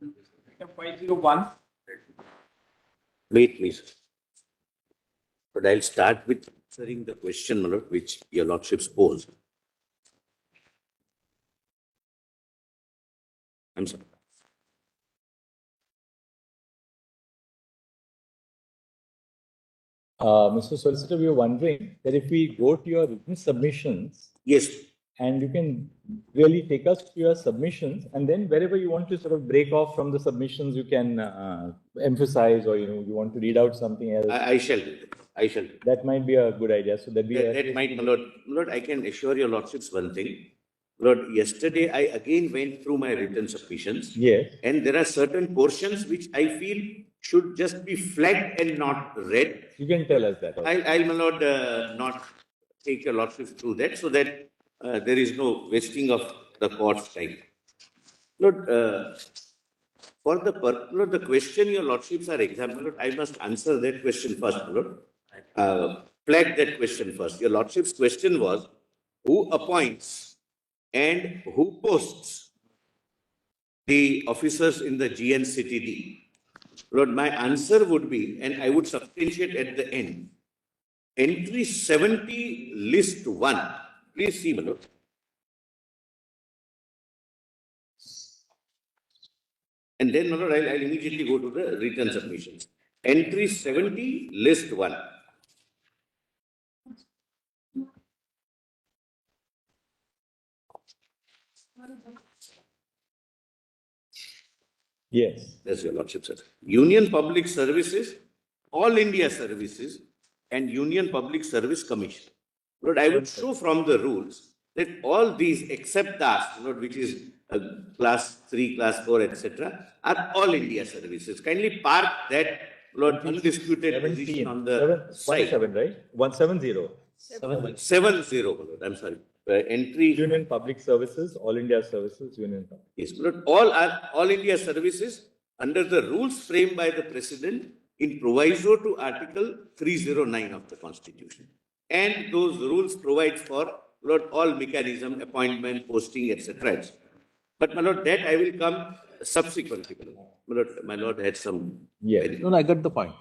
Item 501. Wait, please. But I'll start with answering the question, my lord, which your lordships posed. I'm sorry. Mr. Solicitor, we were wondering that if we go to your written submissions, Yes, and you can really take us to your submissions, and then wherever you want to sort of break off from the submissions, you can emphasize, or you want to read out something else. I shall do that. I shall do that. That might be a good idea. So that we That might, my lord. My lord, I can assure your lordships one thing. Lord, yesterday I again went through my written submissions. Yes. And there are certain portions which I feel should just be flagged and not read. You can tell us that. I'll, my lord, not take your lordships through that, so that there is no wasting of the court's time. Lord, Lord, the question your lordships are examining, Lord, I must answer that question first, Lord. Flag that question first. Your lordship's question was, who appoints and who posts the officers in the GNCTD? Lord, my answer would be, and I would substantiate at the end, entry 70, list 1. Please see, my lord. And then, my lord, I'll immediately go to the written submissions. Entry 70, list 1. Yes. That's your lordship, sir. Union Public Services, All India Services, and Union Public Service Commission. Lord, I would show from the rules that all these, except DAS, Lord, which is class 3, class 4, etc., are all India services. Kindly park that, Lord, undisputed position on the side. 17, right? 170. 70, Lord, I'm sorry. Entry. Union Public Services, All India Services, Union Public. Yes, Lord, all are all India services under the rules framed by the President in proviso to Article 309 of the Constitution. And those rules provide for, Lord, all mechanism, appointment, posting, etc. But, my Lord, that I will come subsequently. My Lord had some. Yes. No, I got the point.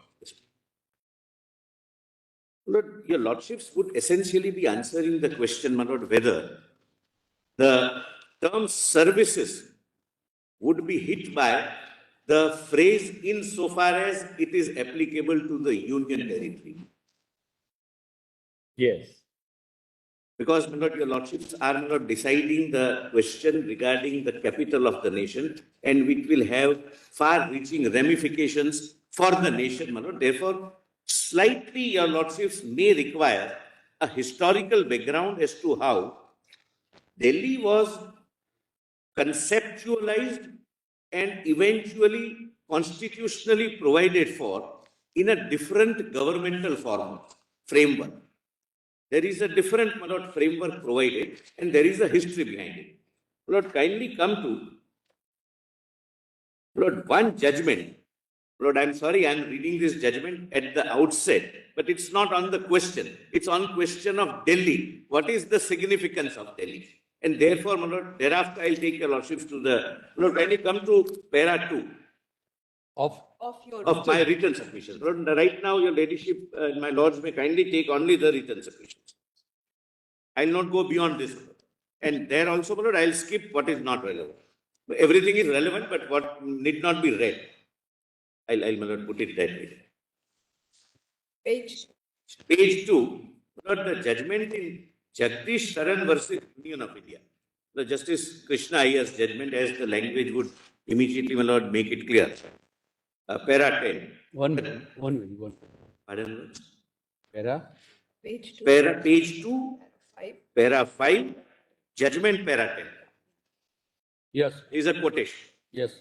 Lord, your lordships would essentially be answering the question, my lord, whether the term services would be hit by the phrase insofar as it is applicable to the union territory. Yes. Because, my lord, your lordships are not deciding the question regarding the capital of the nation, and which will have far-reaching ramifications for the nation, my lord. Therefore, slightly, your lordships may require a historical background as to how Delhi was conceptualized and eventually constitutionally provided for in a different governmental framework. There is a different, my lord, framework provided, and there is a history behind it. Lord, kindly come to, Lord, one judgment. Lord, I'm sorry, I'm reading this judgment at the outset, but it's not on the question. It's on question of Delhi. What is the significance of Delhi? And therefore, my lord, thereafter I'll take your lordships to the, Lord, kindly come to para 2 of my written submissions. Lord, right now, your ladyship, my lords may kindly take only the written submissions. I'll not go beyond this. And there also, my lord, I'll skip what is not relevant. Everything is relevant, but what need not be read. I'll my lord, put it that way. Page 2, Lord, the judgment in Jagdish Sharan versus Union of India. The Justice Krishna Iyer's judgment, as the language would immediately, my lord, make it clear. Para 10. One minute. Pardon? Para? Page 2, para 5, judgment para 10. Yes. Is a quotation. Yes.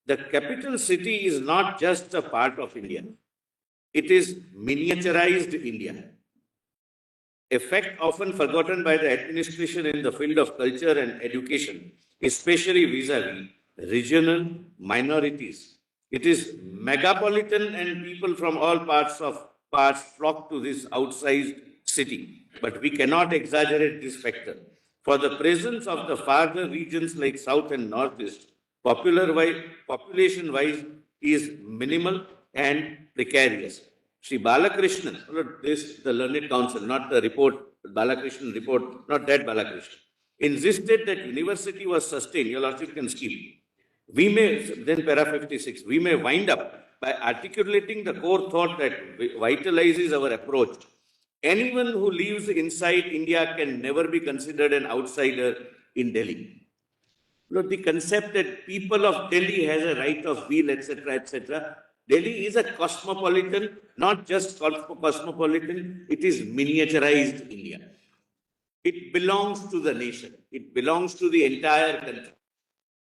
The capital city is not just a part of India. It is miniaturized India. A fact often forgotten by the administration in the field of culture and education, especially vis-a-vis regional minorities. It is megapolitan and people from all parts flock to this outsized city. But we cannot exaggerate this factor. For the presence of the farther regions like South and Northeast population wise is minimal and precarious. Sri Balakrishnan, the learned council, not the report, Balakrishnan report, not that Balakrishnan, insisted that university was sustained. Your Lordship can skip. We may, then para 56, we may wind up by articulating the core thought that vitalizes our approach. Anyone who lives inside India can never be considered an outsider in Delhi. Look, the concept that people of Delhi has a right of will, etc., etc. Delhi is a cosmopolitan, not just cosmopolitan, it is miniaturized India. It belongs to the nation. It belongs to the entire country.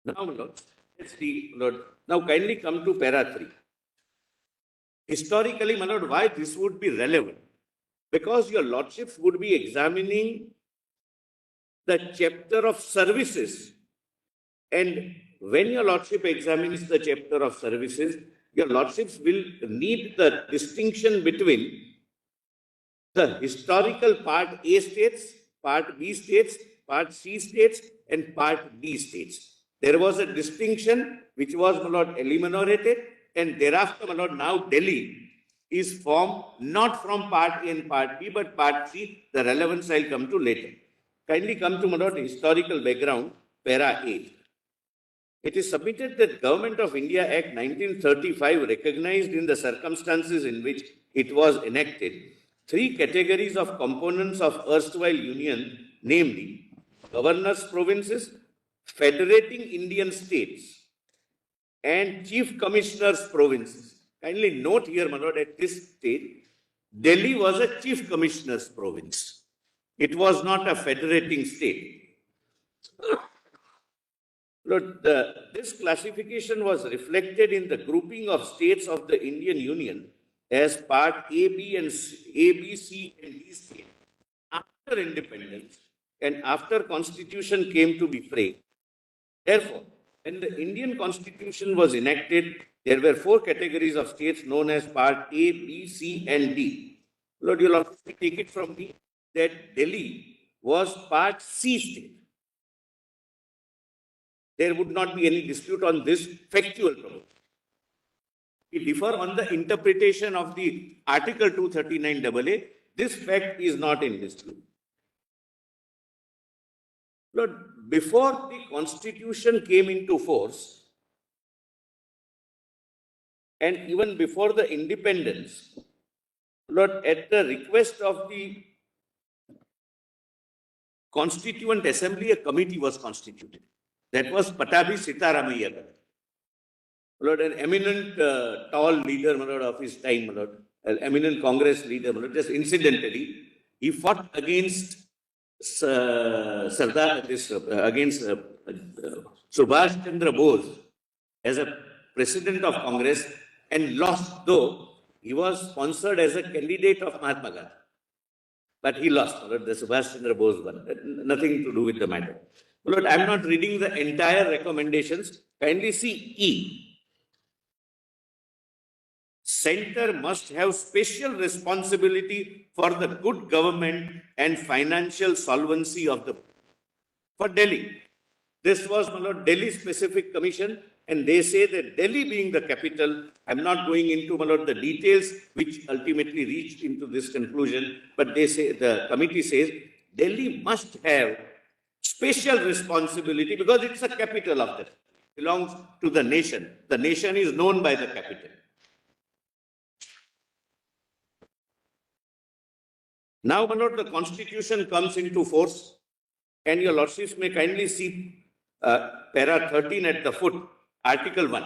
Now, Lord, let's see, Lord. Now, kindly come to para 3. Historically, my Lord, why this would be relevant? Because your Lordships would be examining the chapter of services. And when your Lordship examines the chapter of services, your Lordships will need the distinction between the historical part A states, part B states, part C states, and part D states. There was a distinction which was, my Lord, eliminated, and thereafter, my Lord, now Delhi is formed not from part A and part B, but part C. The relevance I'll come to later. Kindly come to, my Lord, historical background, para 8. It is submitted that Government of India Act 1935 recognized in the circumstances in which it was enacted 3 categories of components of erstwhile union, namely governors' provinces, federating Indian states, and chief commissioners' provinces. Kindly note here, my Lord, at this stage, Delhi was a chief commissioner's province. It was not a federating state. Lord, this classification was reflected in the grouping of states of the Indian Union as part A, B, C, and D states. After independence and after constitution came to be framed. Therefore, when the Indian constitution was enacted, there were 4 categories of states known as part A, B, C, and D. Lord, you'll also take it from me that Delhi was part C state. There would not be any dispute on this factual problem. We differ on the interpretation of the Article 239AA. This fact is not in dispute. Lord, before the Constitution came into force, and even before the independence, Lord, at the request of the Constituent Assembly, a committee was constituted. That was Patabi Sitaramayya. Lord, an eminent tall leader, my Lord, of his time, my Lord, an eminent Congress leader, my Lord, just incidentally, he fought against against Subhash Chandra Bose as a president of Congress and lost, though he was sponsored as a candidate of Mahatma Gandhi. But he lost, Lord, the Subhash Chandra Bose one. Nothing to do with the matter. Lord, I'm not reading the entire recommendations. Kindly see E. Center must have special responsibility for the good government and financial solvency of the for Delhi. This was, my Lord, Delhi specific commission, and they say that Delhi being the capital, I'm not going into, my Lord, the details which ultimately reached into this conclusion, but they say, the committee says, Delhi must have special responsibility because it's a capital of that, belongs to the nation. The nation is known by the capital. Now, my Lord, the Constitution comes into force, and your Lordships may kindly see para 13 at the foot, Article 1.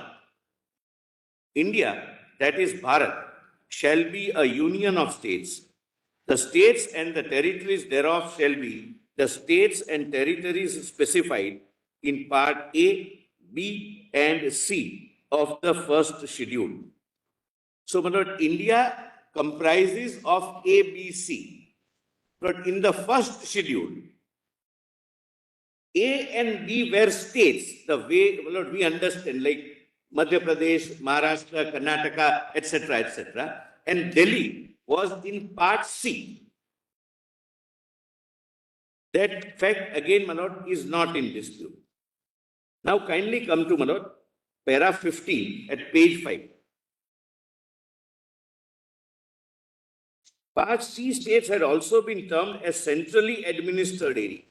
India, that is Bharat, shall be a union of states. The states and the territories thereof shall be the states and territories specified in Part A, B, and C of the first schedule. So, my Lord, India comprises of A, B, C. But in the first schedule, A and B were states, the way, Lord, we understand, like Madhya Pradesh, Maharashtra, Karnataka, etc., etc. And Delhi was in Part C. That fact, again, my Lord, is not in dispute. Now kindly come to Manoj, para 15 at page 5. Part C states had also been termed as centrally administered area.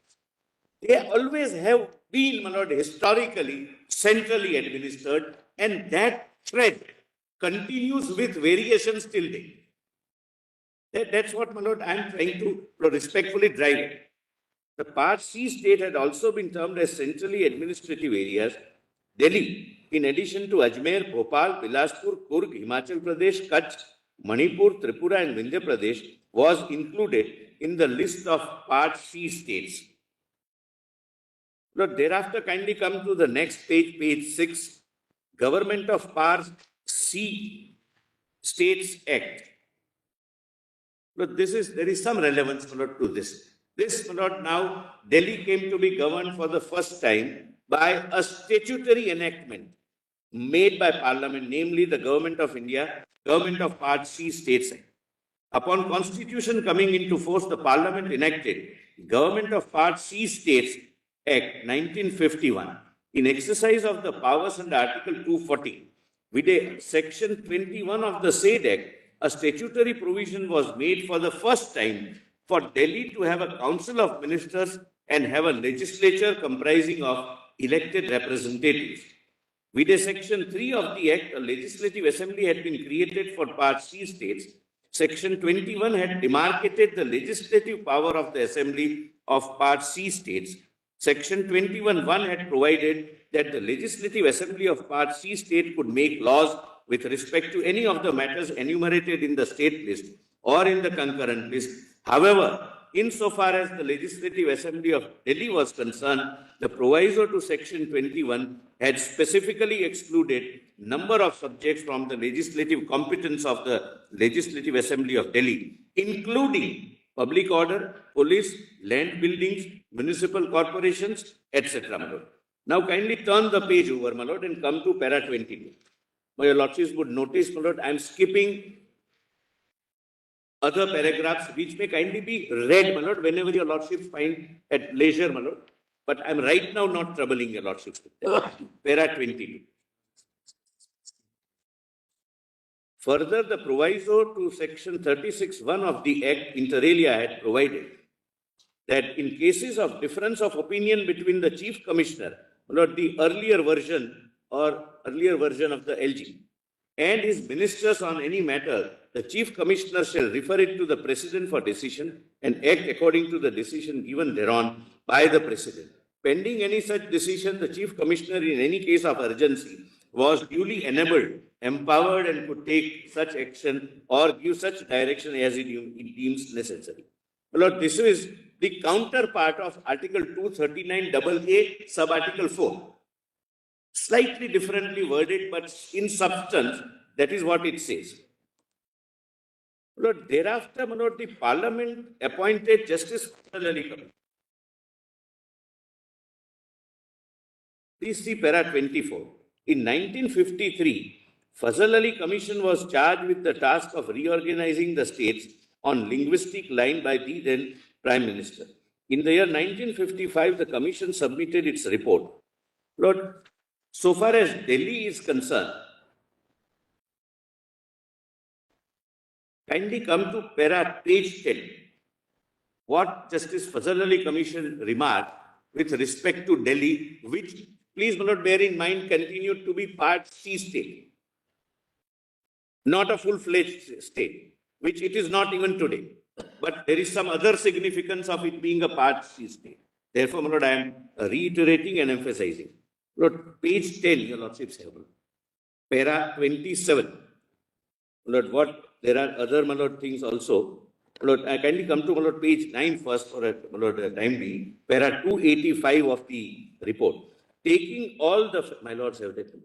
They always have been, Manoj, historically centrally administered, and that thread continues with variations till date. That's what, Manoj, I'm trying to respectfully drive at. The Part C state had also been termed as centrally administrative areas. Delhi, in addition to Ajmer, Bhopal, Bilaspur, Kurg, Himachal Pradesh, Kutch, Manipur, Tripura, and Madhya Pradesh, was included in the list of Part C states. Now, thereafter, kindly come to the next page, page 6, Government of Part C States Act. Look, there is some relevance to this. This, now, Delhi came to be governed for the first time by a statutory enactment made by Parliament, namely the Government of India, Government of Part C States Act. Upon Constitution coming into force, the Parliament enacted Government of Part C States Act 1951 in exercise of the powers under Article 240. With Section 21 of the said Act, a statutory provision was made for the first time for Delhi to have a council of ministers and have a legislature comprising of elected representatives. With Section 3 of the Act, a legislative assembly had been created for Part C states. Section 21 had demarcated the legislative power of the assembly of Part C states. Section 21(1) had provided that the legislative assembly of Part C state could make laws with respect to any of the matters enumerated in the state list or in the concurrent list. However, insofar as the Legislative Assembly of Delhi was concerned, the proviso to Section 21 had specifically excluded number of subjects from the legislative competence of the Legislative Assembly of Delhi, including public order, police, land buildings, municipal corporations, etc. My lord. Now kindly turn the page over, my lord, and come to para 22. My lordships would notice, my lord, I am skipping other paragraphs which may kindly be read, my lord, whenever your lordships find at leisure, my lord. But I am right now not troubling your lordships with that. Para 22. Further, the proviso to Section 36(1) of the Act inter alia had provided that in cases of difference of opinion between the Chief Commissioner, not the earlier version of the LG, and his ministers on any matter, the Chief Commissioner shall refer it to the President for decision and act according to the decision given thereon by the President. Pending any such decision, the Chief Commissioner in any case of urgency was duly enabled, empowered, and could take such action or give such direction as it deems necessary. Lord, this is the counterpart of Article 239AA, sub-Article 4. Slightly differently worded, but in substance, that is what it says. Lord, thereafter, Lord, the Parliament appointed Justice Fazal Ali Commission. Please see para 24. In 1953, Fazal Ali Commission was charged with the task of reorganizing the states on linguistic line by the then Prime Minister. In the year 1955, the Commission submitted its report. Lord, so far as Delhi is concerned, kindly come to para page 10. What Justice Fazal Ali Commission remarked with respect to Delhi, which, please do not bear in mind, continued to be Part C state, not a full-fledged state, which it is not even today. But there is some other significance of it being a Part C state. Therefore, my lord, I am reiterating and emphasizing. Lord, page 10, your lordships have. Para 27. Lord, what? There are other, my lord, things also. Lord, I kindly come to, my lord, page 9 first for a, my lord, time being. Para 285 of the report. Taking all the, my lords have taken.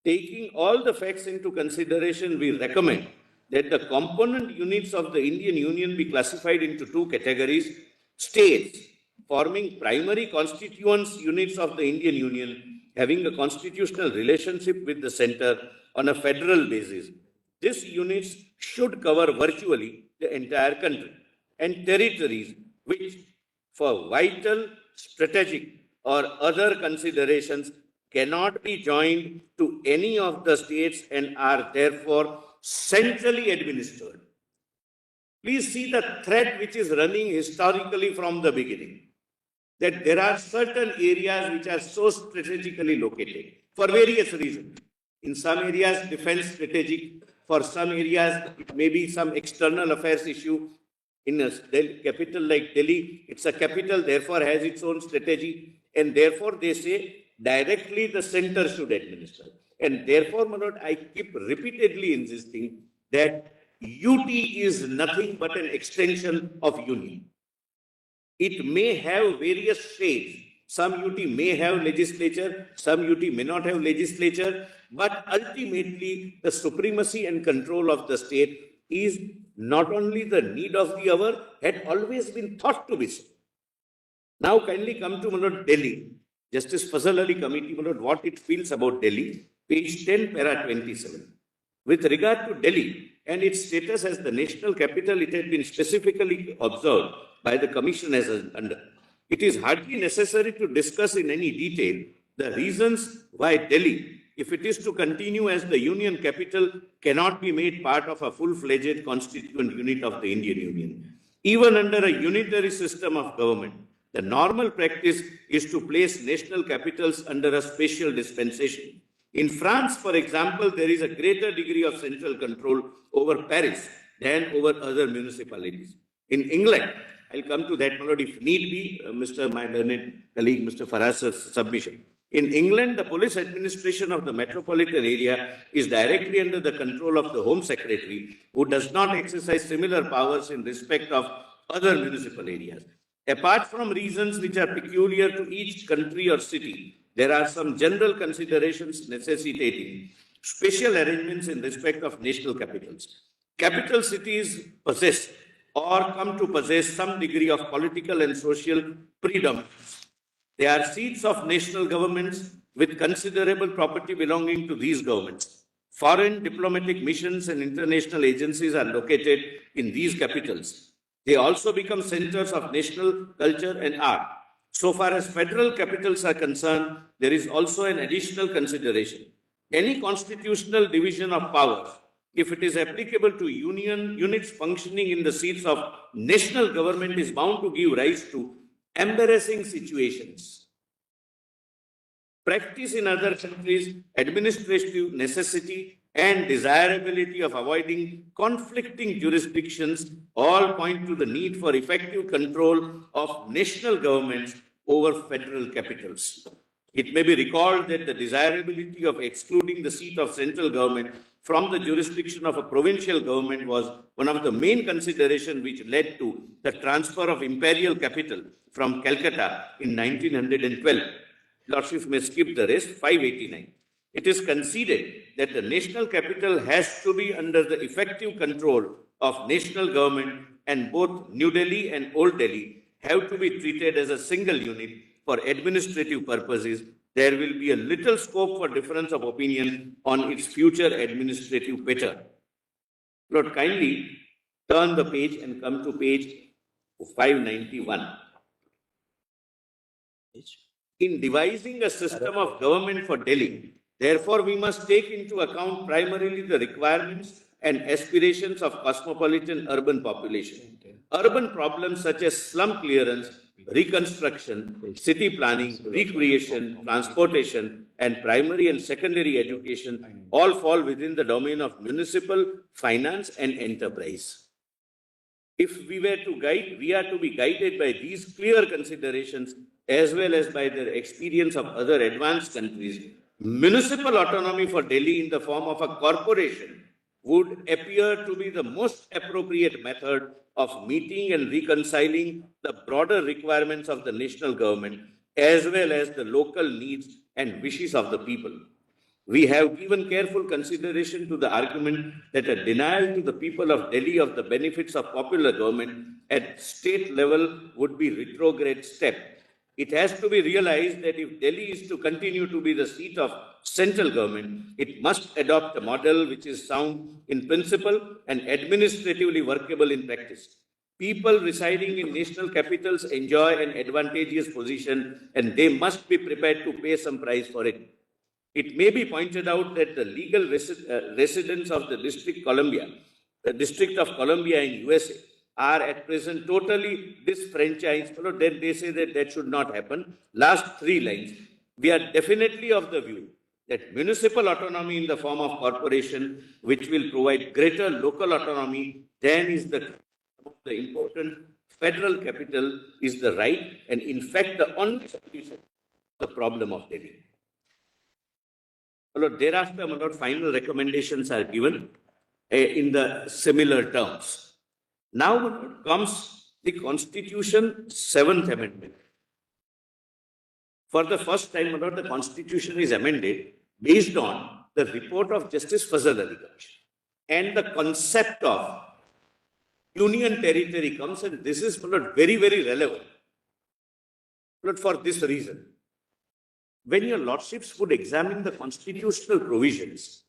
Taking all the facts into consideration, we recommend that the component units of the Indian Union be classified into two categories: states forming primary constituents units of the Indian Union having a constitutional relationship with the center on a federal basis. These units should cover virtually the entire country, and territories which, for vital, strategic, or other considerations cannot be joined to any of the states and are therefore centrally administered. Please see the thread which is running historically from the beginning, that there are certain areas which are so strategically located for various reasons. In some areas, defense strategic. For some areas, it may be some external affairs issue. In a capital like Delhi, it's a capital, therefore has its own strategy. And therefore, they say directly the center should administer. And therefore, Manoj, I keep repeatedly insisting that UT is nothing but an extension of union. It may have various shades. Some UT may have legislature, some UT may not have legislature, but ultimately the supremacy and control of the state is not only the need of the hour, had always been thought to be so. Now kindly come to Manoj, Delhi. Justice Fazal Ali Committee, Manoj, what it feels about Delhi, page 10, para 27. With regard to Delhi and its status as the national capital, it had been specifically observed by the Commission as under. It is hardly necessary to discuss in any detail the reasons why Delhi, if it is to continue as the union capital, cannot be made part of a full-fledged constituent unit of the Indian Union. Even under a unitary system of government, the normal practice is to place national capitals under a special dispensation. In France, for example, there is a greater degree of central control over Paris than over other municipalities. In England, I'll come to that, Manoj, if need be, my learned colleague, Mr. Faras's submission. In England, the police administration of the metropolitan area is directly under the control of the Home Secretary, who does not exercise similar powers in respect of other municipal areas. Apart from reasons which are peculiar to each country or city, there are some general considerations necessitating special arrangements in respect of national capitals. Capital cities possess or come to possess some degree of political and social predominance. They are seats of national governments with considerable property belonging to these governments. Foreign diplomatic missions and international agencies are located in these capitals. They also become centers of national culture and art. So far as federal capitals are concerned, there is also an additional consideration. Any constitutional division of powers, if it is applicable to units functioning in the seats of national government, is bound to give rise to embarrassing situations. Practice in other countries, administrative necessity and desirability of avoiding conflicting jurisdictions all point to the need for effective control of national governments over federal capitals. It may be recalled that the desirability of excluding the seat of central government from the jurisdiction of a provincial government was one of the main considerations which led to the transfer of imperial capital from Calcutta in 1912. Lordship may skip the rest, 589. It is conceded that the national capital has to be under the effective control of national government, and both New Delhi and Old Delhi have to be treated as a single unit for administrative purposes. There will be a little scope for difference of opinion on its future administrative pattern. Lord, kindly turn the page and come to page 591. In devising a system of government for Delhi, therefore, we must take into account primarily the requirements and aspirations of cosmopolitan urban population. Urban problems such as slum clearance, reconstruction, city planning, recreation, transportation, and primary and secondary education all fall within the domain of municipal finance and enterprise. If we were to guide, we are to be guided by these clear considerations as well as by the experience of other advanced countries. Municipal autonomy for Delhi in the form of a corporation would appear to be the most appropriate method of meeting and reconciling the broader requirements of the national government as well as the local needs and wishes of the people. We have given careful consideration to the argument that a denial to the people of Delhi of the benefits of popular government at state level would be a retrograde step. It has to be realized that if Delhi is to continue to be the seat of central government, it must adopt a model which is sound in principle and administratively workable in practice. People residing in national capitals enjoy an advantageous position and they must be prepared to pay some price for it. It may be pointed out that the legal residents of the District of Columbia in USA are at present totally disfranchised. Then they say that that should not happen. Last three lines. We are definitely of the view that municipal autonomy in the form of corporation, which will provide greater local autonomy than is the important federal capital, is the right and in fact the only solution to the problem of Delhi. Thereafter, my lord, final recommendations are given in the similar terms. Now, my lord, comes the Constitution 7th Amendment. For the first time, my lord, the Constitution is amended based on the report of Justice Fazal Ali Commission. And the concept of union territory comes, and this is, my lord, very, very relevant. But for this reason, when your lordships would examine the constitutional provisions,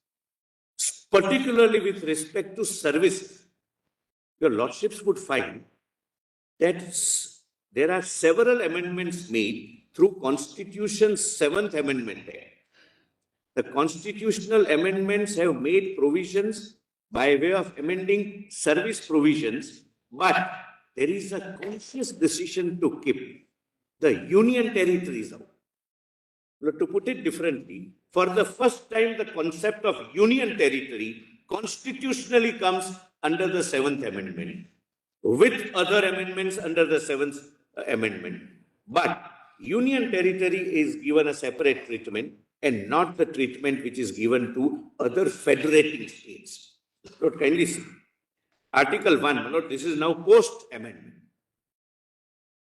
particularly with respect to services, your lordships would find that there are several amendments made through Constitution's 7th Amendment Act. The constitutional amendments have made provisions by way of amending service provisions, but there is a conscious decision to keep the union territories out. To put it differently, for the first time, the concept of union territory constitutionally comes under the 7th Amendment, with other amendments under the 7th Amendment. But union territory is given a separate treatment and not the treatment which is given to other federating states. Lord, kindly see. Article 1, Lord, this is now post-amendment.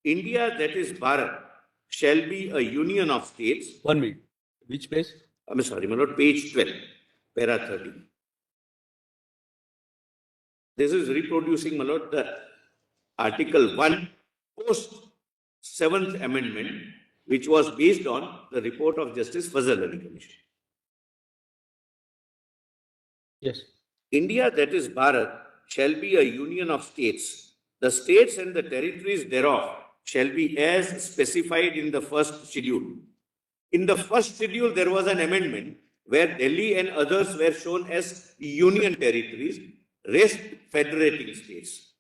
India, that is Bharat, shall be a union of states. 1 minute. Which page? I'm sorry, my lord, page 12, para 30. This is reproducing, my lord, the Article 1 post 7th Amendment, which was based on the report of Justice Fazal Ali Commission. Yes. India, that is Bharat, shall be a union of states. The states and the territories thereof shall be as specified in the first schedule. In the first schedule, there was an amendment where Delhi and others were shown as union territories, rest federating states.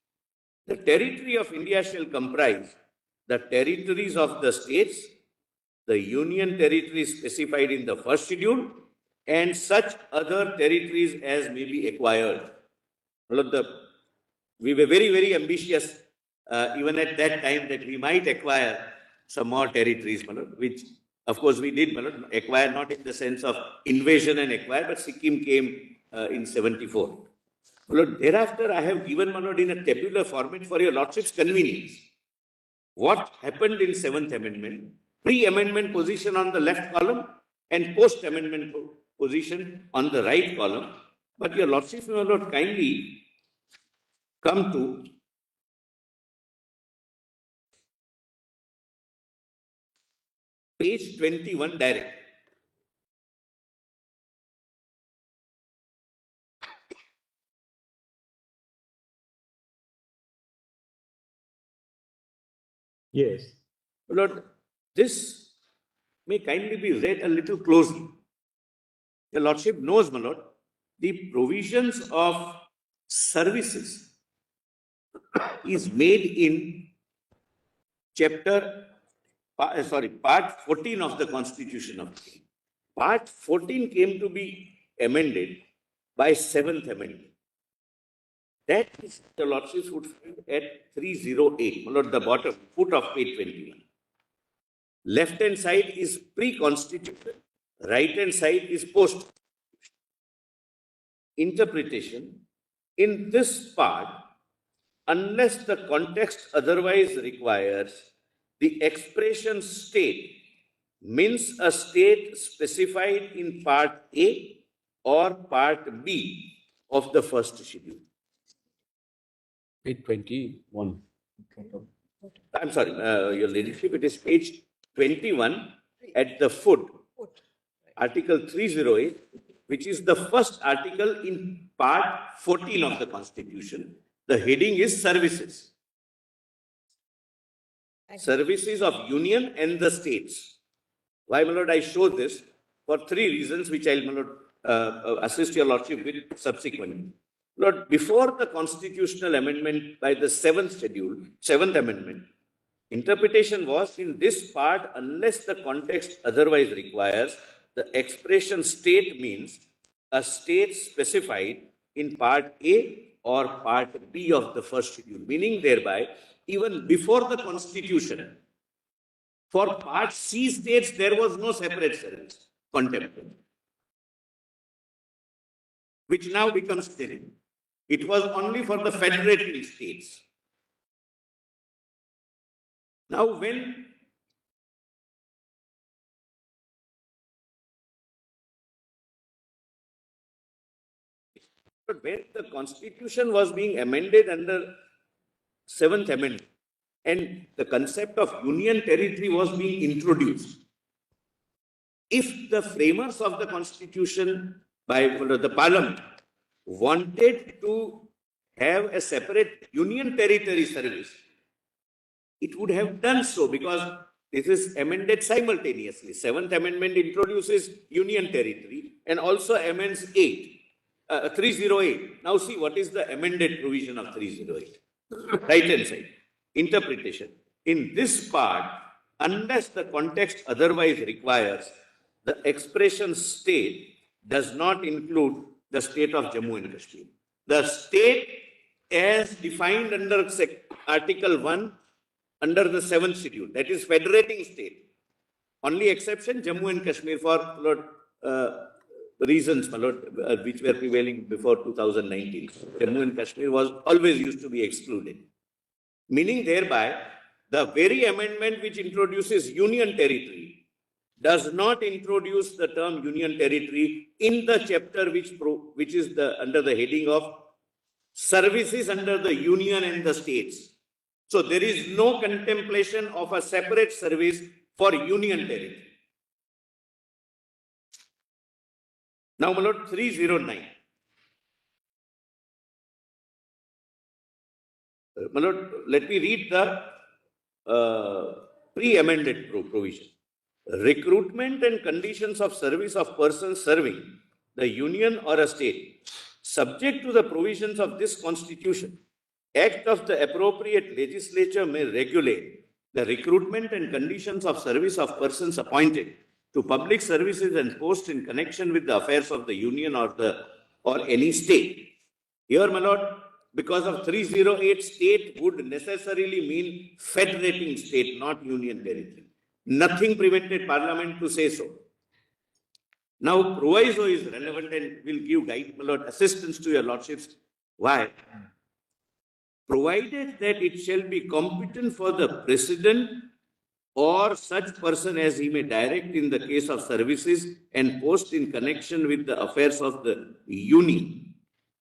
The territory of India shall comprise the territories of the states, the union territories specified in the first schedule, and such other territories as may be acquired. We were very, very ambitious even at that time that we might acquire some more territories, which of course we did acquire, not in the sense of invasion and acquire, but Sikkim came in 74. Thereafter, I have given in a tabular format for your lordship's convenience what happened in 7th Amendment, pre-amendment position on the left column and post-amendment position on the right column. But your lordship will not kindly come to page 21 direct. Yes. Lord, this may kindly be read a little closely. Your lordship knows, my lord, the provisions of services is made in part 14 of the Constitution of India. Part 14 came to be amended by 7th Amendment. That is the lordships would find at 308, my lord, the bottom foot of page 21. Left hand side is pre-constitution, right hand side is post. Interpretation. In this part, unless the context otherwise requires, the expression state means a state specified in part A or part B of the first schedule. Page 21. I'm sorry, your ladyship, it is page 21 at the foot, article 308, which is the first article in part 14 of the Constitution. The heading is services. services of union and the states. Why, my lord, I show this for three reasons, which I'll, my lord, assist your lordship with subsequently. Lord, before the constitutional amendment by the seventh amendment, interpretation was in this part, unless the context otherwise requires, the expression state means a state specified in part A or part B of the first schedule, meaning thereby, even before the constitution, for part C states, there was no separate service contemplated, which now becomes steril. It was only for the federating states. Now, when the constitution was being amended under seventh amendment, and the concept of union territory was being introduced, if the framers of the constitution by the parliament wanted to have a separate union territory service, it would have done so, because this is amended simultaneously. Seventh amendment introduces union territory and also amends 308. Now see what is the amended provision of 308. Right hand side. Interpretation. In this part, unless the context otherwise requires, the expression state does not include the state of Jammu and Kashmir. The state as defined under Article 1 under the 7th schedule, that is federating state. Only exception, Jammu and Kashmir, for reasons which were prevailing before 2019. Jammu and Kashmir was always used to be excluded. Meaning thereby, the very amendment which introduces union territory does not introduce the term union territory in the chapter which is under the heading of services under the union and the states. So there is no contemplation of a separate service for union territory. Now, my lord, 309. My lord, let me read the pre-amended provision. Recruitment and conditions of service of persons serving the union or a state, subject to the provisions of this constitution, act of the appropriate legislature may regulate the recruitment and conditions of service of persons appointed to public services and posts in connection with the affairs of the union or any state. Here, my lord, because of 308, state would necessarily mean federating state, not union territory. Nothing prevented Parliament to say so. Now, proviso is relevant and will give guide, my lord, assistance to your lordships. Why? Provided that it shall be competent for the president or such person as he may direct in the case of services and post in connection with the affairs of the union.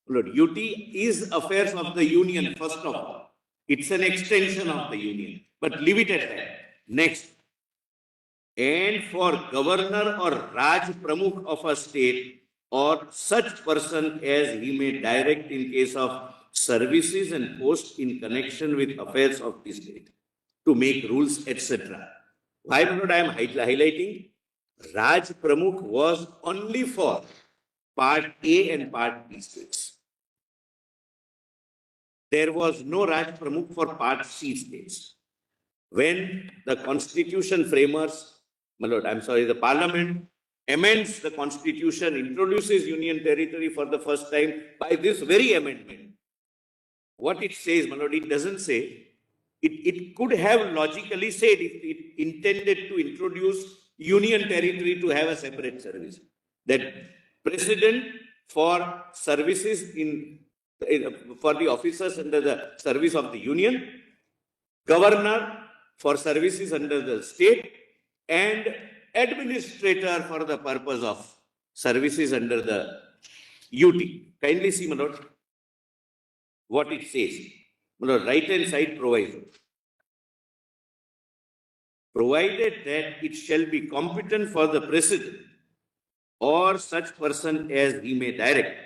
Lord, UT is affairs of the union, first of all. It's an extension of the union. But leave it at that. Next. And for governor or Raj Pramukh of a state or such person as he may direct in case of services and post in connection with affairs of the state to make rules, etc. Why, my lord, I am highlighting? Raj Pramukh was only for part A and part B states. There was no Raj Pramukh for part C states. When the constitution framers, my lord, the parliament amends the constitution, introduces union territory for the first time by this very amendment. What it says, my lord, it doesn't say, it could have logically said if it intended to introduce union territory to have a separate service. That president for services for the officers under the service of the union, governor for services under the state, and administrator for the purpose of services under the UT. Kindly see, my lord, what it says. My lord, right hand side proviso. Provided that it shall be competent for the president or such person as he may direct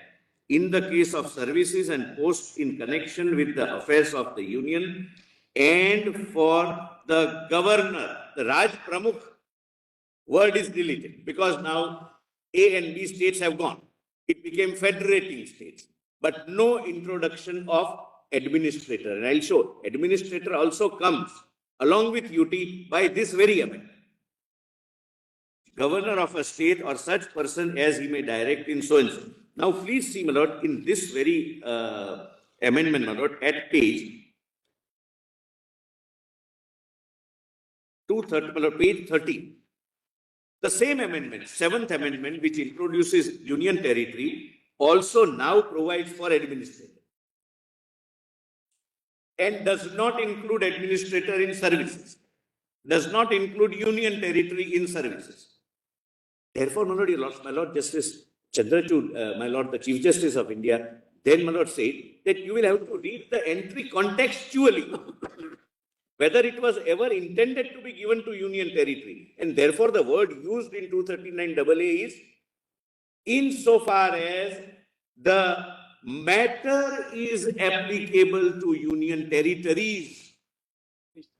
in the case of services and posts in connection with the affairs of the union and for the governor, the Raj Pramukh word is deleted because now A and B states have gone. It became federating states, but no introduction of administrator. And I'll show administrator also comes along with UT by this very amendment. Governor of a state or such person as he may direct in so and so. Now, please see, my lord, in this very amendment, my lord, at page 230, my lord, page 13. The same amendment, seventh amendment, which introduces union territory, also now provides for administrator and does not include administrator in services, does not include union territory in services. Therefore, my Lord Justice Chandrachud, my Lord the Chief Justice of India, then my Lord said that you will have to read the entry contextually, whether it was ever intended to be given to union territory. And therefore, the word used in 239 AA is insofar as the matter is applicable to union territories.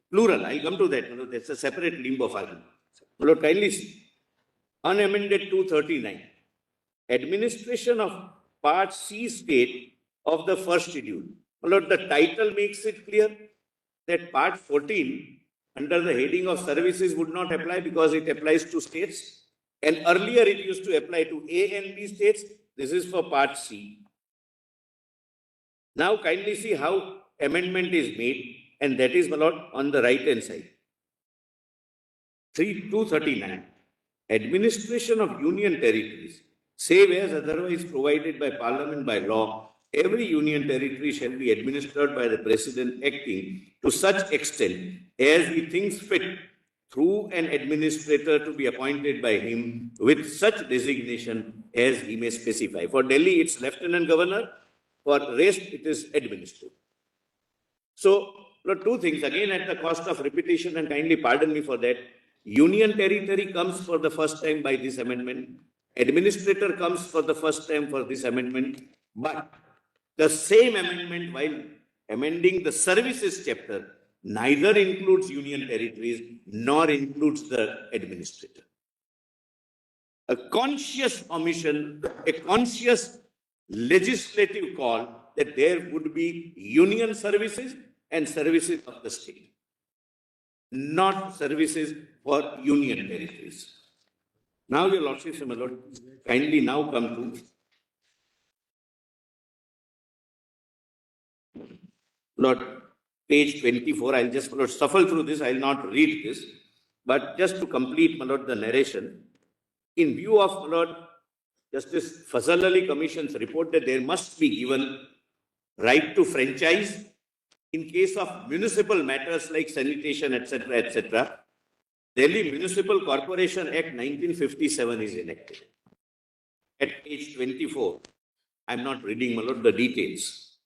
Plural, I'll come to that. That's a separate limb of argument. My Lord, kindly see. Unamended 239. Administration of Part C state of the first schedule. Lord, the title makes it clear that Part 14 under the heading of services would not apply because it applies to states. And earlier it used to apply to A and B states. This is for Part C. Now kindly see how amendment is made, and that is, my Lord, on the right hand side. 239. Administration of union territories, save as otherwise provided by Parliament by law, every union territory shall be administered by the President acting to such extent as he thinks fit through an administrator to be appointed by him with such designation as he may specify. For Delhi, it's Lieutenant Governor. For rest, it is administrator. So, two things, again at the cost of repetition, and kindly pardon me for that. Union territory comes for the first time by this amendment. Administrator comes for the first time for this amendment. But the same amendment, while amending the services chapter, neither includes union territories nor includes the administrator. A conscious omission, a conscious legislative call that there would be union services and services of the state, not services for union territories. Now, your Lordship, my Lord, kindly now come to Lord, page 24. I'll just, my Lord, shuffle through this. I'll not read this, but just to complete, my Lord, the narration. In view of, my Lord, Justice Fazal Ali Commission's report that there must be given right to franchise in case of municipal matters like sanitation, etc., etc., Delhi Municipal Corporation Act 1957 is enacted. At page 24, I'm not reading, my Lord, the details.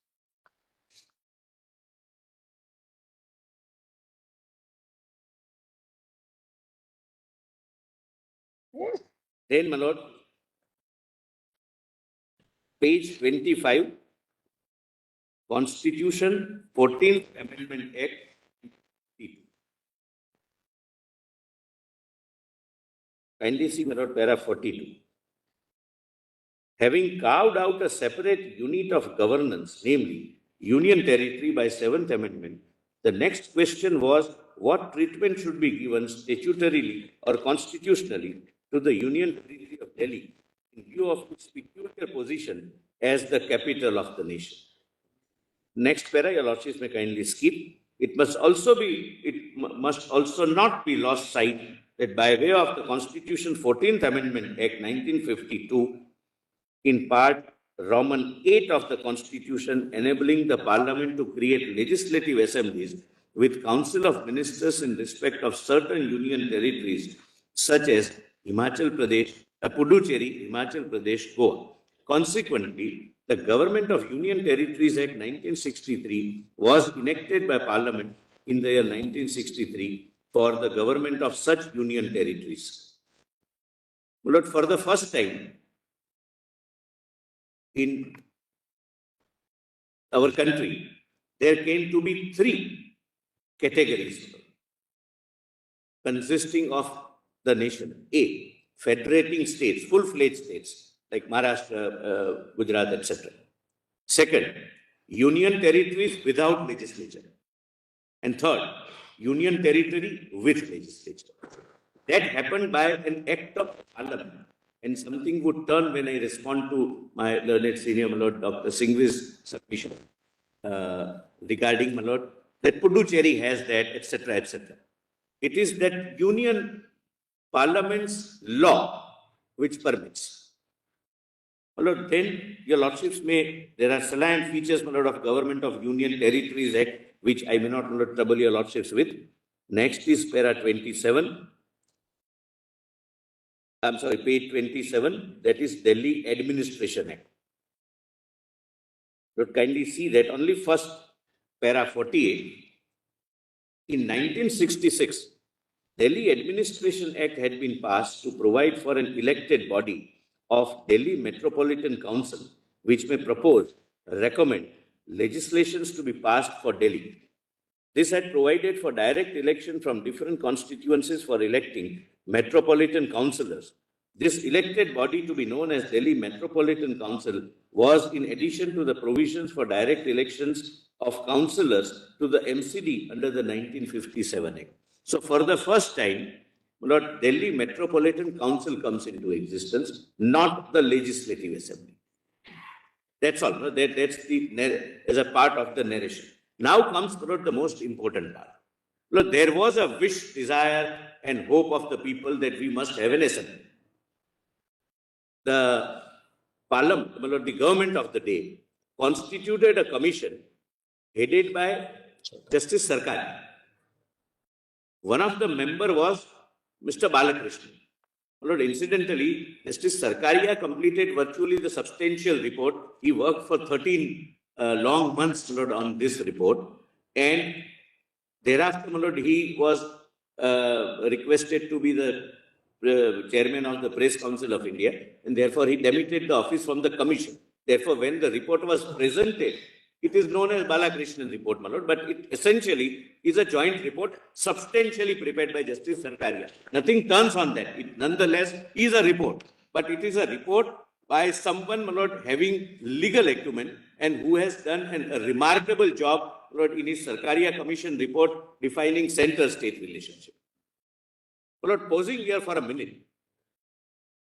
Then, my Lord, page 25, Constitution 14th Amendment Act. Kindly see, my Lord, para 42. Having carved out a separate unit of governance, namely Union Territory by 7th Amendment, the next question was what treatment should be given statutorily or constitutionally to the Union Territory of Delhi in view of its peculiar position as the capital of the nation. Next para, your Lordships may kindly skip. It must also not be lost sight that by way of the Constitution 14th Amendment Act 1952, in part Roman 8 of the Constitution enabling the Parliament to create legislative assemblies with Council of Ministers in respect of certain union territories such as Himachal Pradesh, Puducherry, Himachal Pradesh, Goa. Consequently, the Government of Union Territories Act 1963 was enacted by Parliament in the year 1963 for the government of such union territories. But for the first time in our country, there came to be 3 categories consisting of the nation. A, federating states, full-fledged states like Maharashtra, Gujarat, etc. Second, union territories without legislature. And third, union territory with legislature. That happened by an act of parliament. And something would turn when I respond to my learned senior, my Lord Dr. Singhvi's submission regarding, my Lord, that Puducherry has that, etc., etc. It is that union parliament's law which permits. My Lord, then your lordships may, there are salient features, my Lord, of Government of Union Territories Act, which I may not, my Lord, trouble your lordships with. Next is para 27. I'm sorry, page 27, that is Delhi Administration Act. But kindly see that only first para 48. In 1966, Delhi Administration Act had been passed to provide for an elected body of Delhi Metropolitan Council, which may propose, recommend legislations to be passed for Delhi. This had provided for direct election from different constituencies for electing metropolitan councillors. This elected body, to be known as Delhi Metropolitan Council, was in addition to the provisions for direct elections of councillors to the MCD under the 1957 Act. So for the first time, Lord, Delhi Metropolitan Council comes into existence, not the Legislative Assembly. That's all. No? That's as a part of the narration. Now comes, Lord, the most important part. Lord, there was a wish, desire, and hope of the people that we must have an assembly. The Parliament, Lord, the government of the day, constituted a commission headed by Justice Sarkari. One of the member was Mr. Balakrishnan. Lord, incidentally, Justice Sarkaria completed virtually the substantial report. He worked for 13 long months, Lord, on this report. And thereafter, Lord, he was requested to be the chairman of the Press Council of India. And therefore, he demitted the office from the commission. Therefore, when the report was presented, it is known as Balakrishnan report, my Lord, but it essentially is a joint report substantially prepared by Justice Sarkaria. Nothing turns on that. It nonetheless is a report, but it is a report by someone, my Lord, having legal acumen and who has done a remarkable job, Lord, in his Sarkaria Commission report defining center-state relationship. My Lord, pausing here for a minute,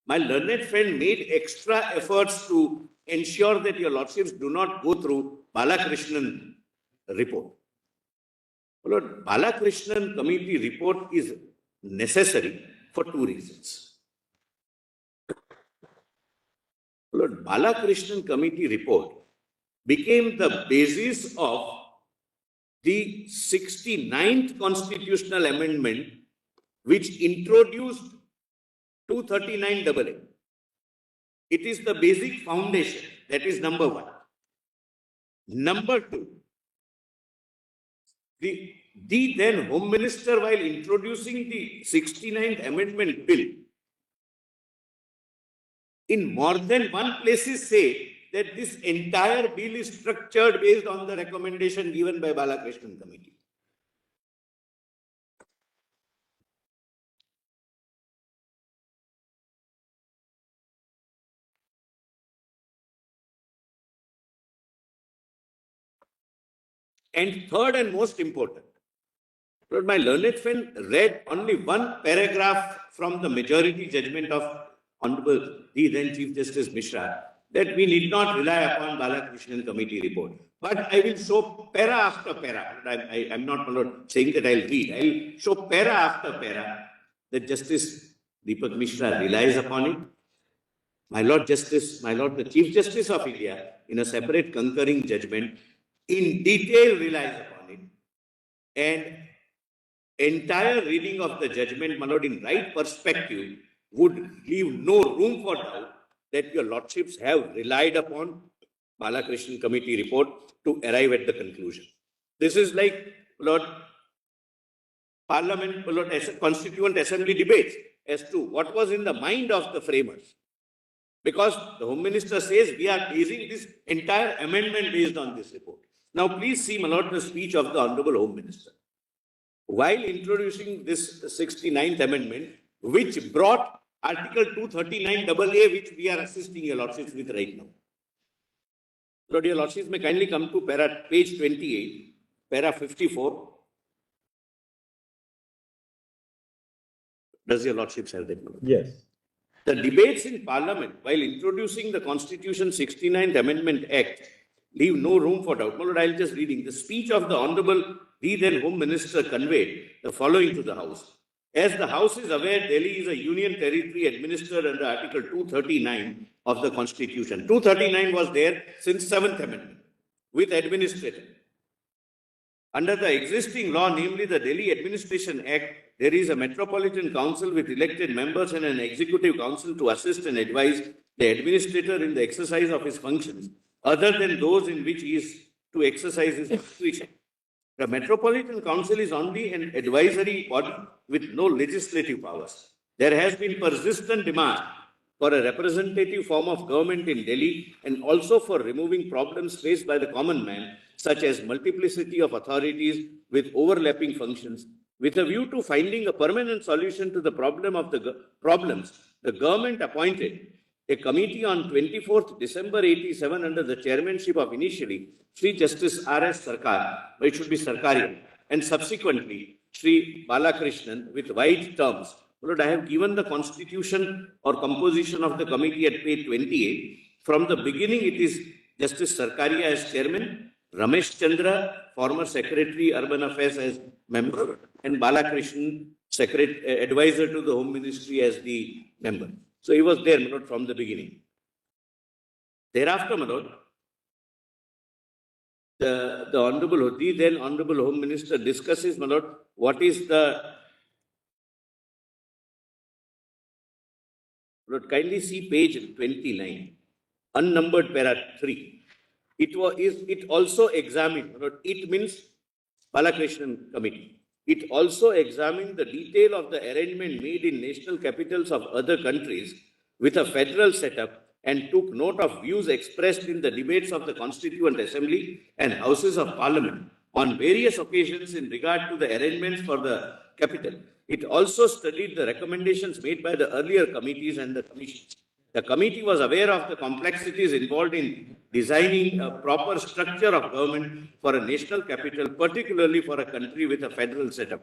my learned friend made extra efforts to ensure that your lordships do not go through Balakrishnan report. Lord, Balakrishnan committee report is necessary for two reasons. Lord, Balakrishnan committee report became the basis of the 69th constitutional amendment, which introduced 239AA. It is the basic foundation. That is number one. Number two, the then Home Minister, while introducing the 69th Amendment Bill, in more than one places say that this entire bill is structured based on the recommendation given by Balakrishnan Committee. And third and most important, Lord, my learned friend read only one paragraph from the majority judgment of Honorable the then Chief Justice Mishra, that we need not rely upon Balakrishnan Committee report. But I will show para after para. I'm not, my Lord, saying that I'll read. I'll show para after para that Justice Deepak Mishra relies upon it. My Lord Justice, my Lord the Chief Justice of India, in a separate concurring judgment, in detail relies upon it. And entire reading of the judgment, my Lord, in right perspective, would leave no room for doubt that your lordships have relied upon Balakrishnan Committee report to arrive at the conclusion. This is like, Lord, Parliament, Lord, Constituent Assembly debates as to what was in the mind of the framers. Because the Home Minister says we are basing this entire amendment based on this report. Now, please see, my Lord, the speech of the Honorable Home Minister. while introducing this 69th amendment, which brought Article 239AA, which we are assisting your lordships with right now. Lord, your lordships may kindly come to page 28, para 54. Does your lordships have that? Yes. The debates in Parliament while introducing the Constitution 69th Amendment Act leave no room for doubt. My Lord, I'll just reading. The speech of the Honorable the then Home Minister conveyed the following to the House. As the House is aware, Delhi is a union territory administered under Article 239 of the Constitution. 239 was there since 7th Amendment with administrator. Under the existing law, namely the Delhi Administration Act, there is a Metropolitan Council with elected members and an Executive Council to assist and advise the administrator in the exercise of his functions, other than those in which he is to exercise his discretion. The Metropolitan Council is only an advisory body with no legislative powers. There has been persistent demand for a representative form of government in Delhi and also for removing problems faced by the common man, such as multiplicity of authorities with overlapping functions. With a view to finding a permanent solution to the problem of the problems, the government appointed a committee on 24th December 87 under the chairmanship of initially Sri Justice R.S. Sarkar, but it should be Sarkarian, and subsequently Sri Balakrishnan with wide terms. Lord, I have given the constitution or composition of the committee at page 28. From the beginning, it is Justice Sarkaria as chairman, Ramesh Chandra, former Secretary Urban Affairs as member, and Balakrishnan, advisor to the Home Ministry as the member. So he was there, my Lord, from the beginning. Thereafter, my Lord, the Honorable, the then Honorable Home Minister discusses, my Lord, what is the, Lord, kindly see page 29, unnumbered para 3. It also examined, Lord, it means Balakrishnan Committee. It also examined the detail of the arrangement made in national capitals of other countries with a federal setup and took note of views expressed in the debates of the Constituent Assembly and Houses of Parliament on various occasions in regard to the arrangements for the capital. It also studied the recommendations made by the earlier committees and the commissions. The committee was aware of the complexities involved in designing a proper structure of government for a national capital, particularly for a country with a federal setup.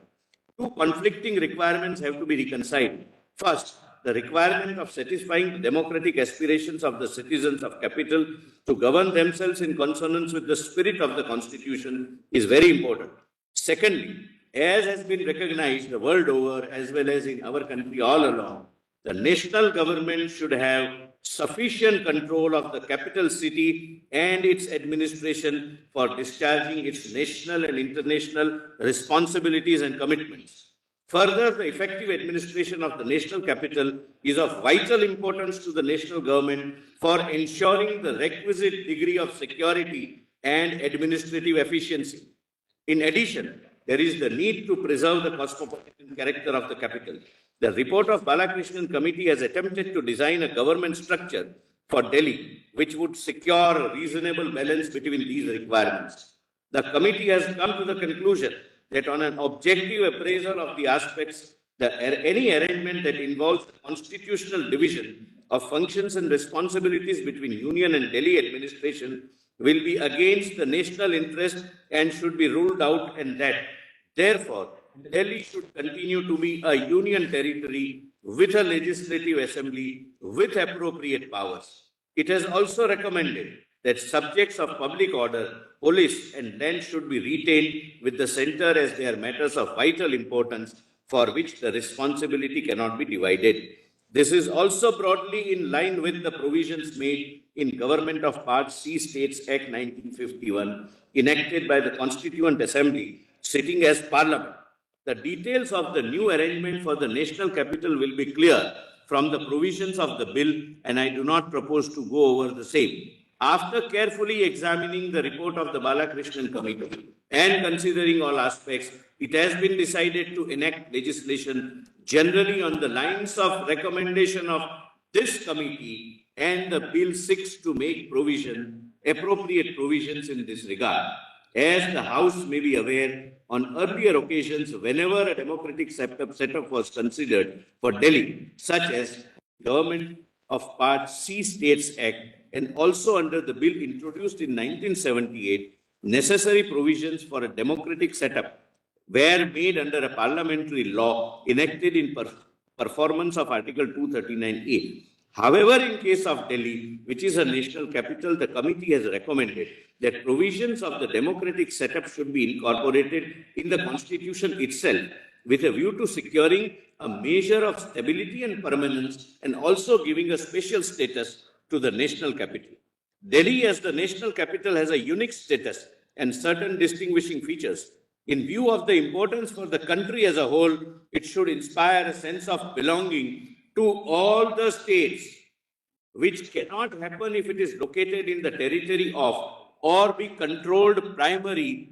Two conflicting requirements have to be reconciled. First, the requirement of satisfying the democratic aspirations of the citizens of capital to govern themselves in consonance with the spirit of the Constitution is very important. Secondly, as has been recognized the world over as well as in our country all along, the national government should have sufficient control of the capital city and its administration for discharging its national and international responsibilities and commitments. Further, the effective administration of the national capital is of vital importance to the national government for ensuring the requisite degree of security and administrative efficiency. In addition, there is the need to preserve the cosmopolitan character of the capital. The report of Balakrishnan Committee has attempted to design a government structure for Delhi, which would secure a reasonable balance between these requirements. The committee has come to the conclusion that on an objective appraisal of the aspects, any arrangement that involves the constitutional division of functions and responsibilities between Union and Delhi administration will be against the national interest and should be ruled out, and that, therefore, Delhi should continue to be a union territory with a legislative assembly with appropriate powers. It has also recommended that subjects of public order, police and land should be retained with the center as they are matters of vital importance for which the responsibility cannot be divided. This is also broadly in line with the provisions made in Government of Part C States Act 1951, enacted by the Constituent Assembly, sitting as Parliament. The details of the new arrangement for the national capital will be clear from the provisions of the bill, and I do not propose to go over the same. After carefully examining the report of the Balakrishnan Committee and considering all aspects, it has been decided to enact legislation generally on the lines of recommendation of this committee, and the bill seeks to make appropriate provisions in this regard. As the House may be aware, on earlier occasions, whenever a democratic setup was considered for Delhi, such as Government of Part C States Act, and also under the bill introduced in 1978, necessary provisions for a democratic setup were made under a parliamentary law enacted in performance of Article 239A. However, in case of Delhi, which is a national capital, the committee has recommended that provisions of the democratic setup should be incorporated in the constitution itself with a view to securing a measure of stability and permanence and also giving a special status to the national capital. Delhi as the national capital has a unique status and certain distinguishing features. In view of the importance for the country as a whole, it should inspire a sense of belonging to all the states, which cannot happen if it is located in the territory of or be controlled primarily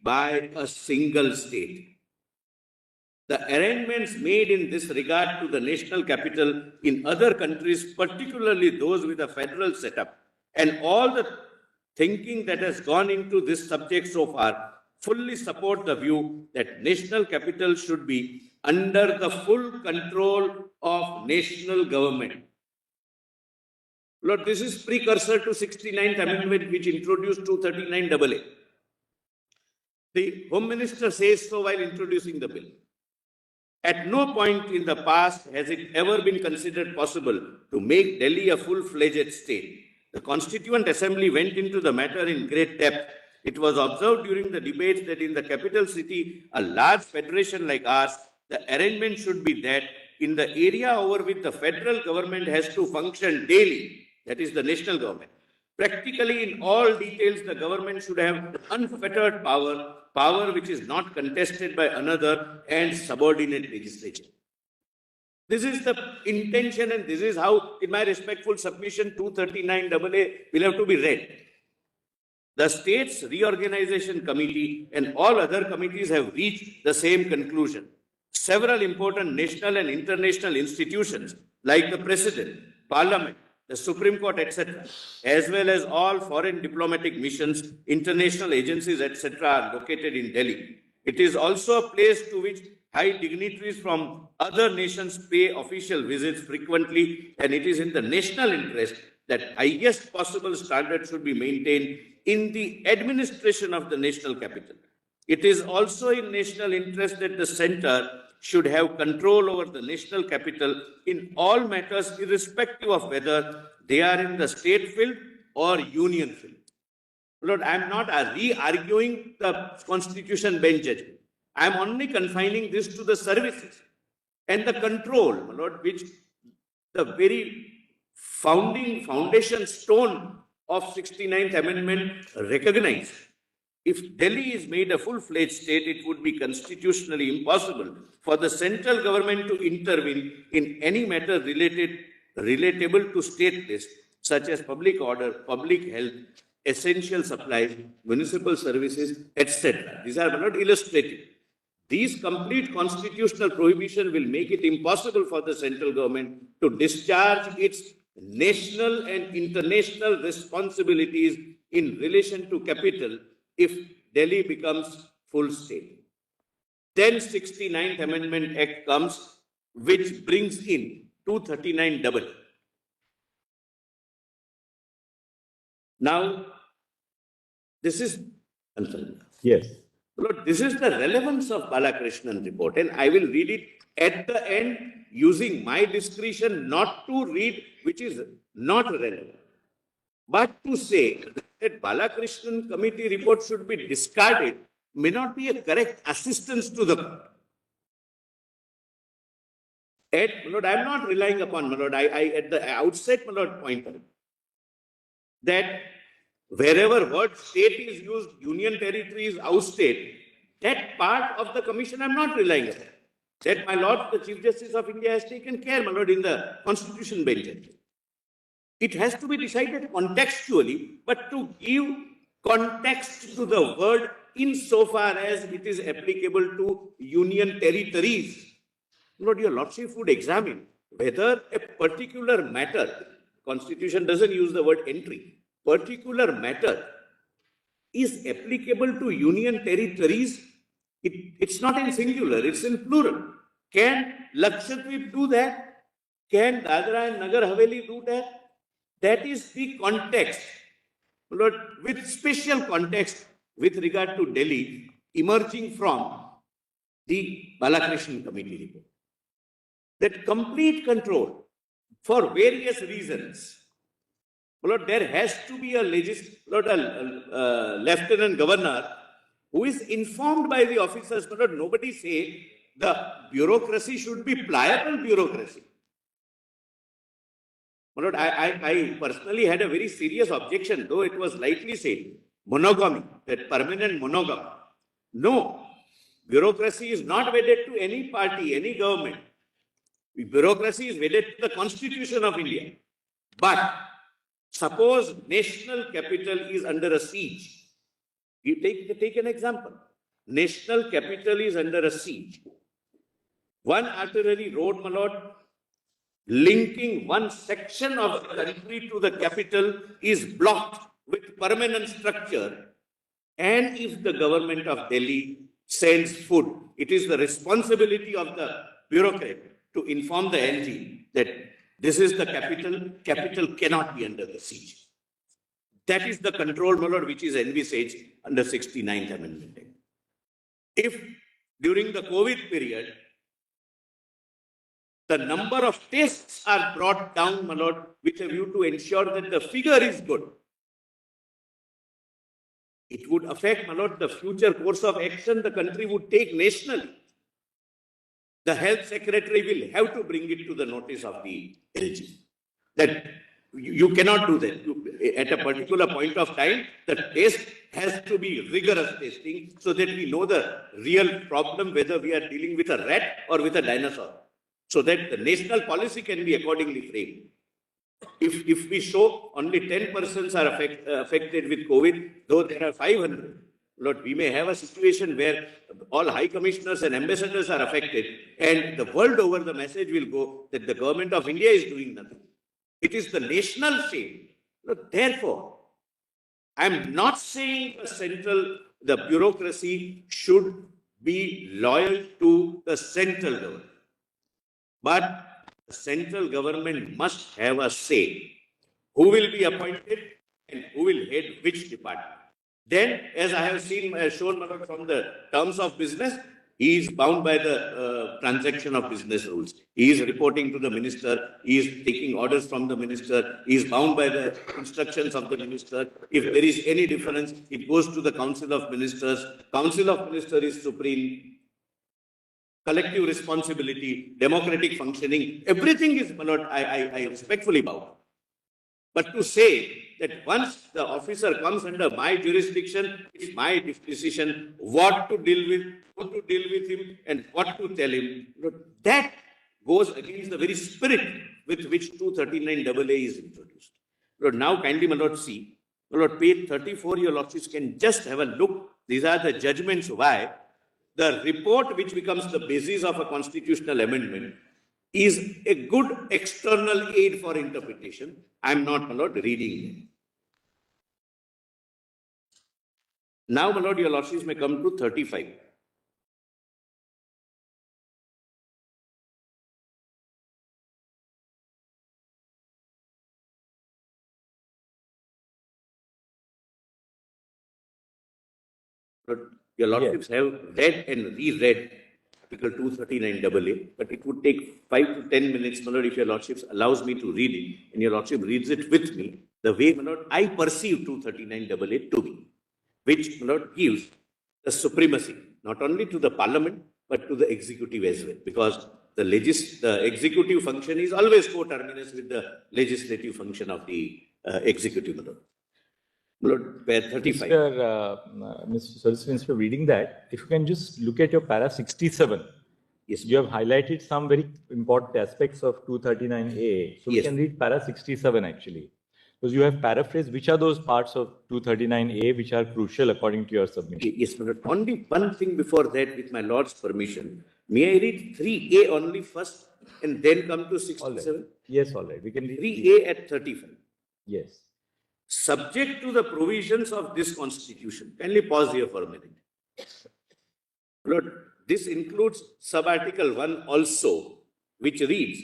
by a single state. The arrangements made in this regard to the national capital in other countries, particularly those with a federal setup, and all the thinking that has gone into this subject so far, fully support the view that national capital should be under the full control of national government. Lord, this is precursor to 69th Amendment, which introduced 239AA. The Home Minister says so while introducing the bill. At no point in the past has it ever been considered possible to make Delhi a full-fledged state. The Constituent Assembly went into the matter in great depth. It was observed during the debates that in the capital city, a large federation like ours, the arrangement should be that in the area over which the federal government has to function daily, that is the national government, practically in all details, the government should have unfettered power which is not contested by another and subordinate legislature. This is the intention, and this is how, in my respectful submission, 239AA will have to be read. The States Reorganization Committee and all other committees have reached the same conclusion. Several important national and international institutions like the President, Parliament, the Supreme Court, etc., as well as all foreign diplomatic missions, international agencies, etc., are located in Delhi. It is also a place to which high dignitaries from other nations pay official visits frequently, and it is in the national interest that highest possible standards should be maintained in the administration of the national capital. It is also in national interest that the center should have control over the national capital in all matters, irrespective of whether they are in the state field or union field. Lord, I am not re-arguing the Constitution bench judgment. I am only confining this to the services and the control, Lord, which the very foundation stone of 69th Amendment recognized. If Delhi is made a full-fledged state, it would be constitutionally impossible for the central government to intervene in any matter relatable to state lists, such as public order, public health, essential supplies, municipal services, etc. These are not illustrative. These complete constitutional prohibition will make it impossible for the central government to discharge its national and international responsibilities in relation to capital if Delhi becomes full state. Then 69th Amendment Act comes, which brings in 239AA. Now, this is, I'm sorry. Yes. Lord, this is the relevance of Balakrishnan report, and I will read it at the end using my discretion not to read which is not relevant, but to say that Balakrishnan committee report should be discarded may not be a correct assistance to the court. Lord, I am not relying upon, my Lord, I at the outset, my Lord, pointed that wherever word state is used, union territory is outstate, that part of the commission I am not relying upon. That, my Lord, the Chief Justice of India has taken care, my Lord, in the Constitution bench. It has to be decided contextually, but to give context to the word insofar as it is applicable to union territories. Lord, your Lordship would examine whether a particular matter, Constitution doesn't use the word entry, particular matter is applicable to union territories. It's not in singular, it's in plural. Can Lakshadweep do that? Can Dadra and Nagar Haveli do that? That is the context, Lord, with special context with regard to Delhi emerging from the Balakrishnan Committee report. That complete control for various reasons. Lord, there has to be a lieutenant governor who is informed by the officers. Lord, nobody say the bureaucracy should be pliable bureaucracy. Lord, I personally had a very serious objection, though it was lightly said, monogamy, that permanent monogamy. No, bureaucracy is not wedded to any party, any government. Bureaucracy is wedded to the Constitution of India. But suppose national capital is under a siege. You take an example. National capital is under a siege. One arterial road, my lord, linking one section of the country to the capital is blocked with permanent structure. And if the government of Delhi sends food, it is the responsibility of the bureaucrat to inform the NG that this is the capital cannot be under the siege. That is the control, my lord, which is envisaged under 69th Amendment. If during the COVID period, the number of tests are brought down, my lord, with a view to ensure that the figure is good, it would affect, my lord, the future course of action the country would take nationally. The health secretary will have to bring it to the notice of the LG. That you cannot do that. At a particular point of time, the test has to be rigorous testing so that we know the real problem, whether we are dealing with a rat or with a dinosaur, so that the national policy can be accordingly framed. If we show only 10 persons are affected with COVID, though there are 500, Lord, we may have a situation where all high commissioners and ambassadors are affected, and the world over the message will go that the government of India is doing nothing. It is the national shame. Lord, therefore, I am not saying the bureaucracy should be loyal to the central government, but the central government must have a say. Who will be appointed and who will head which department? Then, as I have shown from the terms of business, he is bound by the transaction of business rules. He is reporting to the minister. He is taking orders from the minister. He is bound by the instructions of the minister. If there is any difference, it goes to the Council of Ministers. Council of Ministers is supreme. Collective responsibility, democratic functioning, everything is, my lord, I respectfully bow. But to say that once the officer comes under my jurisdiction, it's my decision what to deal with, how to deal with him, and what to tell him, that goes against the very spirit with which 239AA is introduced. Now kindly, my lord, see, my lord, page 34, your lordships can just have a look. These are the judgments why the report which becomes the basis of a constitutional amendment is a good external aid for interpretation. I am not, my lord, reading them. Now, my lord, your lordships may come to 35. Your lordships have read and reread Article 239AA, but it would take 5 to 10 minutes, my lord, if your lordships allows me to read it, and your lordship reads it with me, the way, my lord, I perceive 239AA to be, which, my lord, gives the supremacy, not only to the parliament, but to the executive as well, because the executive function is always coterminous with the legislative function of the executive, my lord. Lord, where 35. Mr. Solicitor, instead of reading that, if you can just look at your para 67. Yes. You have highlighted some very important aspects of 239A. So we Yes. can read para 67 actually. Because you have paraphrased which are those parts of 239A which are crucial according to your submission. Yes, my lord. Only one thing before that, with my lord's permission. May I read 3A only first and then come to 67? All right. Yes, all right. We can read 3A at 35. Yes. subject to the provisions of this constitution. Kindly pause here for a minute. Lord, this includes sub-article 1 also, which reads,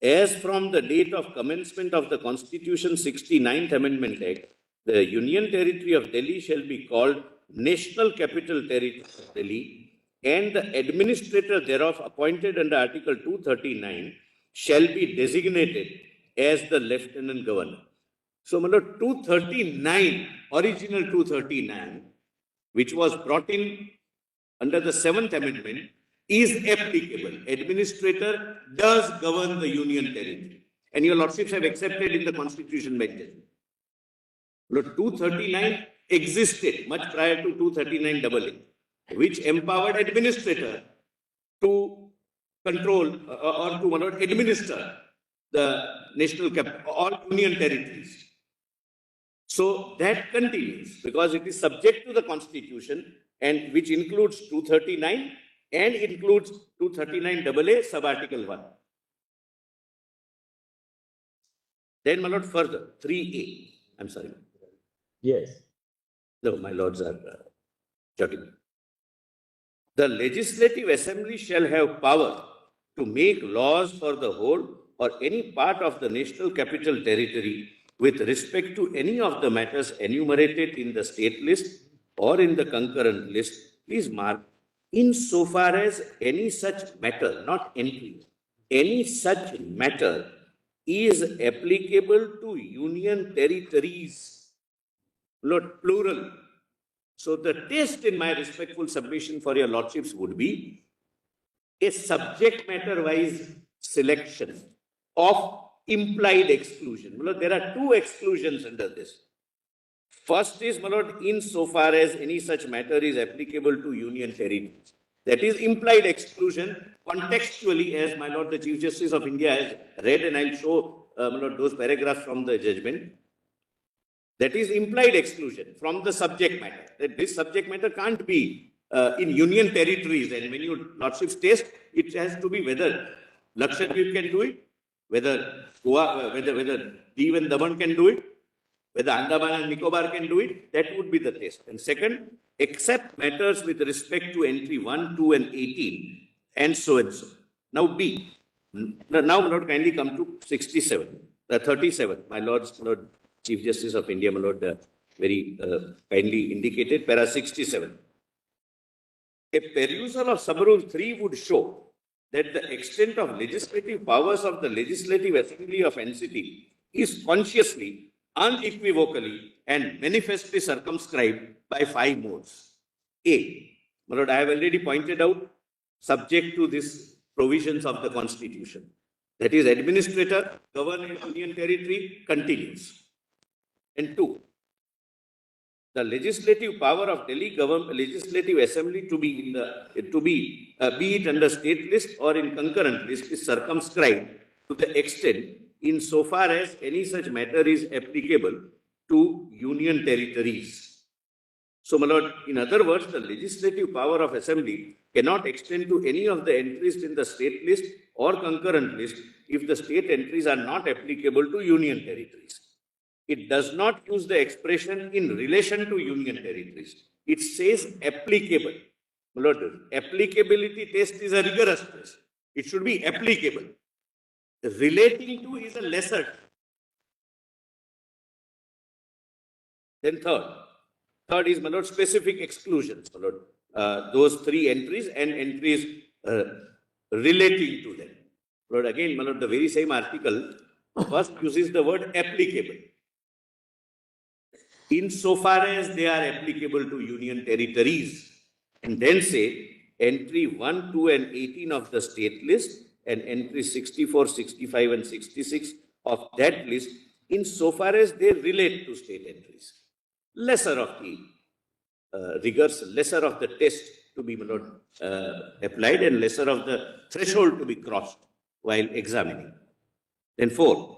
as from the date of commencement of the Constitution 69th Amendment Act, the Union Territory of Delhi shall be called National Capital Territory of Delhi, and the administrator thereof appointed under Article 239 shall be designated as the Lieutenant Governor. So, 239, original 239, which was brought in under the 7th Amendment, is applicable. Administrator does govern the Union Territory. And your Lordships have accepted in the Constitution by judgment. 239 existed much prior to 239 AA, which empowered administrator to control or to administer the national capital, all Union territories. So that continues because it is subject to the Constitution, and which includes 239 and includes 239 AA sub-article 1. Then, my lord, further, 3A. I'm sorry. Yes. No, my lords are jotting. The Legislative Assembly shall have power to make laws for the whole or any part of the National Capital Territory with respect to any of the matters enumerated in the state list or in the concurrent list. Please mark, insofar as any such matter, not entry, any such matter is applicable to Union territories. Lord, plural. So the test in my respectful submission for your Lordships would be a subject matter wise selection of implied exclusion. My lord, there are two exclusions under this. First is, my lord, insofar as any such matter is applicable to Union territories. That is implied exclusion contextually, as my lord, the Chief Justice of India has read, and I'll show my lord, those paragraphs from the judgment. That is implied exclusion from the subject matter. That this subject matter can't be in Union territories. And when you Lordships test, it has to be whether Lakshadweep can do it, whether Goa, whether Div and Daman can do it, whether Andaman and Nicobar can do it. That would be the test. And second, except matters with respect to entry 1, 2, and 18, and so and so. Now B. Now, my lord, kindly come to 37. My lords, Lord Chief Justice of India, my lord, very kindly indicated, para 67. A perusal of Sub-Rule 3 would show that the extent of legislative powers of the Legislative Assembly of NCT is consciously, unequivocally, and manifestly circumscribed by 5 modes. A. My lord, I have already pointed out, subject to these provisions of the Constitution. That is, administrator, govern Union territory, continues. And 2. The legislative power of Delhi Legislative Assembly to be it under state list or in concurrent list is circumscribed to the extent insofar as any such matter is applicable to Union territories. So, my lord, in other words, the legislative power of Assembly cannot extend to any of the entries in the state list or concurrent list if the state entries are not applicable to Union territories. It does not use the expression in relation to Union territories. It says applicable. My lord, applicability test is a rigorous test. It should be applicable. Relating to is a lesser. Then third is, my lord, specific exclusions. My lord, those 3 entries and entries relating to them. My lord, again, my lord, the very same article first uses the word applicable. Insofar as they are applicable to Union territories, and then say entry 1, 2, and 18 of the state list and entry 64, 65, and 66 of that list, insofar as they relate to state entries. Lesser of the rigors, lesser of the test to be applied, and lesser of the threshold to be crossed while examining. Then 4.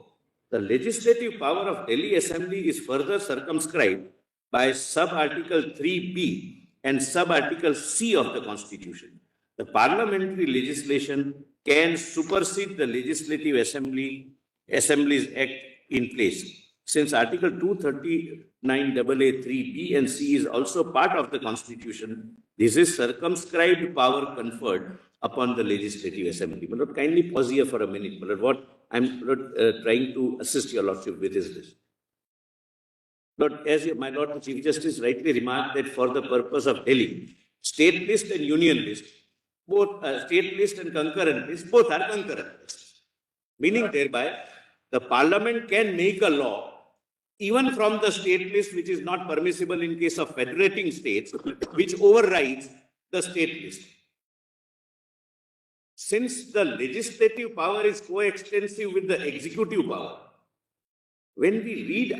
The legislative power of Delhi Assembly is further circumscribed by sub-article 3B and sub-article C of the Constitution. The parliamentary legislation can supersede the Legislative Assembly's Act in place. since Article 239AA3B and C is also part of the Constitution, this is circumscribed power conferred upon the Legislative Assembly. My Lord, kindly pause here for a minute. My Lord, what I'm trying to assist your Lordship with is this. Lord, as my Lord the Chief Justice rightly remarked that for the purpose of Delhi, state list and union list, both state list and concurrent list, both are concurrent lists. Meaning thereby, the Parliament can make a law even from the state list, which is not permissible in case of federating states, which overrides the state list. Since the legislative power is coextensive with the executive power, when we read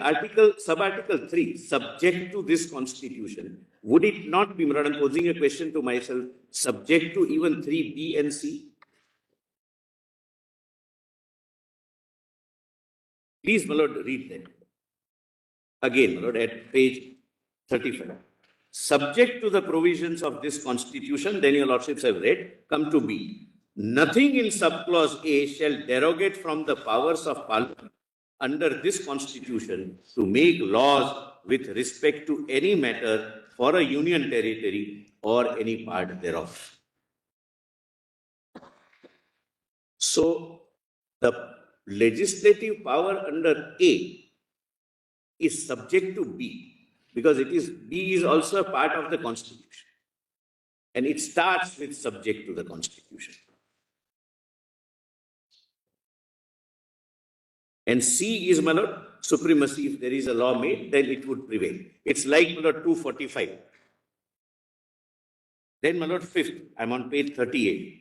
sub-article 3, subject to this constitution, would it not be, I'm posing a question to myself, subject to even 3B and C? Please, my Lord, read that. Again, my Lord, at page 35. Subject to the provisions of this constitution, then your Lordships have read, come to B. Nothing in subclause A shall derogate from the powers of Parliament under this constitution to make laws with respect to any matter for a union territory or any part thereof. So, the legislative power under A is subject to B because B is also a part of the constitution. And it starts with subject to the constitution. And C is, my Lord, supremacy. If there is a law made, then it would prevail. It's like, my Lord, 245. Then, my Lord, fifth, I'm on page 38.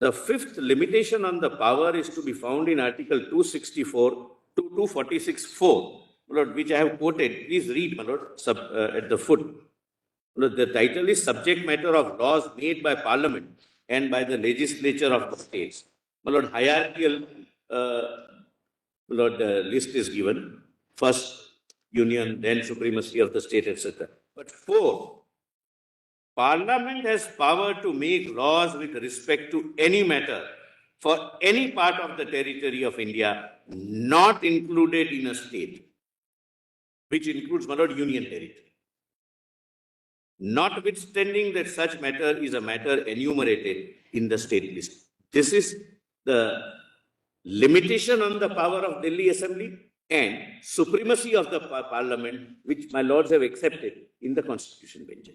The fifth limitation on the power is to be found in Article 264 to 246.4, my Lord, which I have quoted. Please read, my Lord, at the foot. My Lord, the title is Subject Matter of Laws Made by Parliament and by the Legislature of the States. My Lord, hierarchical list is given. First, union, then supremacy of the state, etc. But 4, Parliament has power to make laws with respect to any matter for any part of the territory of India not included in a state, which includes, my Lord, union territory. Notwithstanding that such matter is a matter enumerated in the state list. This is the limitation on the power of Delhi Assembly and supremacy of the Parliament, which my lords have accepted in the Constitution bench.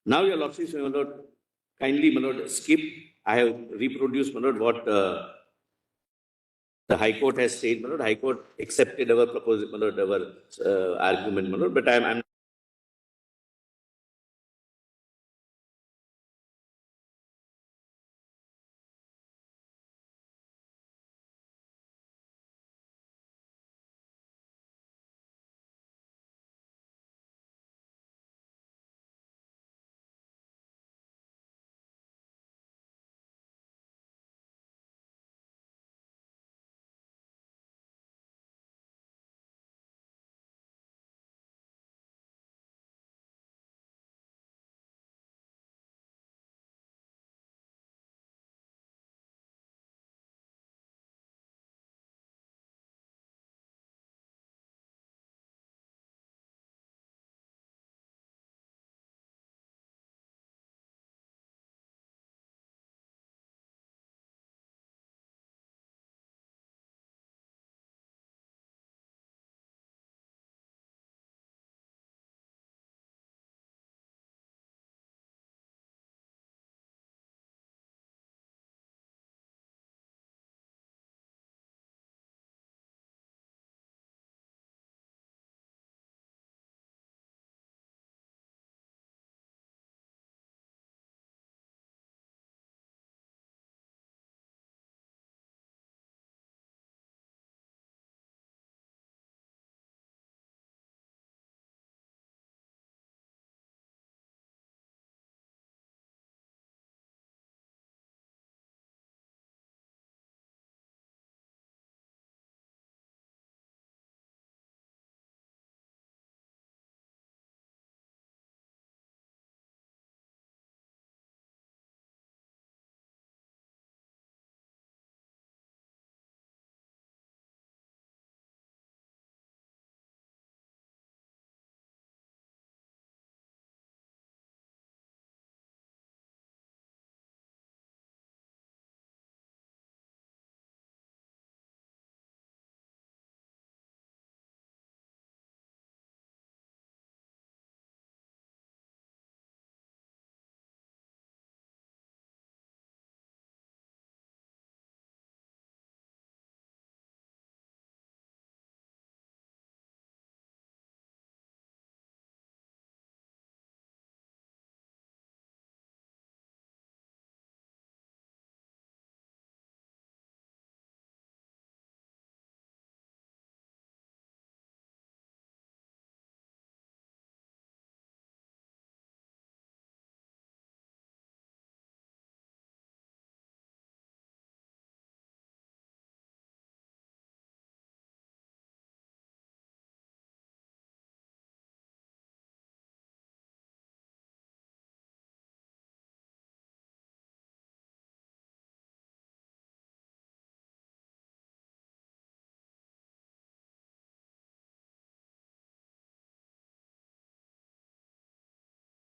Now, your lordships, my lord, kindly, my lord, skip. I have reproduced, my lord, what the High Court has said, my lord. High Court accepted our proposal, my lord, our argument, my lord, but I'm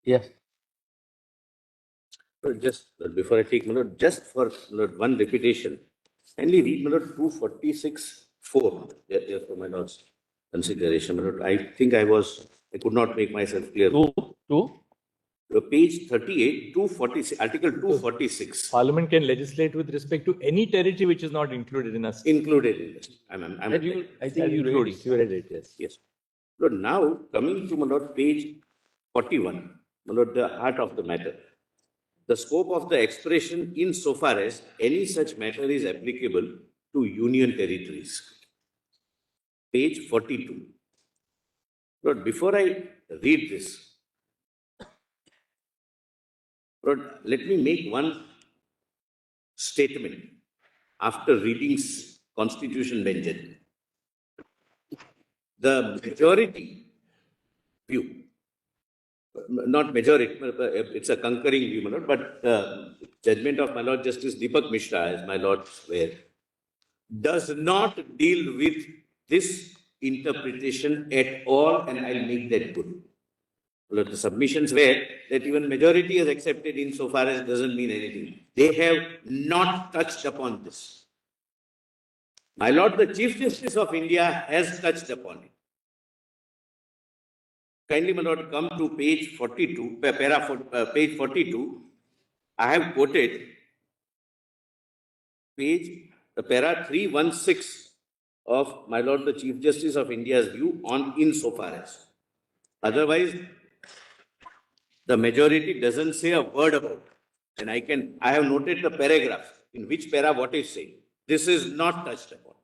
Yes. Just before I take Manoj, just for one repetition, kindly read Manoj 246.4. Just for my notes consideration. Manoj, I could not make myself clear. Two. Page 38, 246, Article 246. Parliament can legislate with respect to any territory which is not included in us. Included in this. I think you read it. You read it, yes. Yes. So now coming to Manoj, page 41, Manoj, the heart of the matter. The scope of the expression insofar as any such matter is applicable to union territories. Page 42. But before I read this, let me make one statement after reading Constitution Benjamin. The majority view, not majority, it's a concurring view, but judgment of my Lord Justice Deepak Mishra, as my Lord swear, does not deal with this interpretation at all, and I'll make that good. Well, the submissions were that even majority has accepted insofar as doesn't mean anything. They have not touched upon this. My Lord, the Chief Justice of India has touched upon it. Kindly, my Lord, come to page 42, page 42. I have quoted the para 316 of my Lord, the Chief Justice of India's view on insofar as. Otherwise, the majority doesn't say a word about it. And I have noted the paragraph in which para what is saying. This is not touched upon.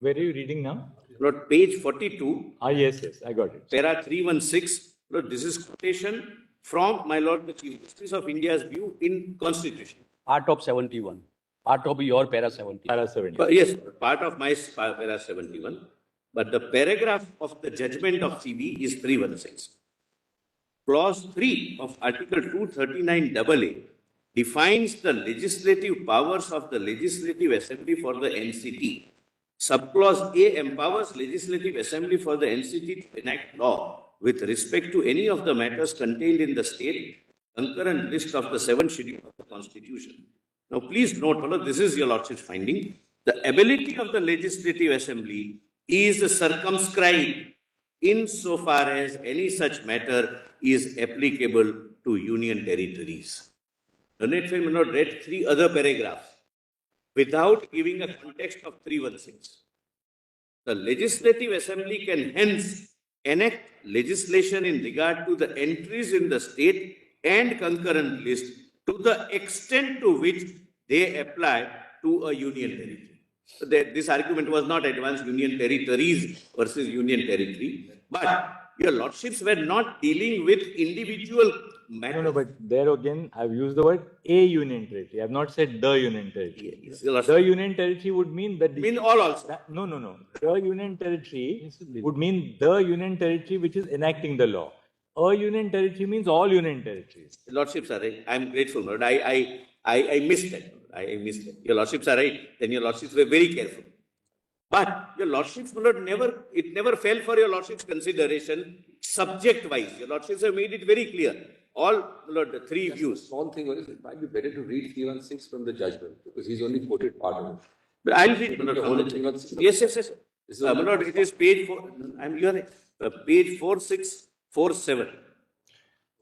Where are you reading now? Lord, page 42. Yes, I got it. Para 316. Lord, this is quotation from my Lord, the Chief Justice of India's view in Constitution. Part of 71. Part of your para 71. Para 70. Yes, part of my para 71. But the paragraph of the judgment of CB is 316. Clause 3 of Article 239AA defines the legislative powers of the Legislative Assembly for the NCT. Subclause A empowers Legislative Assembly for the NCT to enact law with respect to any of the matters contained in the state concurrent list of the 7th schedule of the Constitution. Now, please note, this is your Lordship's finding. The ability of the Legislative Assembly is circumscribed insofar as any such matter is applicable to union territories. Learned friend may not read 3 other paragraphs without giving a context of 316. The Legislative Assembly can hence enact legislation in regard to the entries in the state and concurrent list to the extent to which they apply to a union territory. So this argument was not advanced union territories versus union territory, but your Lordships were not dealing with individual matters. No, but there again, I've used the word a union territory. I've not said the union territory. Yes, the union territory would mean that... mean all also. No. The union territory would mean the union territory which is enacting the law. A union territory means all union territories. Lordships are right. I'm grateful, Lord. I missed that. I missed that. Your Lordships are right. Then your Lordships were very careful. But your Lordships, Lord, never fell for your Lordship's consideration subject-wise. Your Lordships have made it very clear. All, Lord, the 3 views. Small thing is, it might be better to read 316 from the judgment because he's only quoted part of it. But I'll read, Lord, The from whole the 316. Yes. This is Lord, it is page 4. You are right. Page 4647.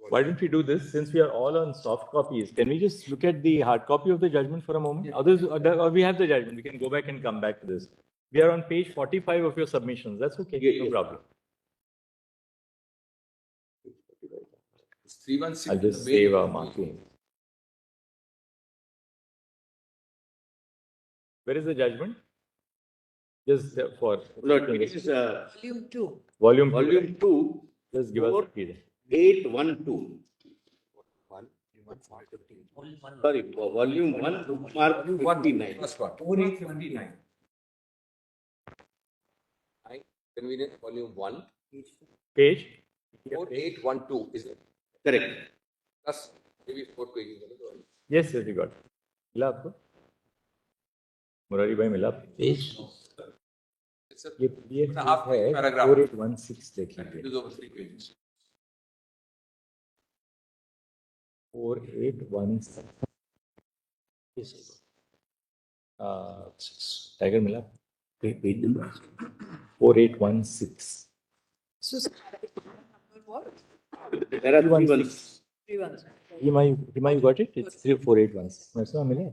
Why don't we do this? Since we are all on soft copies, can we just look at the hard copy of the judgment for a moment? Yeah. Others, or we have the judgment. We can go back and come back to this. We are on page 45 of your submissions. That's okay. Yeah, no problem. It's 316. I'll just save our marking. Where is the judgment? Just for... Lord, it is Volume 2. Volume 2. 2, Just give us a period. 812. Sorry, volume 1, mark 59. First one. 4879. Convenience, volume 1. Page? 4812 is it? Correct. Plus maybe 4 pages. Yes, you got it. मिला आपको? मुरारी भाई मिला? Page. It's a ये half है paragraph. 4816 देखिए. It is over 3 pages. 4816. Tiger Mila. Page number 4816. So, what? There are three ones. 3 1. Hima, you got it? It's 3481. That's not Mila.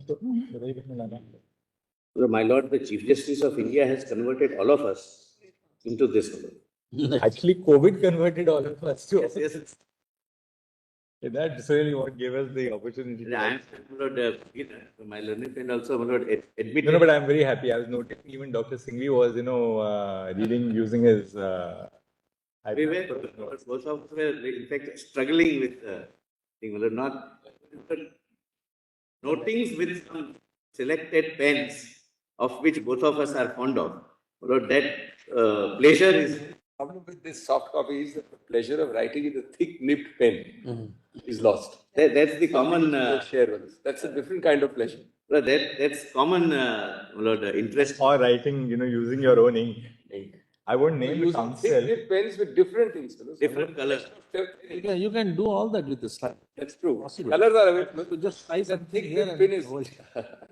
My Lord, the Chief Justice of India has converted all of us into this. Actually, COVID converted all of us to. Yes, yes. That's really what gave us the opportunity. To I am, my Lord, my learned friend also, my Lord, admitted. No, but I'm very happy. I was noticing even Dr. Singhvi was, reading using his. We were, both of us were, in fact, struggling with thing. My Lord, not notings with some selected pens, of which both of us are fond of. My Lord, that pleasure is. The problem with this soft copy is that the pleasure of writing in a thick nibbed pen is lost. That's the common. Share with us. That's a different kind of pleasure. That's common, my Lord, interest. Or writing, using your own ink. I won't name the Using council. thick nibbed pens with different things. Different colors. You can do all that with the slide. That's true. Possible. Colors are available. You just slice and Thick here nibbed pen is.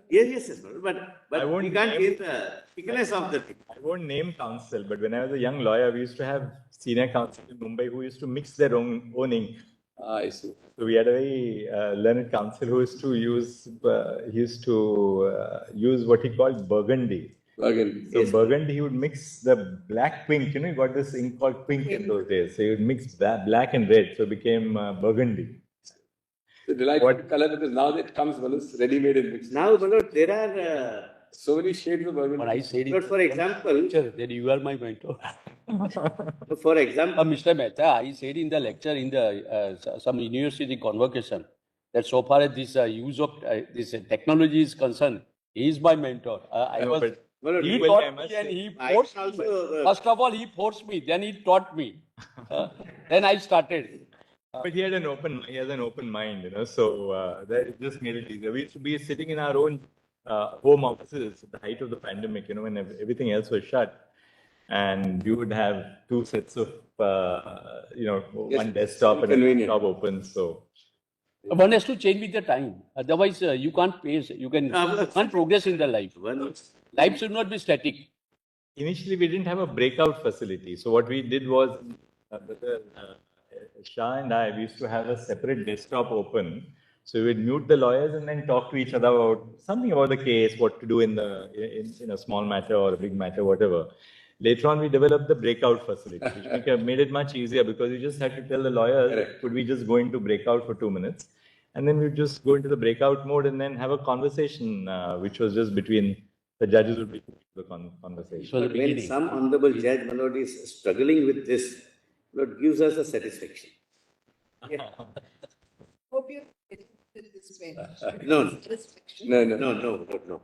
Yes, but I won't we can't name- get the thickness of the thing. I won't name counsel, but when I was a young lawyer, we used to have senior counsel in Mumbai who used to mix their own ink. I see. So we had a very learned counsel who used to use use what he called burgundy. Again. So burgundy, he would mix the black pink. You got this ink called pink in those days. So he would mix black and red, so it became burgundy. The delightful color because now it comes ready-made and mixed. Now, my Lord, there are, So many shades of burgundy. But I said but for example, that you are my mentor. for example, Mr. Mehta, I said in the lecture in the some university convocation that so far as this use of this technology is concerned, he is my mentor. my Lord, He well, taught me and he I forced can me. also, First of all, he forced me, then he taught me. Then I started. But he has an open mind, so that it just made it easier. We used to be sitting in our own home offices at the height of the pandemic, when everything else was shut. And you would have two sets of, one desktop and a convenient. laptop open. So One has to change with the time. Otherwise, you can't pace. You can't progress in the life. Life should not be static. initially we didn't have a breakout facility. So what we did was, Shah and I, we used to have a separate desktop open. So we would mute the lawyers and then talk to each other about something about the case, what to do in a small matter or a big matter, whatever. Later on, we developed the breakout facility, which made it much easier because you just had to tell the lawyers, could we just go into breakout for 2 minutes? And then we would just go into the breakout mode and then have a conversation, which was just between the judges would be the conversation. So the when beginning. some honorable judge, my Lord, is struggling with this, Lord, gives us a satisfaction. Hope you're getting this way. No, No.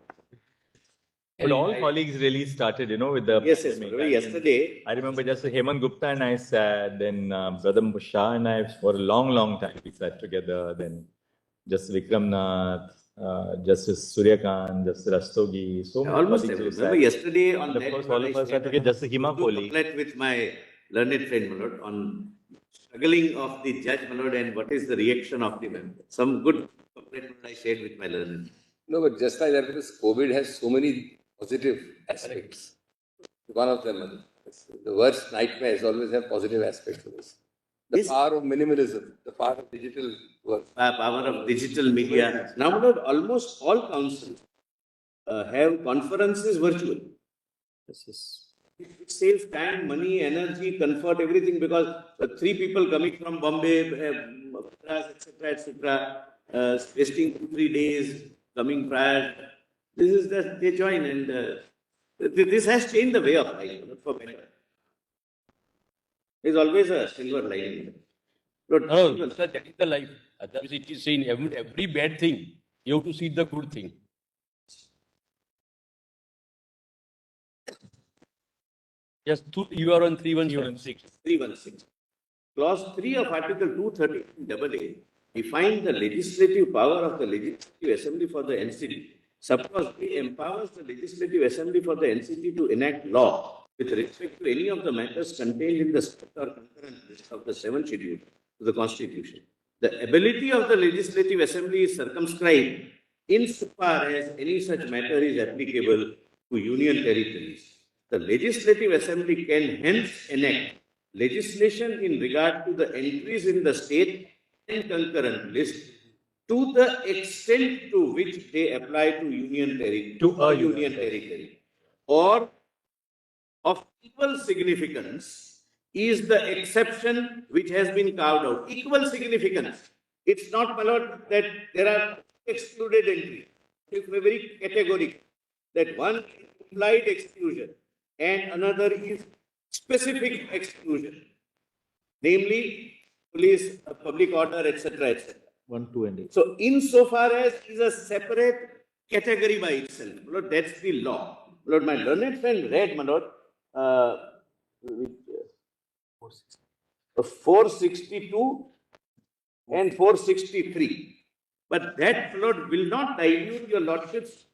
But all colleagues really started, with the Yes, pandemic. I mean, yesterday, I remember just Hemant Gupta and I sat, then Brother Shah and I for a long time we sat together. Then Justice Vikram Nath, Justice Suryakant, Justice Rastogi, so many almost colleagues who everyone. sat. Remember yesterday on And of that, course, all of us had to get Justice Hima Kohli. couplet with my learned friend, my Lord, on struggling of the judge, my Lord, and what is the reaction of the member. Some good couplet I shared with my learned. No, but just like that, because COVID has so many positive aspects. One of them, the worst nightmares always have positive aspects to this. The Yes. power of minimalism, the power of digital work. Power of digital media. Now, my Lord, almost all councils have conferences virtual. It saves time, money, energy, comfort, everything because 3 people coming from Bombay, etc., wasting 2-3 days, coming prior. This is that they join and this has changed the way of life for better. There's always a silver lining. Lord, No, sir, that is the life. Otherwise, it is saying every bad thing, you have to see the good thing. Yes, you are on 316. 316. Clause 3 of Article 230AA defines the legislative power of the Legislative Assembly for the NCT. Subclause A empowers the Legislative Assembly for the NCT to enact law with respect to any of the matters contained in the script or concurrent list of the 7th schedule to the Constitution. The ability of the Legislative Assembly is circumscribed insofar as any such matter is applicable to union territories. The Legislative Assembly can hence enact legislation in regard to the entries in the state and concurrent list to the extent to which they apply to union territory, To a union territory, or of equal significance is the exception which has been carved out. Equal significance. It's not, my lord, that there are excluded entries. It's very categorical that one is implied exclusion and another is specific exclusion, namely police, public order, etc., etc. 1, 2, and 8. So, insofar as is a separate category by itself, my lord, that's the law. My lord, my learned friend read, my lord, 462 and 463. But that, my lord, will not dilute your lordship's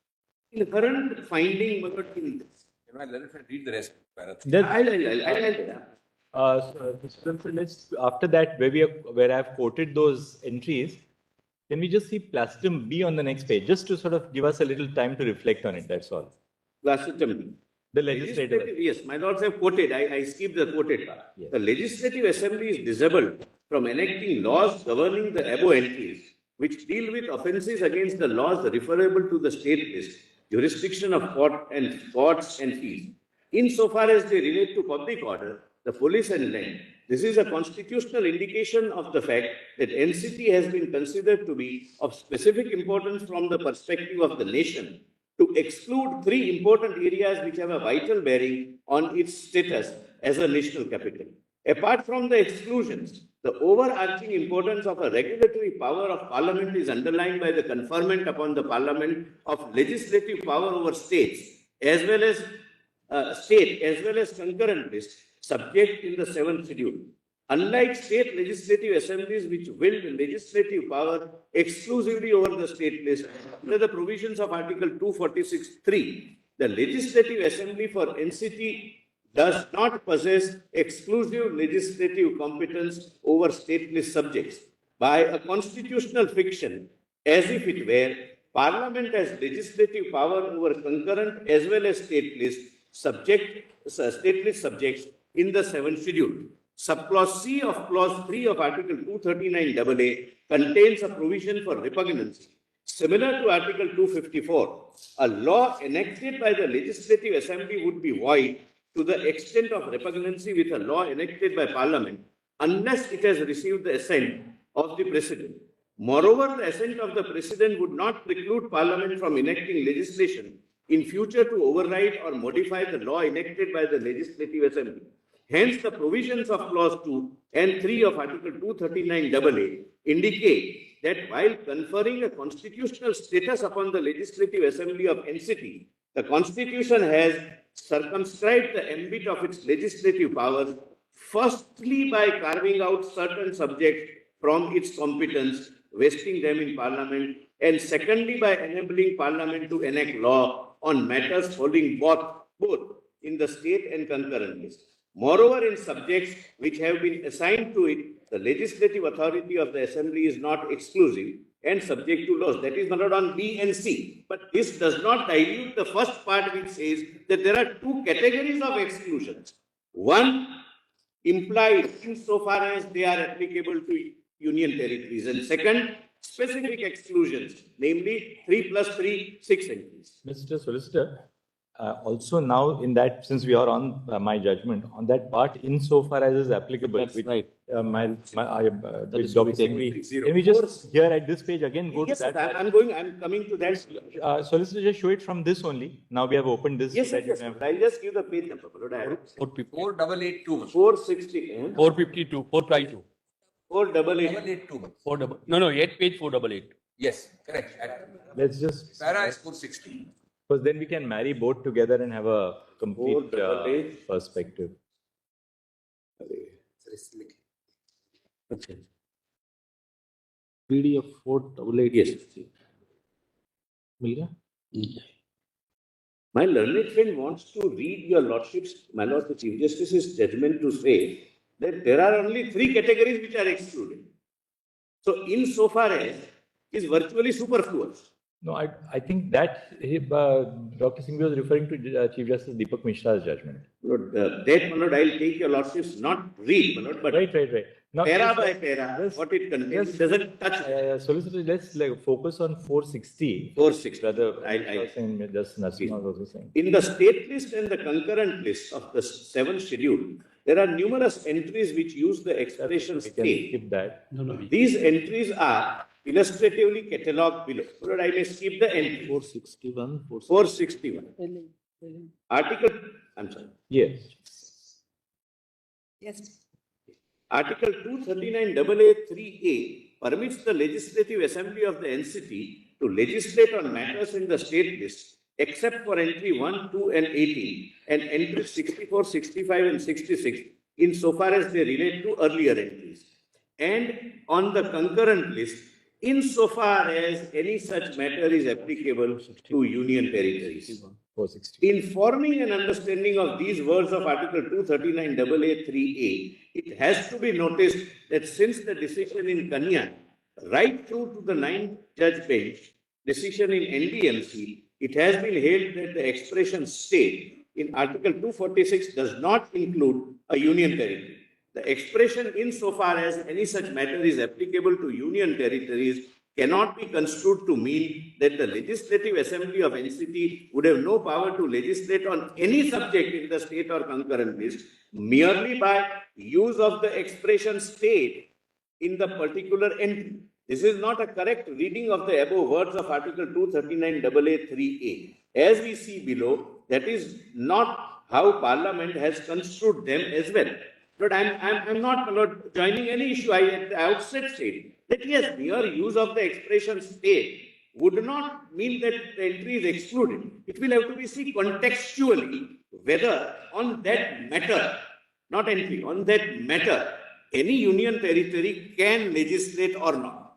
inherent finding, my lord, in this. Can I let it read the rest? After that, where I've quoted those entries, can we just see Placidum B on the next page, just to sort of give us a little time to reflect on it, that's all. Placidum B. The legislative. Yes, my lords have quoted. I skipped the quoted part. Yes. The Legislative Assembly is disabled from enacting laws governing the above entries, which deal with offences against the laws referable to the state list, jurisdiction of courts and fees. Insofar as they relate to public order, the police and land, this is a constitutional indication of the fact that NCT has been considered to be of specific importance from the perspective of the nation, to exclude three important areas which have a vital bearing on its status as a national capital. Apart from the exclusions, the overarching importance of a regulatory power of Parliament is underlined by the conferment upon the Parliament of legislative power over states, as well as concurrent list, subject in the 7th schedule. Unlike state legislative assemblies which wield legislative power exclusively over the state list, under the provisions of Article 246(3), the Legislative Assembly for NCT does not possess exclusive legislative competence over state list subjects. By a constitutional fiction, as if it were, Parliament has legislative power over concurrent as well as state list subjects in the 7th schedule. Subclause C of clause 3 of Article 239AA contains a provision for repugnancy. Similar to Article 254, a law enacted by the Legislative Assembly would be void to the extent of repugnancy with a law enacted by Parliament unless it has received the assent of the President. Moreover, the assent of the President would not preclude Parliament from enacting legislation in future to override or modify the law enacted by the Legislative Assembly. Hence, the provisions of Clause 2 and 3 of Article 239AA indicate that while conferring a constitutional status upon the Legislative Assembly of NCT, the Constitution has circumscribed the ambit of its legislative powers, firstly by carving out certain subjects from its competence, vesting them in Parliament, and secondly by enabling Parliament to enact law on matters falling both in the state and concurrent list. Moreover, in subjects which have been assigned to it, the legislative authority of the Assembly is not exclusive and subject to laws. That is not on B and C. But this does not dilute the first part which says that there are two categories of exclusions. One, implied insofar as they are applicable to union territories. And second, specific exclusions, namely 3 + 3, 6 entries. Mr. Solicitor, also now in that, since we are on my judgment, on that part, insofar as is applicable, That's which, right. which Dr. Singh, can we just here at this page again go Yes, to that? I'm coming to that. Solicitor, just show it from this only. Now we have opened this. Yes, that you yes. have- I'll just give the page number. 4882. 460. 452, 452. 488. No, 8 page 488. Yes, correct. Let's just, Para is 460. because then we can marry both together and have a complete 488. perspective. Okay. PDF 488. Yes. मिल गया? My learned friend wants to read your lordship's, my lord the Chief Justice's judgment to say that there are only 3 categories which are excluded. So insofar as is virtually superfluous. No, I think that Dr. Singh was referring to Chief Justice Deepak Mishra's judgment. Lord, that, my lord, I'll take your lordships, not read, my lord, but Right. Now, para by para, what it contains doesn't touch Solicitor, let's focus on 460. 460. Brother, I was saying, just Narasimha was also saying. In the state list and the concurrent list of the 7th schedule, there are numerous entries which use the expression We can state. skip that. These entries are illustratively catalogued below. Lord, I may skip the entry. 461, 461. Article, I'm sorry. Yes. Yes. Article 239AA3A permits the Legislative Assembly of the NCT to legislate on matters in the state list, except for entry 1, 2, and 18, and entries 64, 65, and 66, insofar as they relate to earlier entries. And on the concurrent list, insofar as any such matter is applicable to union territories. 460. In forming an understanding of these words of Article 239AA3A, it has to be noticed that since the decision in Kanya, right through to the 9th judge bench decision in NDMC, it has been held that the expression state in Article 246 does not include a union territory. The expression insofar as any such matter is applicable to union territories cannot be construed to mean that the Legislative Assembly of NCT would have no power to legislate on any subject in the state or concurrent list merely by use of the expression state in the particular entry. This is not a correct reading of the above words of Article 239AA3A. As we see below, that is not how Parliament has construed them as well. But I'm not, Lord, joining any issue. I at the outset said that yes, mere use of the expression state would not mean that the entry is excluded. It will have to be seen contextually whether on that matter, not entry, on that matter, any union territory can legislate or not.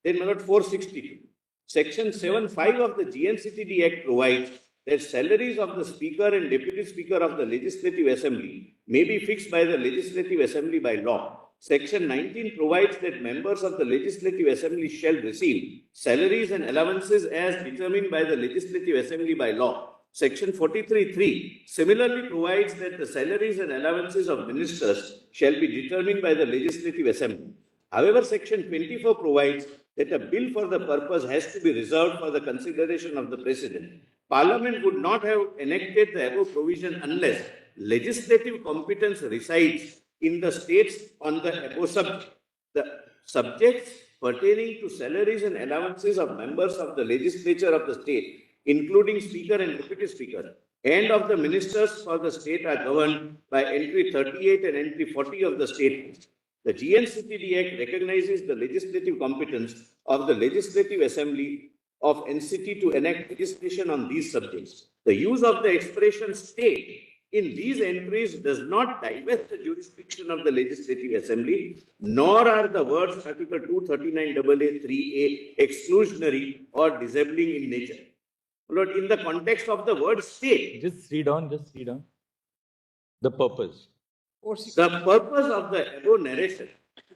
Then, my lord, 462. Section 7(5) of the GNCTD Act provides that salaries of the Speaker and Deputy Speaker of the Legislative Assembly may be fixed by the Legislative Assembly by law. Section 19 provides that members of the Legislative Assembly shall receive salaries and allowances as determined by the Legislative Assembly by law. Section 43(3) similarly provides that the salaries and allowances of ministers shall be determined by the Legislative Assembly. However, Section 24 provides that a bill for the purpose has to be reserved for the consideration of the President. Parliament would not have enacted the above provision unless legislative competence resides in the states on the above subject. The subjects pertaining to salaries and allowances of members of the legislature of the state, including Speaker and Deputy Speaker, and of the ministers for the state are governed by entry 38 and entry 40 of the state. The GNCTD Act recognizes the legislative competence of the Legislative Assembly of NCT to enact legislation on these subjects. The use of the expression state in these entries does not divest the jurisdiction of the Legislative Assembly, nor are the words Article 239AA3A exclusionary or disabling in nature. Lord, in the context of the word state, Just read on. The purpose. the purpose of the above narration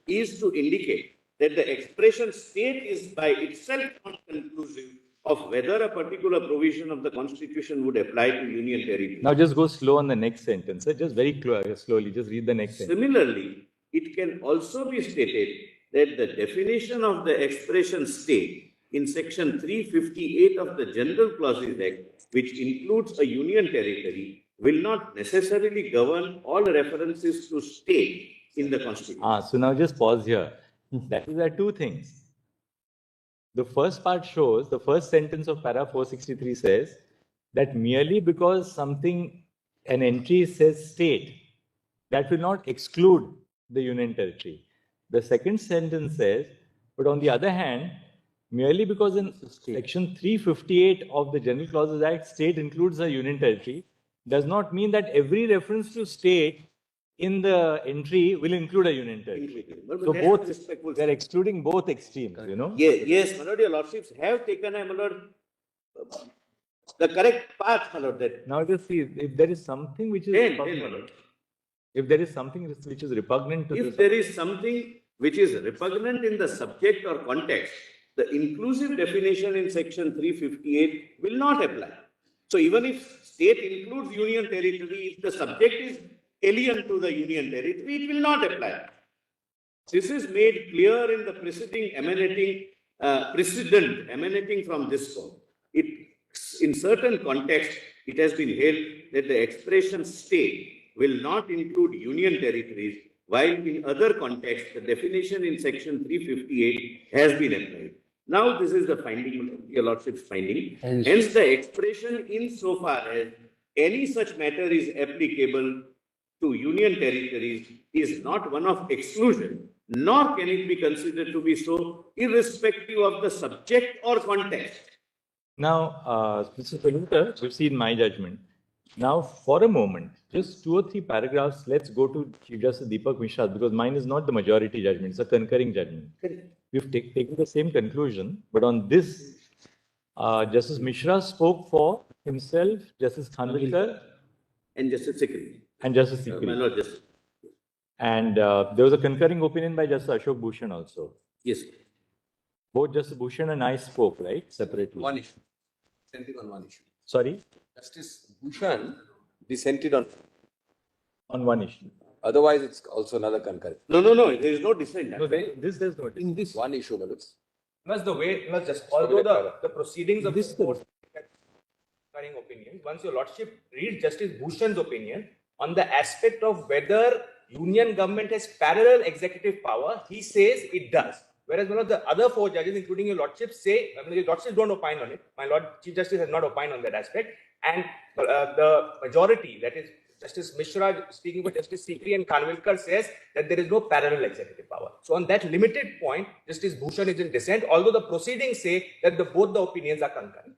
is to indicate that the expression state is by itself not conclusive of whether a particular provision of the Constitution would apply to union territory. Now just go slow on the next sentence. Just very slowly, just read the next sentence. Similarly, it can also be stated that the definition of the expression state in section 358 of the General Clauses Act, which includes a union territory, will not necessarily govern all references to state in the Constitution. So now just pause here. That is, there are two things. The first part shows, the first sentence of para 463 says that merely because something, an entry says state, that will not exclude the union territory. The second sentence says, but on the other hand, merely because in section 358 of the General Clauses Act, state includes a union territory, does not mean that every reference to state in the entry will include a union territory. So both, they're excluding both extremes, you know? Yes, my lord, your lordships have taken, my lord, the correct path, my lord. That Now just see, if there is something which is repugnant, if there is something which is repugnant to if this, there is something which is repugnant in the subject or context, the inclusive definition in section 358 will not apply. So even if state includes union territory, if the subject is alien to the union territory, it will not apply. This is made clear in the precedent emanating from this court. In certain contexts, it has been held that the expression state will not include union territories, while in other contexts, the definition in section 358 has been applied. Now, this is the finding, Your Lordship's finding. Hence, the expression insofar as any such matter is applicable to union territories is not one of exclusion, nor can it be considered to be so irrespective of the subject or context. Now, Mr. Paluta, we've seen my judgment. Now, for a moment, just 2 or 3 paragraphs, let's go to Chief Justice Deepak Mishra, because mine is not the majority judgment, it's a concurring judgment. We've taken the same conclusion, but on this, Justice Mishra spoke for himself, Justice Khanvilkar, And Justice Sikri. and Justice My Sikri. Lord Justice. And there was a concurring opinion by Justice Ashok Bhushan also. Yes. Both Justice Bhushan and I spoke, right, separately. One issue. Dissented on one issue. Sorry, Justice Bhushan dissented on. on one issue. Otherwise, it's also another concurrent. No, there is no dissent. No, this there's no. In this, One issue, Manoj. Plus the way, plus just although the proceedings of this court concurring opinions, once your lordship reads Justice Bhushan's opinion on the aspect of whether union government has parallel executive power, he says it does. Whereas one of the other 4 judges, including your lordship, say, I mean, your lordships don't opine on it. My Lord Chief Justice has not opined on that aspect. And the majority, that is Justice Mishra speaking for Justice Sikri and Khanvilkar, says that there is no parallel executive power. So on that limited point, Justice Bhushan is in dissent, although the proceedings say that both the opinions are concurrent.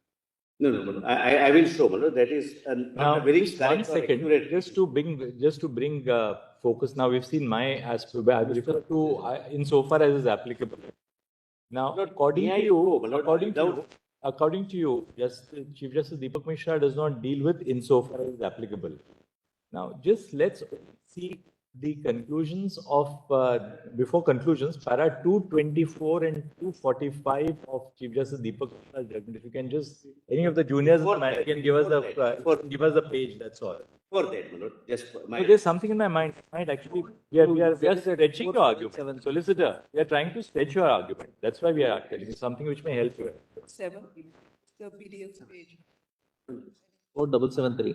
No. I will show, Manoj. That is Now, a very just 1 second, just to bring focus. Now, we've seen my aspect. I will refer to insofar as is applicable. Now, according to you, Chief Justice Deepak Mishra does not deal with insofar as is applicable. Now, just let's see the conclusions of, before conclusions, para 224 and 245 of Chief Justice Deepak Mishra's judgment. If you can just, any of the juniors can give us the page, that's all. For that, Manoj. Just for my. So there's something in my mind. Actually, we are stretching your argument. Solicitor, we are trying to stretch your argument. That's why we are telling you something which may help you. 7, the PDF page. 4773.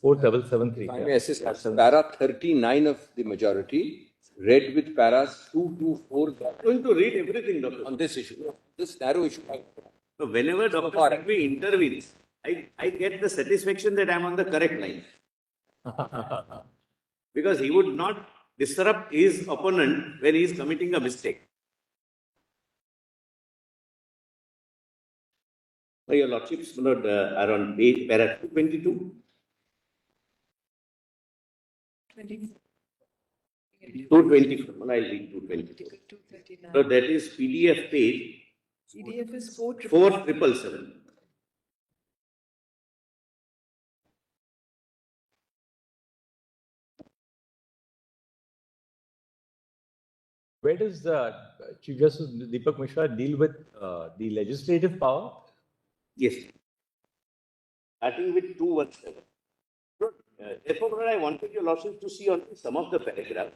4773. If I may assist, para 39 of the majority, read with paras 2 to 4 I'm going to read everything, Doctor. on this issue. This narrow issue. So whenever Dr. Sikri intervenes, I get the satisfaction that I'm on the correct line. Because he would not disrupt his opponent when he is committing a mistake. Your Lordships, are on page para 222. 224. I'll read 222. 239. So that is PDF page PDF is 4. 4777. Where does Chief Justice Deepak Mishra deal with the legislative power? Yes. Starting with 217. Therefore, I wanted your Lordship to see only some of the paragraphs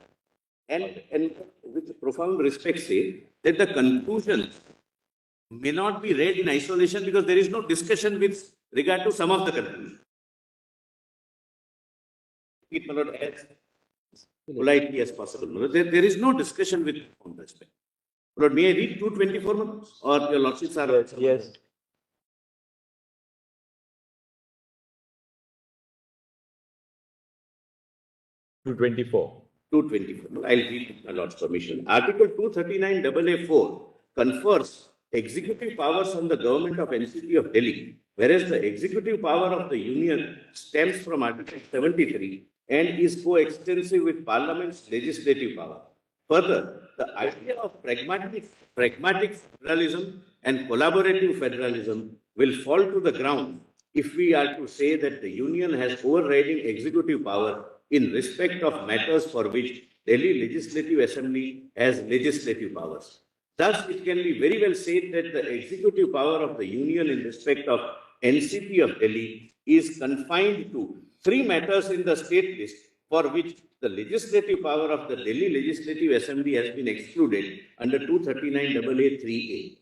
and with profound respect say that the conclusions may not be read in isolation because there is no discussion with regard to some of the conclusions. It may not as politely as possible. There is no discussion with profound respect. Lord, may I read 224 minutes? Or your Lordships are... Yes. (224). 224. I'll read with my Lord's permission. Article 239 AA4 confers executive powers on the government of NCT of Delhi, whereas the executive power of the Union stems from Article 73 and is coextensive with Parliament's legislative power. Further, the idea of pragmatic federalism and collaborative federalism will fall to the ground if we are to say that the Union has overriding executive power in respect of matters for which Delhi Legislative Assembly has legislative powers. Thus, it can be very well said that the executive power of the Union in respect of NCP of Delhi is confined to three matters in the state list for which the legislative power of the Delhi Legislative Assembly has been excluded under 239 AA 3A.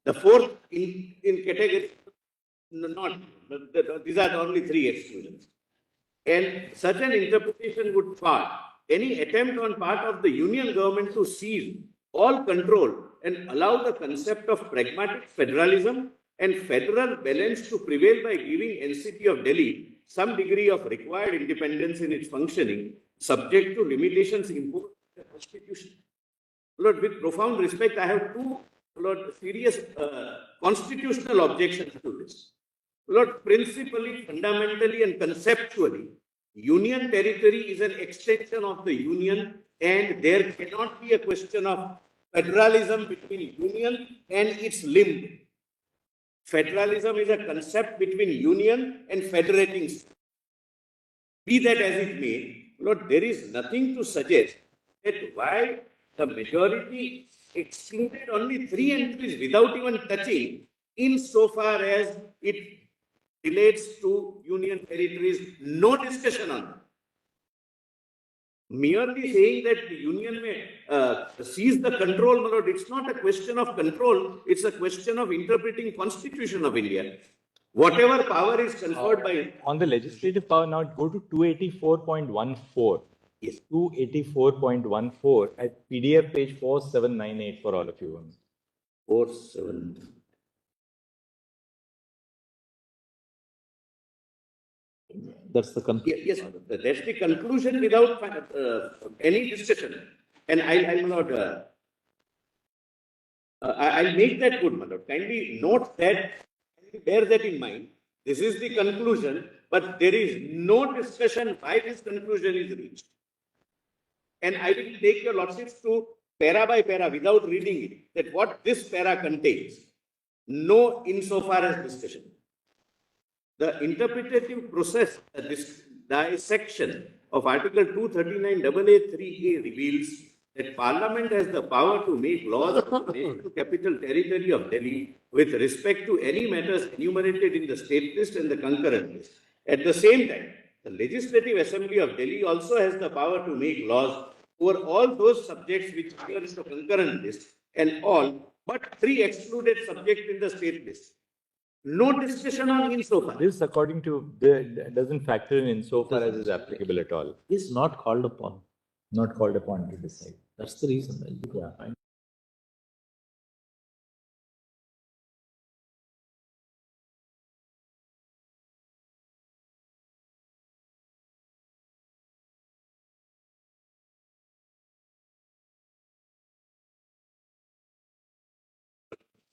The fourth in category, these are the only three exclusions. And such an interpretation would thwart any attempt on part of the Union government to seize all control and allow the concept of pragmatic federalism and federal balance to prevail by giving NCP of Delhi some degree of required independence in its functioning, subject to limitations imposed by the Constitution. Lord, with profound respect, I have two serious constitutional objections to this. Lord, principally, fundamentally, and conceptually, Union territory is an extension of the Union, and there cannot be a question of federalism between Union and its limb. Federalism is a concept between Union and federating states. Be that as it may, Lord, there is nothing to suggest that why the majority excluded only three entries without even touching, insofar as it relates to Union territories, no discussion on that. Merely saying that the Union may seize the control, my lord, it's not a question of control, it's a question of interpreting Constitution of India. Whatever power is conferred by... On the legislative power, now go to 284.14. Yes. 284.14 at PDF page 4798 for all of you. 47. That's the conclusion. Yes, that's the conclusion without any discussion. And I'll not... I'll make that good, my lord. Kindly note that, bear that in mind. This is the conclusion, but there is no discussion why this conclusion is reached. And I will take your lordships to para by para without reading it, that what this para contains. No insofar as discussion. The interpretative process, this dissection of Article 239 AA 3A reveals that Parliament has the power to make laws of the national capital territory of Delhi with respect to any matters enumerated in the state list and the concurrent list. At the same time, the Legislative Assembly of Delhi also has the power to make laws over all those subjects which appear in the concurrent list and all but three excluded subjects in the state list. No discussion on insofar. This, according to, doesn't factor in insofar as is applicable at all. Is not called upon. Not called upon to decide. That's the reason. Yeah.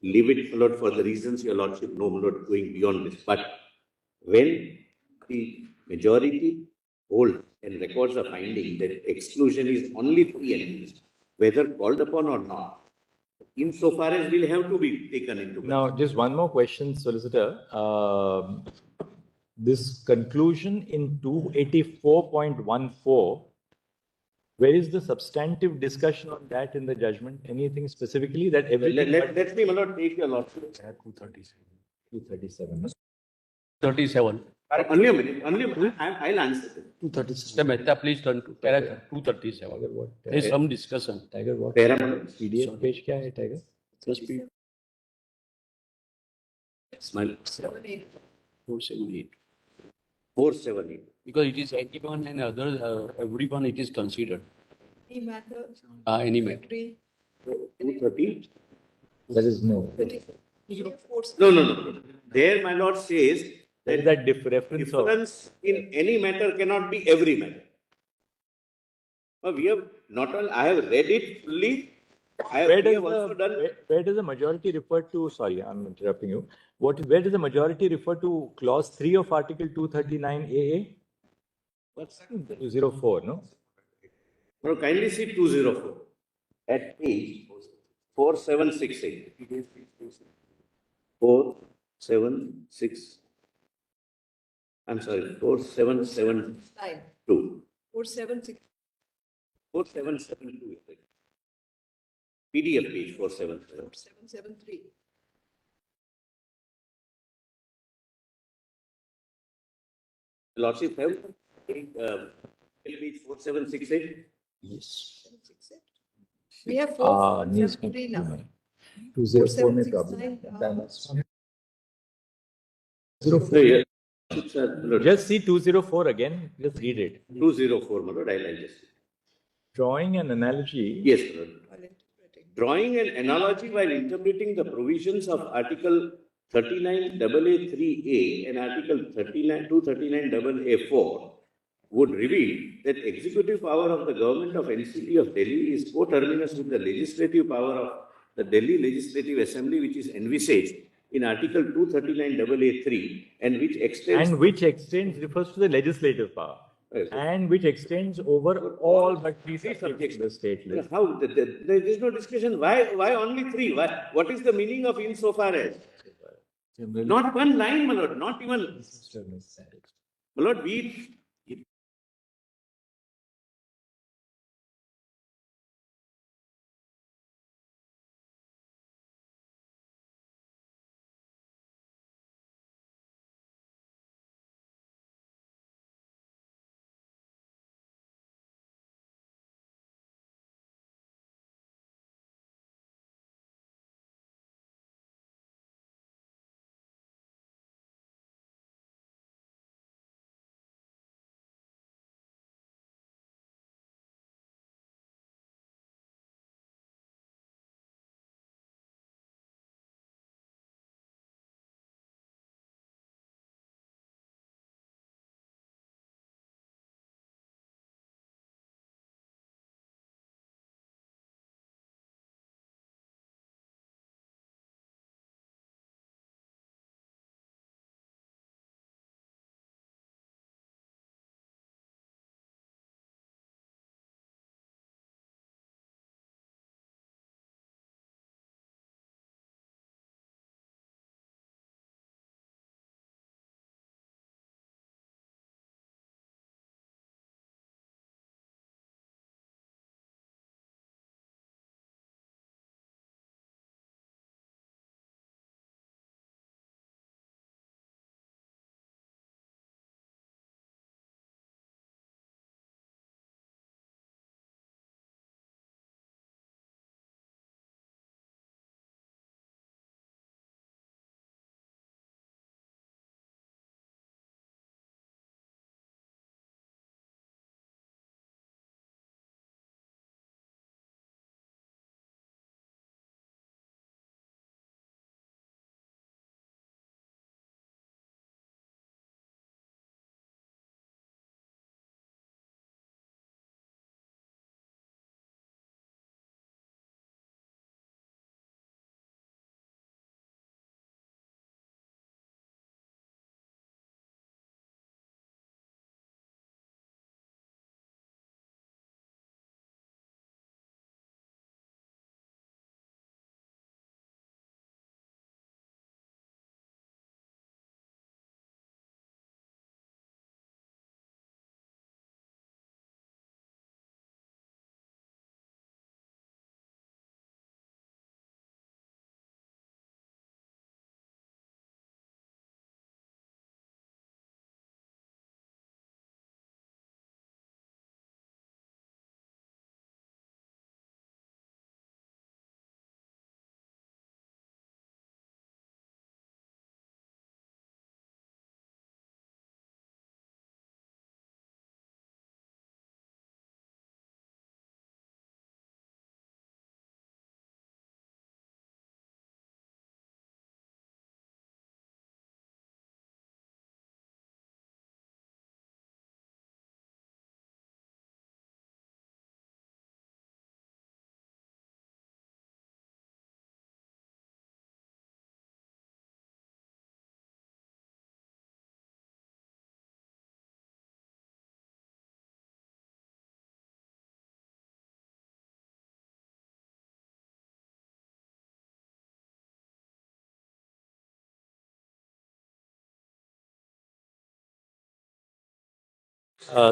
Leave it, Lord, for the reasons your lordship know, Lord, going beyond this. But when the majority hold and records a finding that exclusion is only three entities, whether called upon or not, insofar as will have to be taken into account. Now, just one more question, Solicitor. This conclusion in 284.14, where is the substantive discussion on that in the judgment? Anything specifically that everything... Let me, my lord, take your lordship. 237. 37. Only a minute, I'll answer it. 237. Mr. Mehta, please turn to paragraph 237. There is some discussion. Tiger, what? Paramount. PDF page kya hai, Tiger? Smile. 478. 478. Because it is anyone and other, everyone it is considered. Any matter. Any matter. 230. There is no. No. There, my lord says There is that reference of... difference in any matter cannot be every matter. We have not only, I have read it fully. Where does the majority refer to, sorry, I'm interrupting you. Where does the majority refer to clause 3 of Article 239 AA? What's 204, no? No, kindly see 204 at page 4768. 476. I'm sorry, 4772. 476. 4772. PDF page 477. 773. Lordship have page 4768. Yes. 768. We have Needs 473 now. 204 में problem. 4769, 04. Yeah. Just Just see 204 again, just read it. 204, my lord, I'll just. Drawing an analogy. Yes, my lord. while interpreting. Drawing an analogy while interpreting the provisions of Article 39AA3A and Article 239AA4 would reveal that executive power of the government of NCT of Delhi is coterminous with the legislative power of the Delhi Legislative Assembly, which is envisaged in Article 239AA3 and which extends. And which extends refers to the legislative power. Yes. And which extends over all but three subjects of the state list. How? There is no discussion. Why only three? What is the meaning of insofar as? Not one line, my lord, not even. My lord,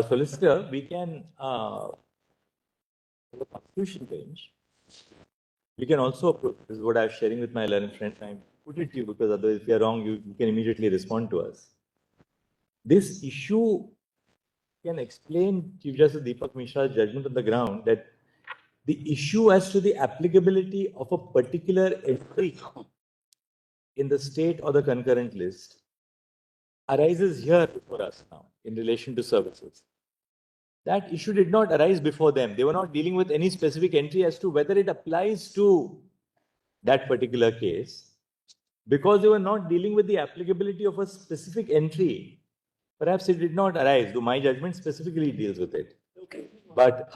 Solicitor, we can for the constitution bench, we can also approach, this is what I'm sharing with my learned friend, I put it to you because otherwise if you're wrong, you can immediately respond to us. This issue can explain Chief Justice Deepak Mishra's judgment on the ground that the issue as to the applicability of a particular entry in the state or the concurrent list arises here before us now in relation to services. That issue did not arise before them. They were not dealing with any specific entry as to whether it applies to that particular case because they were not dealing with the applicability of a specific entry. Perhaps it did not arise, though my judgment specifically deals with it. Okay. But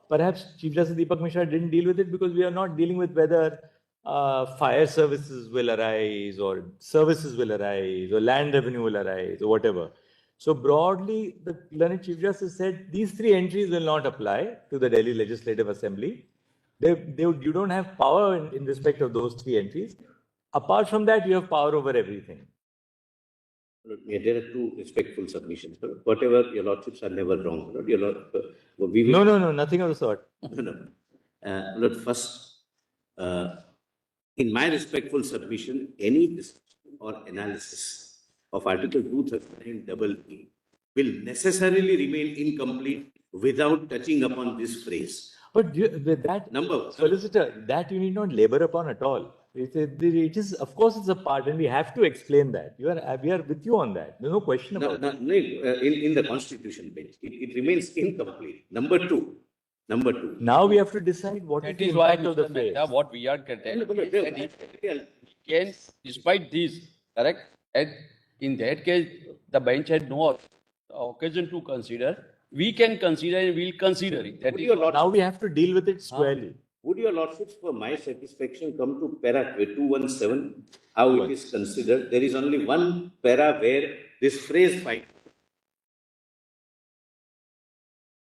perhaps Chief Justice Deepak Mishra didn't deal with it because we are not dealing with whether fire services will arise or services will arise or land revenue will arise or whatever. So broadly, the learned Chief Justice said these three entries will not apply to the Delhi Legislative Assembly. You don't have power in respect of those three entries. Apart from that, you have power over everything. There are two respectful submissions. Whatever your lordships are never wrong. No, nothing of the sort. Lord, first, in my respectful submission, any discussion or analysis of Article 239 will necessarily remain incomplete without touching upon this phrase. But with that, solicitor, that you need not labor upon at all. It is, of course, it's a part, and we have to explain that. We are with you on that. There's no question about it. In the Constitution bench, it remains incomplete. Number two. Now we have to decide what That is is the why, impact of the phrase. what we are telling is that he can, despite this, correct? And in that case, the bench had no occasion to consider. We can consider and we'll consider it. That is Now we have to deal with it squarely. Would your lordships, for my satisfaction, come to para 217, how it is considered? There is only one para where this phrase finds.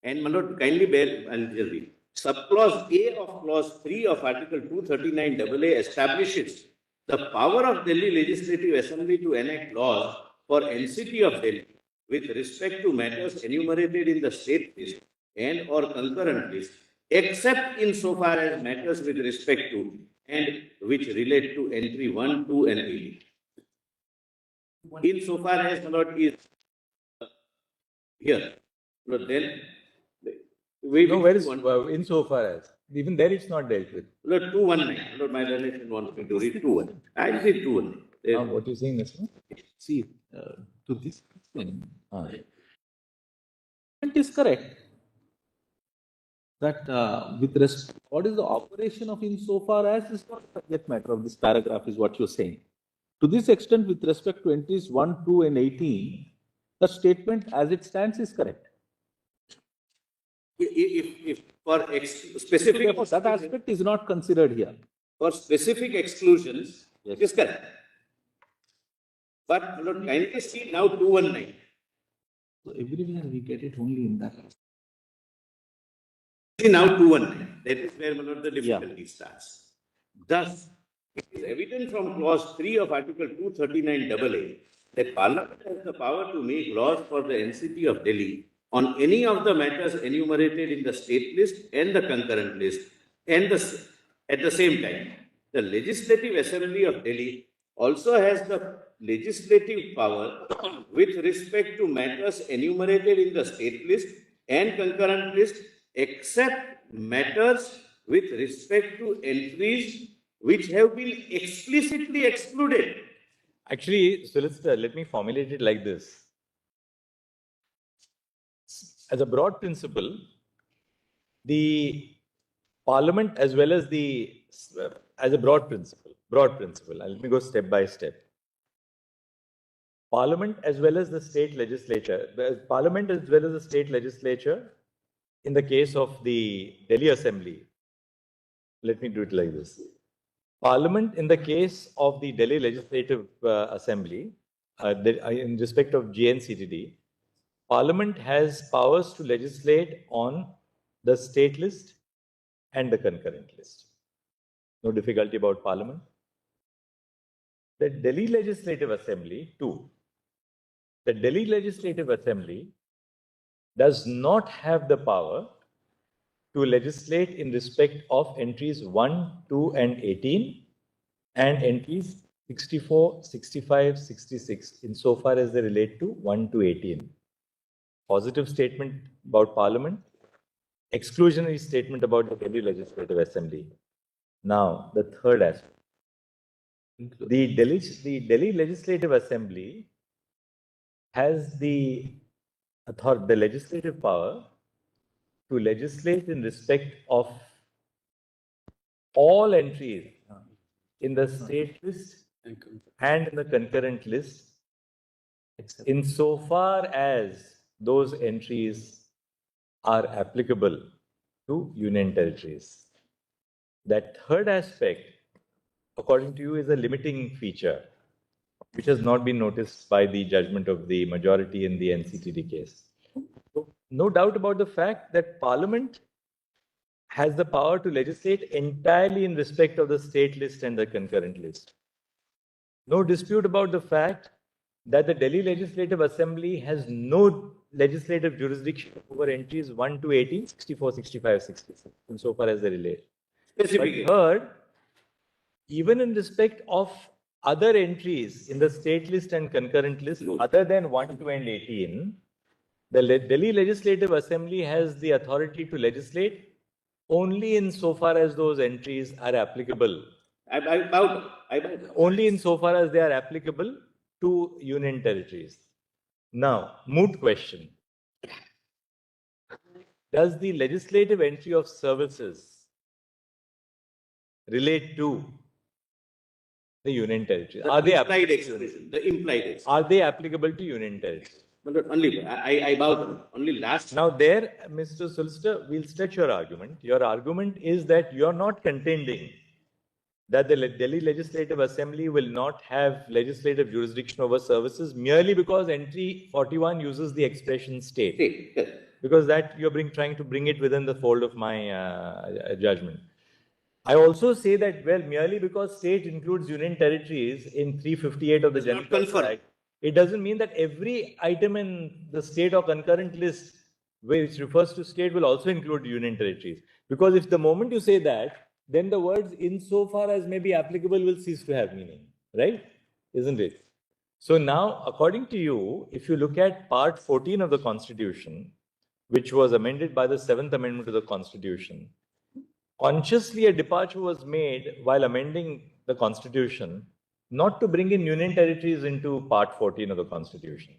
And my lord, kindly bear and read. Subclause A of clause 3 of Article 239 AA establishes the power of Delhi Legislative Assembly to enact laws for NCT of Delhi with respect to matters enumerated in the state list and or concurrent list, except insofar as matters with respect to and which relate to entry 1, 2 and 8. Insofar as the Lord is here, Lord, then where is insofar as? Even there it's not dealt with. Lord, 219. Lord, my relation wants me to read 219. I read 219. What you're saying is, See, to this question, it is correct that what is the operation of insofar as is not a subject matter of this paragraph is what you're saying. To this extent, with respect to entries 1, 2 and 18, the statement as it stands is correct. If for specific, Therefore, that aspect is not considered here. for specific exclusions, Yes. it is correct. But Lord, kindly see now 219. So everywhere we get it only in that. See now 219. That is where, my Lord, the difficulty starts. Thus, it is evident from clause 3 of Article 239 AA that Parliament has the power to make laws for the NCT of Delhi on any of the matters enumerated in the state list and the concurrent list, and at the same time, the Legislative Assembly of Delhi also has the legislative power with respect to matters enumerated in the state list and concurrent list, except matters with respect to entries which have been explicitly excluded. actually, solicitor, let me formulate it like this. As a broad principle, the Parliament as well as as a broad principle, let me go step by step. Parliament as well as the state legislature, in the case of the Delhi Assembly, let me do it like this. Parliament in the case of the Delhi Legislative Assembly, in respect of GNCTD, Parliament has powers to legislate on the state list and the concurrent list. No difficulty about Parliament. The Delhi Legislative Assembly, too. The Delhi Legislative Assembly does not have the power to legislate in respect of entries 1, 2, and 18 and entries 64, 65, 66 insofar as they relate to 1 to 18. Positive statement about Parliament, exclusionary statement about the Delhi Legislative Assembly. Now, the third aspect. The Delhi Legislative Assembly has the legislative power to legislate in respect of all entries in the state list and in the concurrent list, insofar as those entries are applicable to union territories. That third aspect, according to you, is a limiting feature, which has not been noticed by the judgment of the majority in the NCTD case. No doubt about the fact that Parliament has the power to legislate entirely in respect of the state list and the concurrent list. No dispute about the fact that the Delhi Legislative Assembly has no legislative jurisdiction over entries 1 to 18, 64, 65, 66, insofar as they relate. But third, even in respect of other entries in the state list and concurrent list, other than 1, 2, and 18, the Delhi Legislative Assembly has the authority to legislate only insofar as those entries are applicable. Only insofar as they are applicable to union territories. Now, moot question. Does the legislative entry of services relate to the union territories? Are they implied expression, the implied expression. Are they applicable to union territories? But only, I bow down. Only last. Now there, Mr. Solicitor, we'll stretch your argument. Your argument is that you're not contending that the Delhi Legislative Assembly will not have legislative jurisdiction over services merely because entry 41 uses the expression state. Yes. Because that you're trying to bring it within the fold of my judgment. I also say that, well, merely because state includes union territories in 358 of the General Constitution Act, it doesn't mean that every item in the state or concurrent list which refers to state will also include union territories. Because if the moment you say that, then the words insofar as may be applicable will cease to have meaning, right? Isn't it? So now, according to you, if you look at part 14 of the Constitution, which was amended by the 7th Amendment to the Constitution, consciously a departure was made while amending the Constitution not to bring in union territories into part 14 of the Constitution.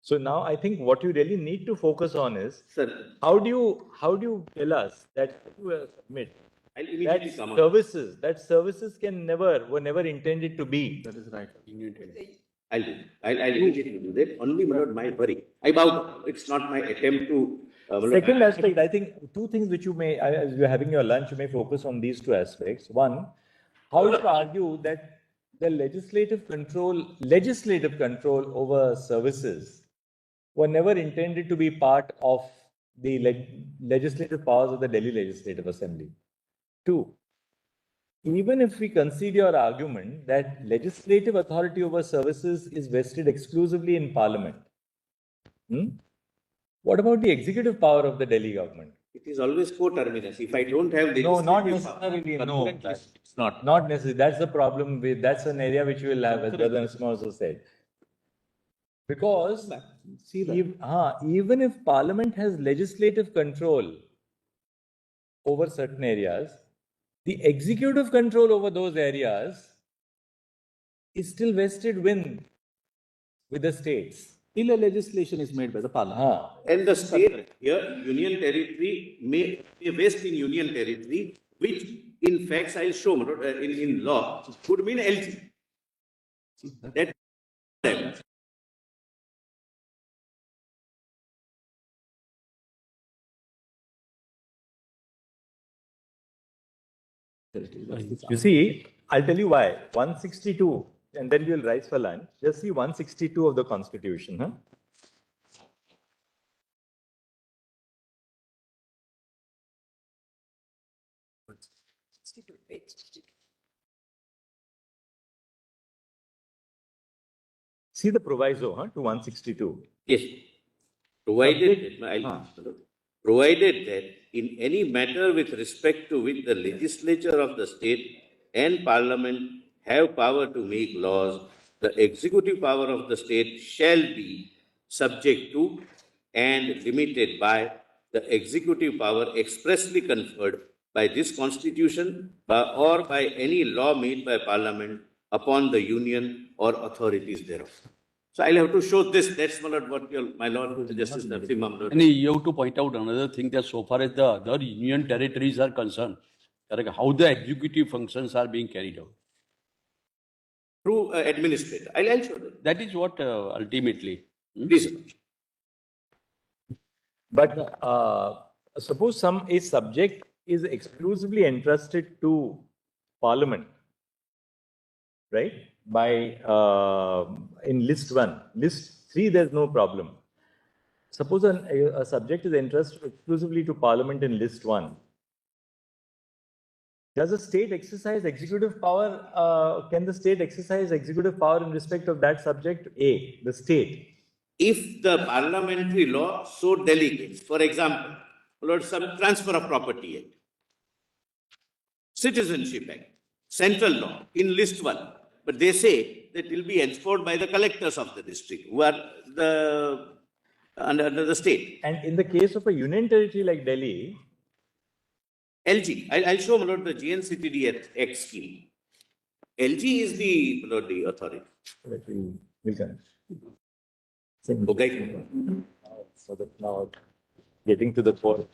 So now I think what you really need to focus on is, Sir, how do you tell us that you admit I'll immediately that come on. services were never intended to be. That is right. I'll immediately do that. Only not my worry. I bow down. It's not my attempt to. Second aspect, I think two things which you may, as you're having your lunch, you may focus on these two aspects. One, how to argue that the legislative control over services were never intended to be part of the legislative powers of the Delhi Legislative Assembly. Two, even if we concede your argument that legislative authority over services is vested exclusively in Parliament, what about the executive power of the Delhi government? It is always co-terminus. If I don't have the No, not necessarily. No, it's not. Not necessarily. That's the problem with, that's an area which we will have, as Brother Narasimha also said. Because even if Parliament has legislative control over certain areas, the executive control over those areas is still vested with the states. Till a legislation is made by the Parliament. And the state here, union territory may vest in union territory, which in facts I'll show in law would mean LG. That You see, I'll tell you why. 162, and then you'll rise for lunch. Just see 162 of the Constitution. Huh? See the proviso to 162. yes, provided provided that in any matter with respect to which the legislature of the state and parliament have power to make laws, the executive power of the state shall be subject to and limited by the executive power expressly conferred by this constitution or by any law made by parliament upon the union or authorities thereof. So I'll have to show this. That's my Lord Justice Narasimha. And you have to point out another thing that so far as the other union territories are concerned, correct, how the executive functions are being carried out. Through administrator. I'll show that. That is what ultimately. Please. But suppose a subject is exclusively entrusted to Parliament, right? By in list 1, list 3, there's no problem. Suppose a subject is entrusted exclusively to Parliament in list 1. Does the state exercise executive power? Can the state exercise executive power in respect of that subject? A, the state. If the parliamentary law so delegates, for example, Lord, some transfer of property act, citizenship act, central law in list 1, but they say that it will be enforced by the collectors of the district who are under the state. And in the case of a union territory like Delhi, LG, I'll show Lord the GNCTD Act scheme. LG is the authority. we'll connect. Okay. So that now getting to the court.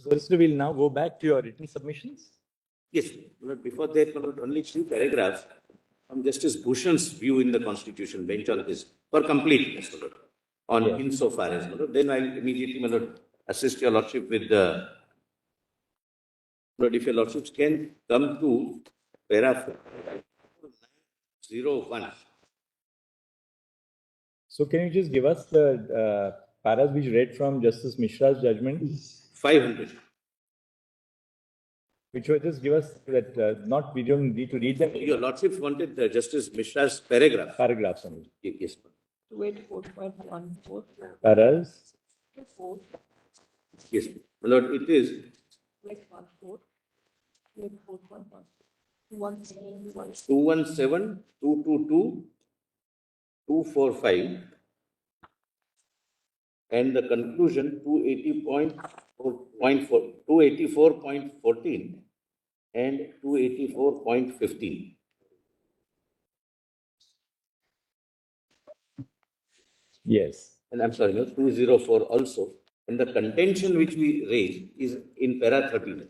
Solicitor, we'll now go back to your written submissions. Yes, but before that, but only few paragraphs from Justice Bhushan's view in the Constitution bench on this, for completeness, my lord, on Yeah. insofar as, my lord. Then I'll immediately, my lord, assist your lordship with the, but if your lordships can come to paragraph 01. So can you just give us the paras which read from Justice Mishra's judgment? 500. Which will just give us that, we don't need to read them. Your lordships wanted Justice Mishra's paragraph. Paragraphs only. Yes, ma'am. 284.14. Paras, 4. Yes, my lord, it is 284. 284.1. 171. 217, 222, 245, and the conclusion 284.14 and 284.15. yes. And I'm sorry, no, 204 also. And the contention which we raised is in para 13.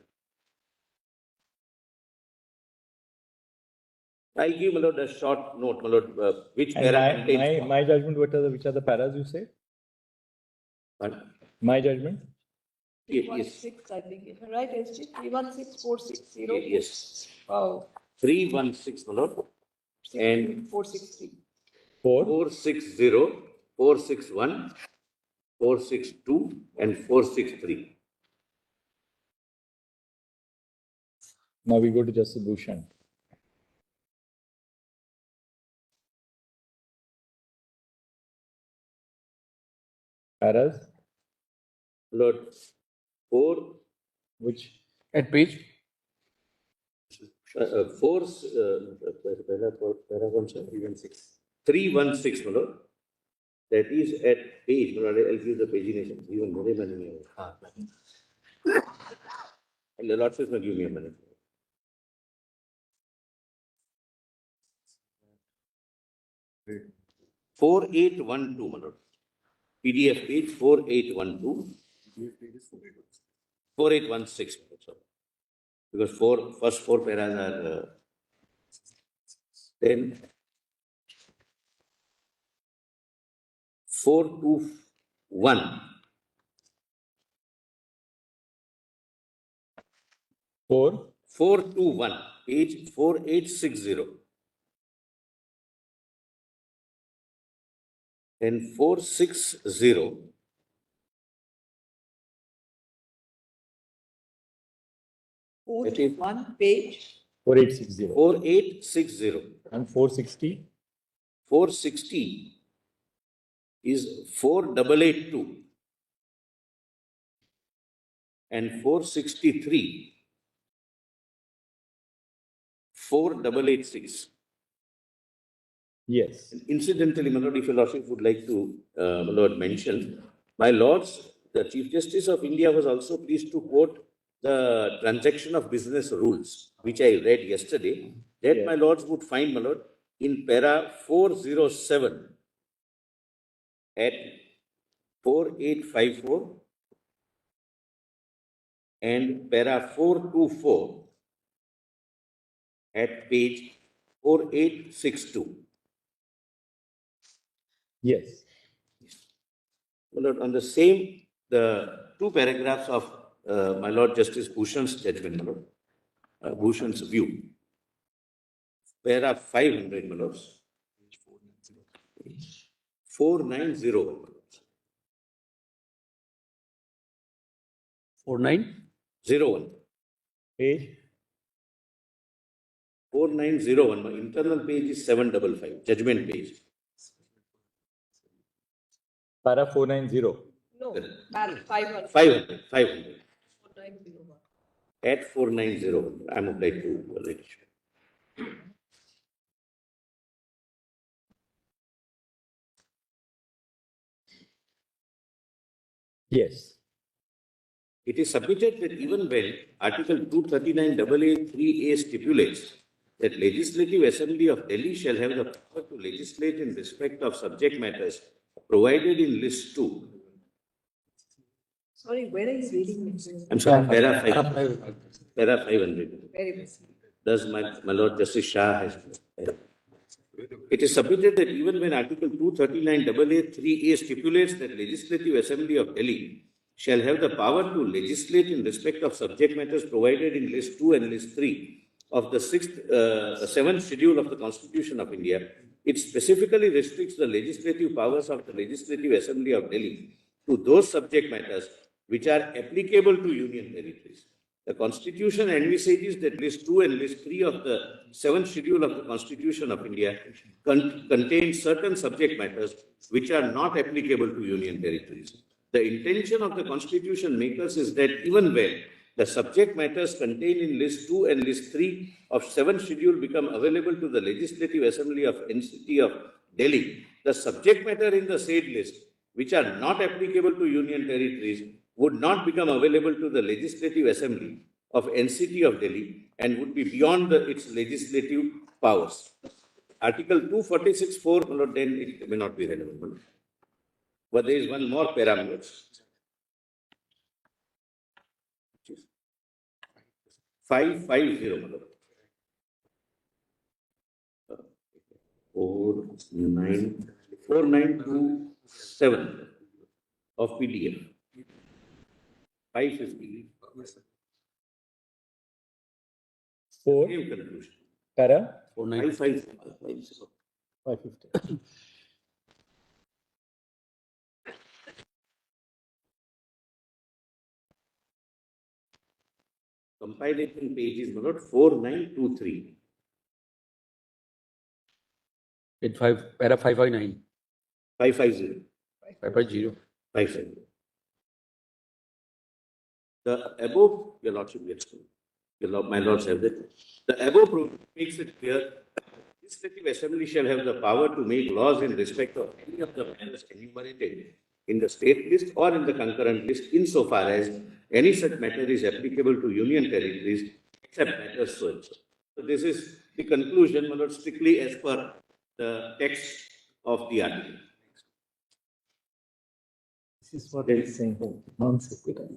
I'll give, my lord, a short note, my lord, which And para contains. my judgment, which are the paras you say? Pardon? My judgment? Yes. 316, I think. Am I right, SG? 316460. Yes. Wow. 316, my lord. And 463. 460, 461, 462, and 463. Now we go to Justice Bhushan. Paras, Lord, 4, which At page 316, my lord. That is at page, my lord, I'll give the pagination. Even more than and the lord says, no, give me a minute. 4812, my lord. PDF page 4812. 4816, my lord, sorry. Because first four paras are then 421. 421, page 4860. And 460. I think 1 page. 4860 4860. and 460. 460 is 4882. And 463, 4886. Yes. Incidentally, my lord, if your lordship would like to, my lord, mention, my lords, the Chief Justice of India was also pleased to quote the transaction of business rules, which I read yesterday, that Yeah. my lords would find, my lord, in para 407 at 4854 and para 424 at page 4862. Yes. My lord, on the same, the two paragraphs of my Lord Justice Bhushan's judgment, my lord, Bhushan's view. Para 500, my lords. 4901, my lords. 4901. Page 4901, my internal page is 755, judgment page. para 490. No, 500. 500. 4901. At 4901, I'm applied to the issue. Yes. It is submitted that even when Article 239AA3A stipulates that Legislative Assembly of Delhi shall have the power to legislate in respect of subject matters provided in List 2, Sorry, where are you reading? I'm sorry, para 500. Very well. Thus, my Lord Justice Shah has. It is submitted that even when Article 239AA(3)(a) stipulates that Legislative Assembly of Delhi shall have the power to legislate in respect of subject matters provided in List 2 and List 3 of the 7th Schedule of the Constitution of India, it specifically restricts the legislative powers of the Legislative Assembly of Delhi to those subject matters which are applicable to Union territories. The Constitution envisages that List 2 and List 3 of the 7th Schedule of the Constitution of India contain certain subject matters which are not applicable to Union territories. The intention of the Constitution makers is that even when the subject matters contained in List 2 and List 3 of 7th Schedule become available to the Legislative Assembly of NCT of Delhi, the subject matter in the said list, which are not applicable to Union territories, would not become available to the Legislative Assembly of NCT of Delhi and would be beyond its legislative powers. Article 246(4), then it may not be relevant. But there is one more parameter. 550. 4927 of PDF. 550. Four, Same conclusion. para, 550. 550. Compilation page is 4923. It para 559, 550. 550. 550. The above, your lordship gets to. My lords have that. The above provision makes it clear the Legislative Assembly shall have the power to make laws in respect of any of the matters enumerated in the state list or in the concurrent list insofar as any such matter is applicable to Union territories except matters so and so. So this is the conclusion, my lord, strictly as per the text of the article. This is what it's saying, non-sequitur.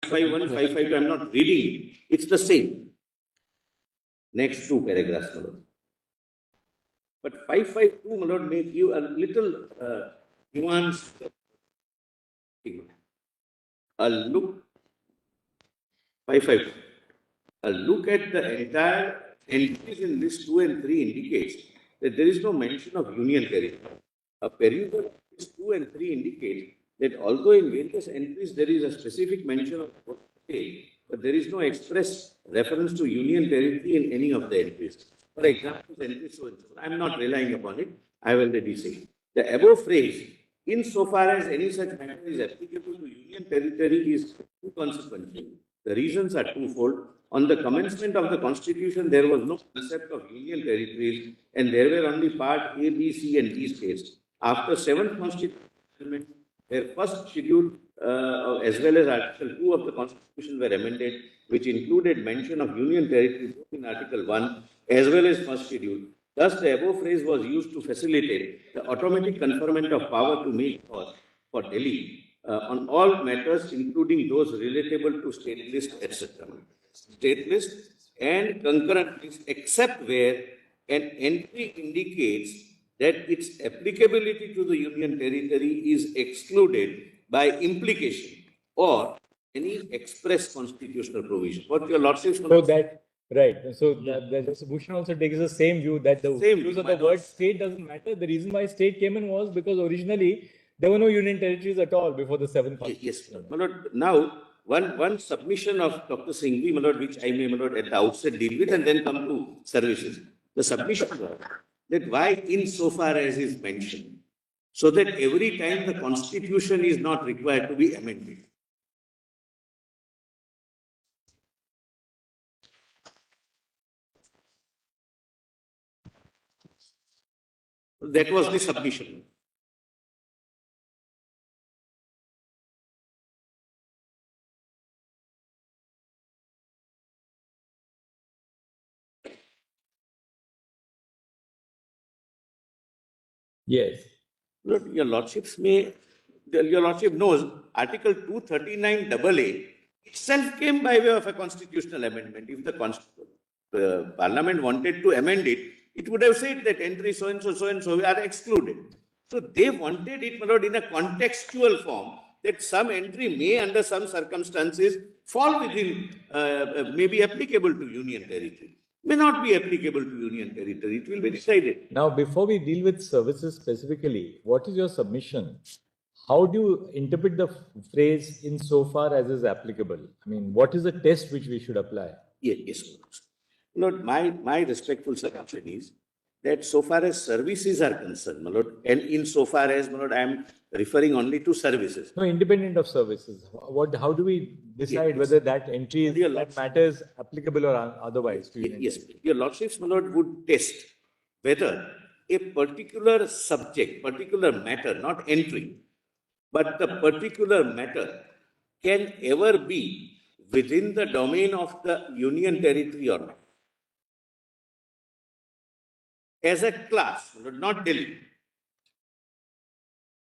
551, 552, I'm not reading it. It's the same. Next two paragraphs, my lord. But 552, my lord, may give a little nuance. A look, 552. A look at the entire entries in list 2 and 3 indicates that there is no mention of Union territory. A perusal of list 2 and 3 indicates that although in various entries there is a specific mention of state, but there is no express reference to Union territory in any of the entries. For example, entries so and so. I am not relying upon it. I have already said. The above phrase, insofar as any such matter is applicable to Union territory, is inconsequential. The reasons are twofold. On the commencement of the Constitution, there was no concept of Union territories, and there were only Part A, B, C, and D states. After 7th Constitution, their first schedule, as well as Article 2 of the Constitution, were amended, which included mention of Union territory both in Article 1 as well as first schedule. Thus, the above phrase was used to facilitate the automatic conferment of power to make laws for Delhi on all matters, including those relatable to state list, etc. State list and concurrent list, except where an entry indicates that its applicability to the Union territory is excluded by implication or any express constitutional provision. What your lordship? So that, right. So the Bhushan also takes the same view that the use of the word state doesn't matter. The reason why state came in was because originally there were no Union territories at all before the 7th Constitution. Yes, my lord. Now, one submission of Dr. Singhvi, my lord, which I may, my lord, at the outset deal with and then come to services. The submission was that why insofar as is mentioned, so that every time the Constitution is not required to be amended. That was the submission. Yes. Lord, your lordships may your Lordship knows, Article 239 AA itself came by way of a constitutional amendment. If the Parliament wanted to amend it, it would have said that entry so and so are excluded. So they wanted it, my lord, in a contextual form, that some entry may, under some circumstances, fall within, may be applicable to union territory, may not be applicable to union territory. It will be decided. Now, before we deal with services specifically, what is your submission? How do you interpret the phrase insofar as is applicable? I mean, what is the test which we should apply? Yes. Lord, my respectful submission is that so far as services are concerned, my lord, and insofar as, my lord, I am referring only to services. No, independent of services. How do we decide whether that entry is, that matter is applicable or otherwise? To Yes, your Lordships, my lord, would test whether a particular subject, particular matter, not entry, but the particular matter can ever be within the domain of the union territory or not. As a class, not Delhi,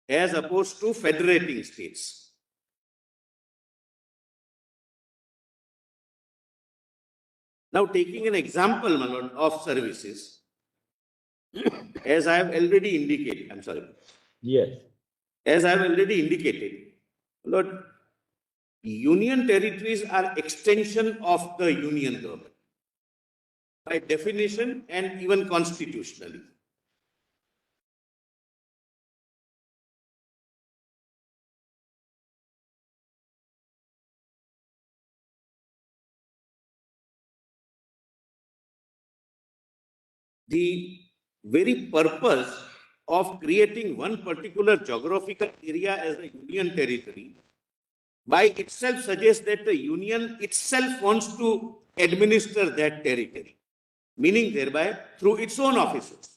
as opposed to federating states. Now, taking an example, my lord, of services, as I have already indicated, I'm sorry. Yes. As I have already indicated, Lord, union territories are extension of the union government by definition and even constitutionally. The very purpose of creating one particular geographical area as a union territory by itself suggests that the union itself wants to administer that territory, meaning thereby through its own offices.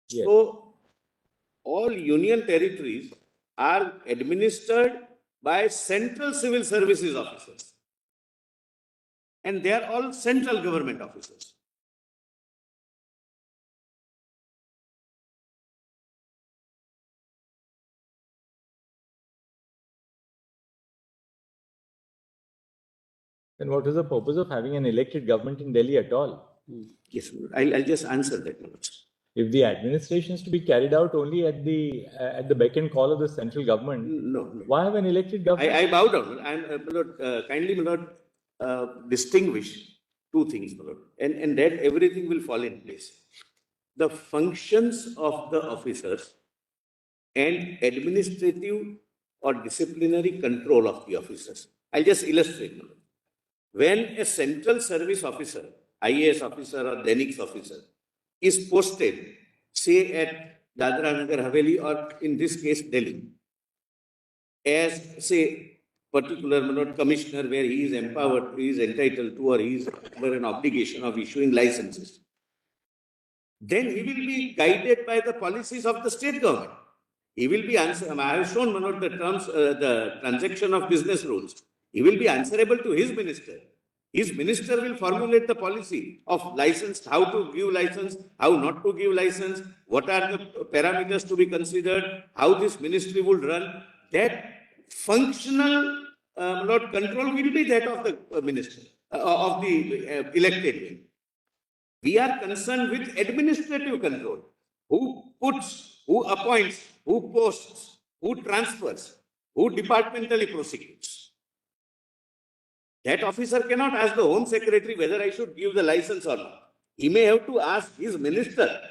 Yes. So, all union territories are administered by central civil services officers. And they are all central government officers. Then what is the purpose of having an elected government in Delhi at all? Yes, I'll just answer that. If the administration is to be carried out only at the beck and call of the central government, No. why have an elected government? I bow down. Kindly, my lord, distinguish two things, my lord, and that everything will fall in place. The functions of the officers and administrative or disciplinary control of the officers. I'll just illustrate, my lord. When a central service officer, IAS officer or Denics officer, is posted, say at Dadra Nagar Haveli or in this case Delhi, as say particular commissioner where he is empowered, he is entitled to, or he is under an obligation of issuing licenses, then he will be guided by the policies of the state government. He will be I have shown the terms, the transaction of business rules. He will be answerable to his minister. His minister will formulate the policy of license, how to give license, how not to give license, what are the parameters to be considered, how this ministry would run. That functional control will be that of the minister, of the elected wing. We are concerned with administrative control. Who puts, who appoints, who posts, who transfers, who departmentally prosecutes. That officer cannot ask the Home Secretary whether I should give the license or not. He may have to ask his minister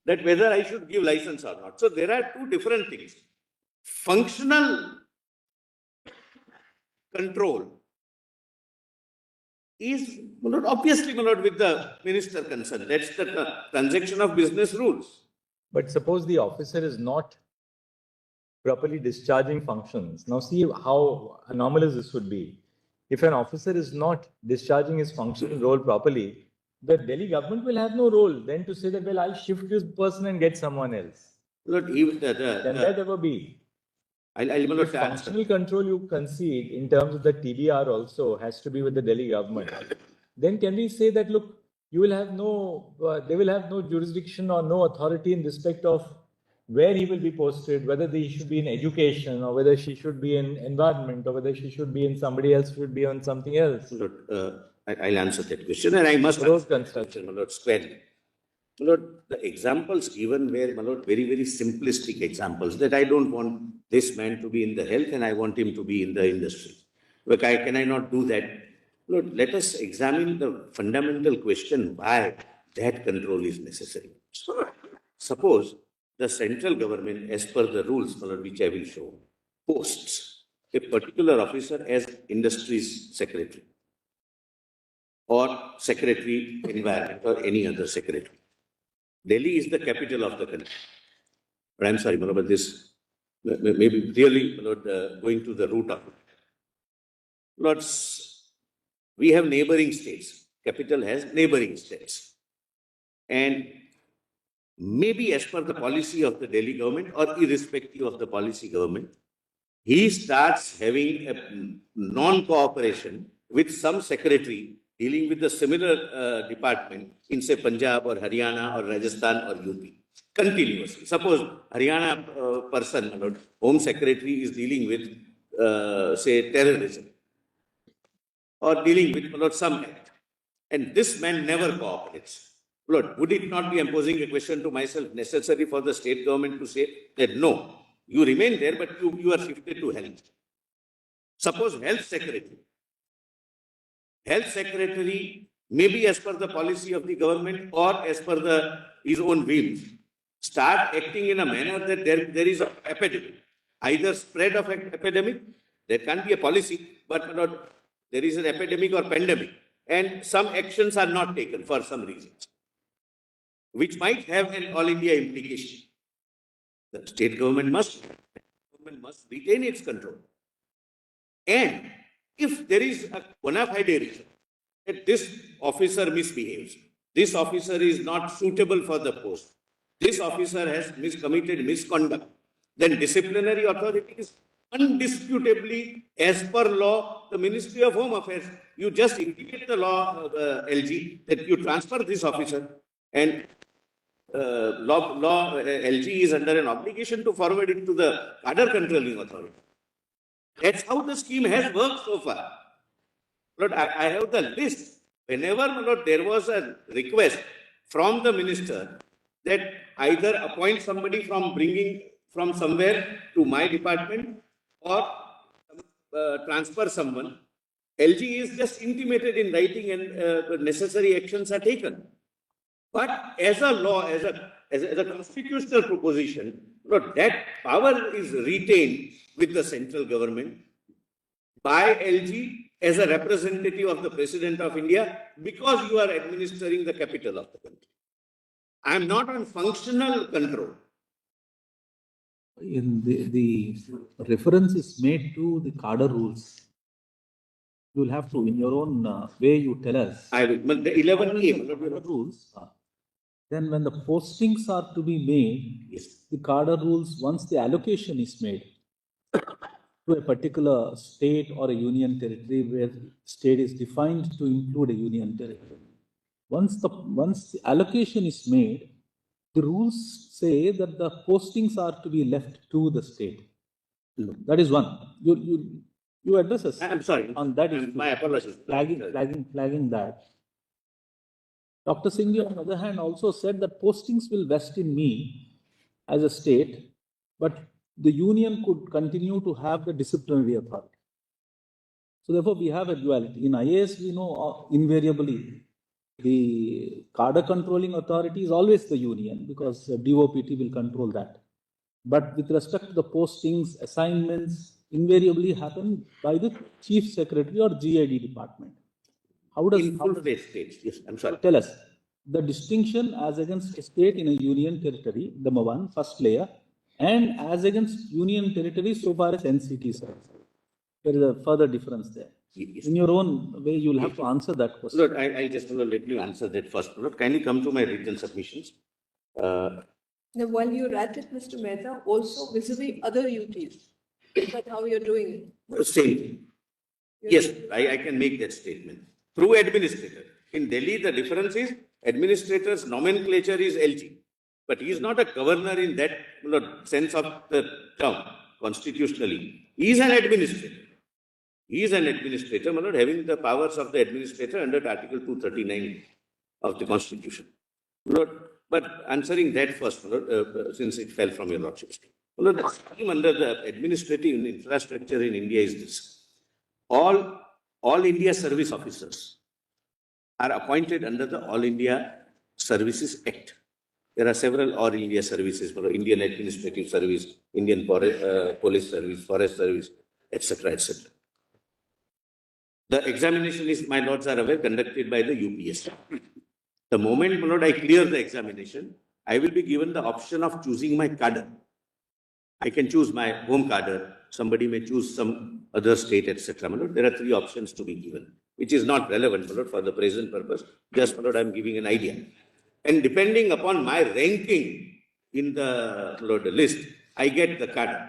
that whether I should give license or not. So there are two different things. Functional control is obviously with the minister concerned. That's the transaction of business rules. But suppose the officer is not properly discharging functions. Now see how anomalous this would be. If an officer is not discharging his functional role properly, the Delhi government will have no role then to say that, well, I'll shift this person and get someone else. Lord, even Can that ever be? I'll If answer. functional control you concede in terms of the TBR also has to be with the Delhi government, then can we say that, look, you will have no, they will have no jurisdiction or no authority in respect of where he will be posted, whether he should be in education or whether she should be in environment or whether she should be in somebody else should be on something else. Lord, I'll answer that question, and I must Road answer that construction. question, Lord, squarely. Lord, the examples given were, my Lord, very, very simplistic examples that I don't want this man to be in the health and I want him to be in the industry. Look, can I not do that? Lord, let us examine the fundamental question why that control is necessary. Suppose the central government, as per the rules, my Lord, which I will show, posts a particular officer as industries secretary or secretary environment or any other secretary. Delhi is the capital of the country. But I'm sorry, but this may be really, Lord, going to the root of it. Lord, we have neighboring states. Capital has neighboring states. And maybe as per the policy of the Delhi government or irrespective of the policy government, he starts having a non-cooperation with some secretary dealing with the similar department in, say, Punjab or Haryana or Rajasthan or UP, continuously. Suppose Haryana person, Home Secretary, is dealing with, say, terrorism or dealing with some act, and this man never cooperates. Lord, would it not be imposing a question to myself necessary for the state government to say that no, you remain there, but you are shifted to health? Suppose health secretary maybe as per the policy of the government or as per his own whims, start acting in a manner that there is an epidemic, either spread of an epidemic, there can be a policy, but not, there is an epidemic or pandemic, and some actions are not taken for some reasons, which might have an all India implication. The state government must retain its control. And if there is a bona fide reason that this officer misbehaves, this officer is not suitable for the post, this officer has committed misconduct, then disciplinary authority is undisputably, as per law, the Ministry of Home Affairs. You just indicate the law, LG, that you transfer this officer, and LG is under an obligation to forward it to the cadre controlling authority. That's how the scheme has worked so far. Lord, I have the list. Whenever, Lord, there was a request from the minister that either appoint somebody from bringing from somewhere to my department or transfer someone, LG is just intimated in writing and necessary actions are taken. But as a law, as a constitutional proposition, Lord, that power is retained with the central government by LG as a representative of the President of India because you are administering the capital of the country. I am not on functional control. In the reference is made to the cadre rules. You will have to, in your own way, you tell us. I will. The 11A rules. Then when the postings are to be made, yes, the cadre rules, once the allocation is made to a particular state or a union territory where state is defined to include a union territory. Once the allocation is made, the rules say that the postings are to be left to the state. That is one. You address us. I'm sorry. On that issue. My apologies. Flagging that. Dr. Singh, on the other hand, also said that postings will vest in me as a state, but the union could continue to have the disciplinary authority. So therefore, we have a duality. In IAS, we know invariably the cadre controlling authority is always the union because DOPT will control that. But with respect to the postings, assignments, invariably happen by the chief secretary or GID department. How does states? Yes, I'm sorry. Tell us the distinction as against a state in a union territory, number one, first layer, and as against union territory so far as NCT is concerned. There is a further difference there. Yes. In your own way, you'll have to answer that question. Lord, I just want to let you answer that first. Lord, kindly come to my written submissions. Now, while you're at it, Mr. Mehta, also vis-a-vis other UTs, is that how you're doing it? Same. Yes, I can make that statement. Through administrator. In Delhi, the difference is administrator's nomenclature is LG. But he is not a governor in that sense of the term, constitutionally. He is an administrator. He is an administrator, my lord, having the powers of the administrator under Article 239 of the Constitution. Lord, but answering that first, Lord, since it fell from your lordship's. Lord, the scheme under the administrative infrastructure in India is this. All India service officers are appointed under the All India Services Act. There are several All India services, Indian Administrative Service, Indian Police Service, Forest Service, etc., etc. The examination is, my lords are aware, conducted by the UPS. The moment, my lord, I clear the examination, I will be given the option of choosing my cadre. I can choose my home cadre. Somebody may choose some other state, etc. My lord, there are 3 options to be given, which is not relevant, my lord, for the present purpose. Just, my lord, I am giving an idea. And depending upon my ranking in the, my lord, list, I get the cadre.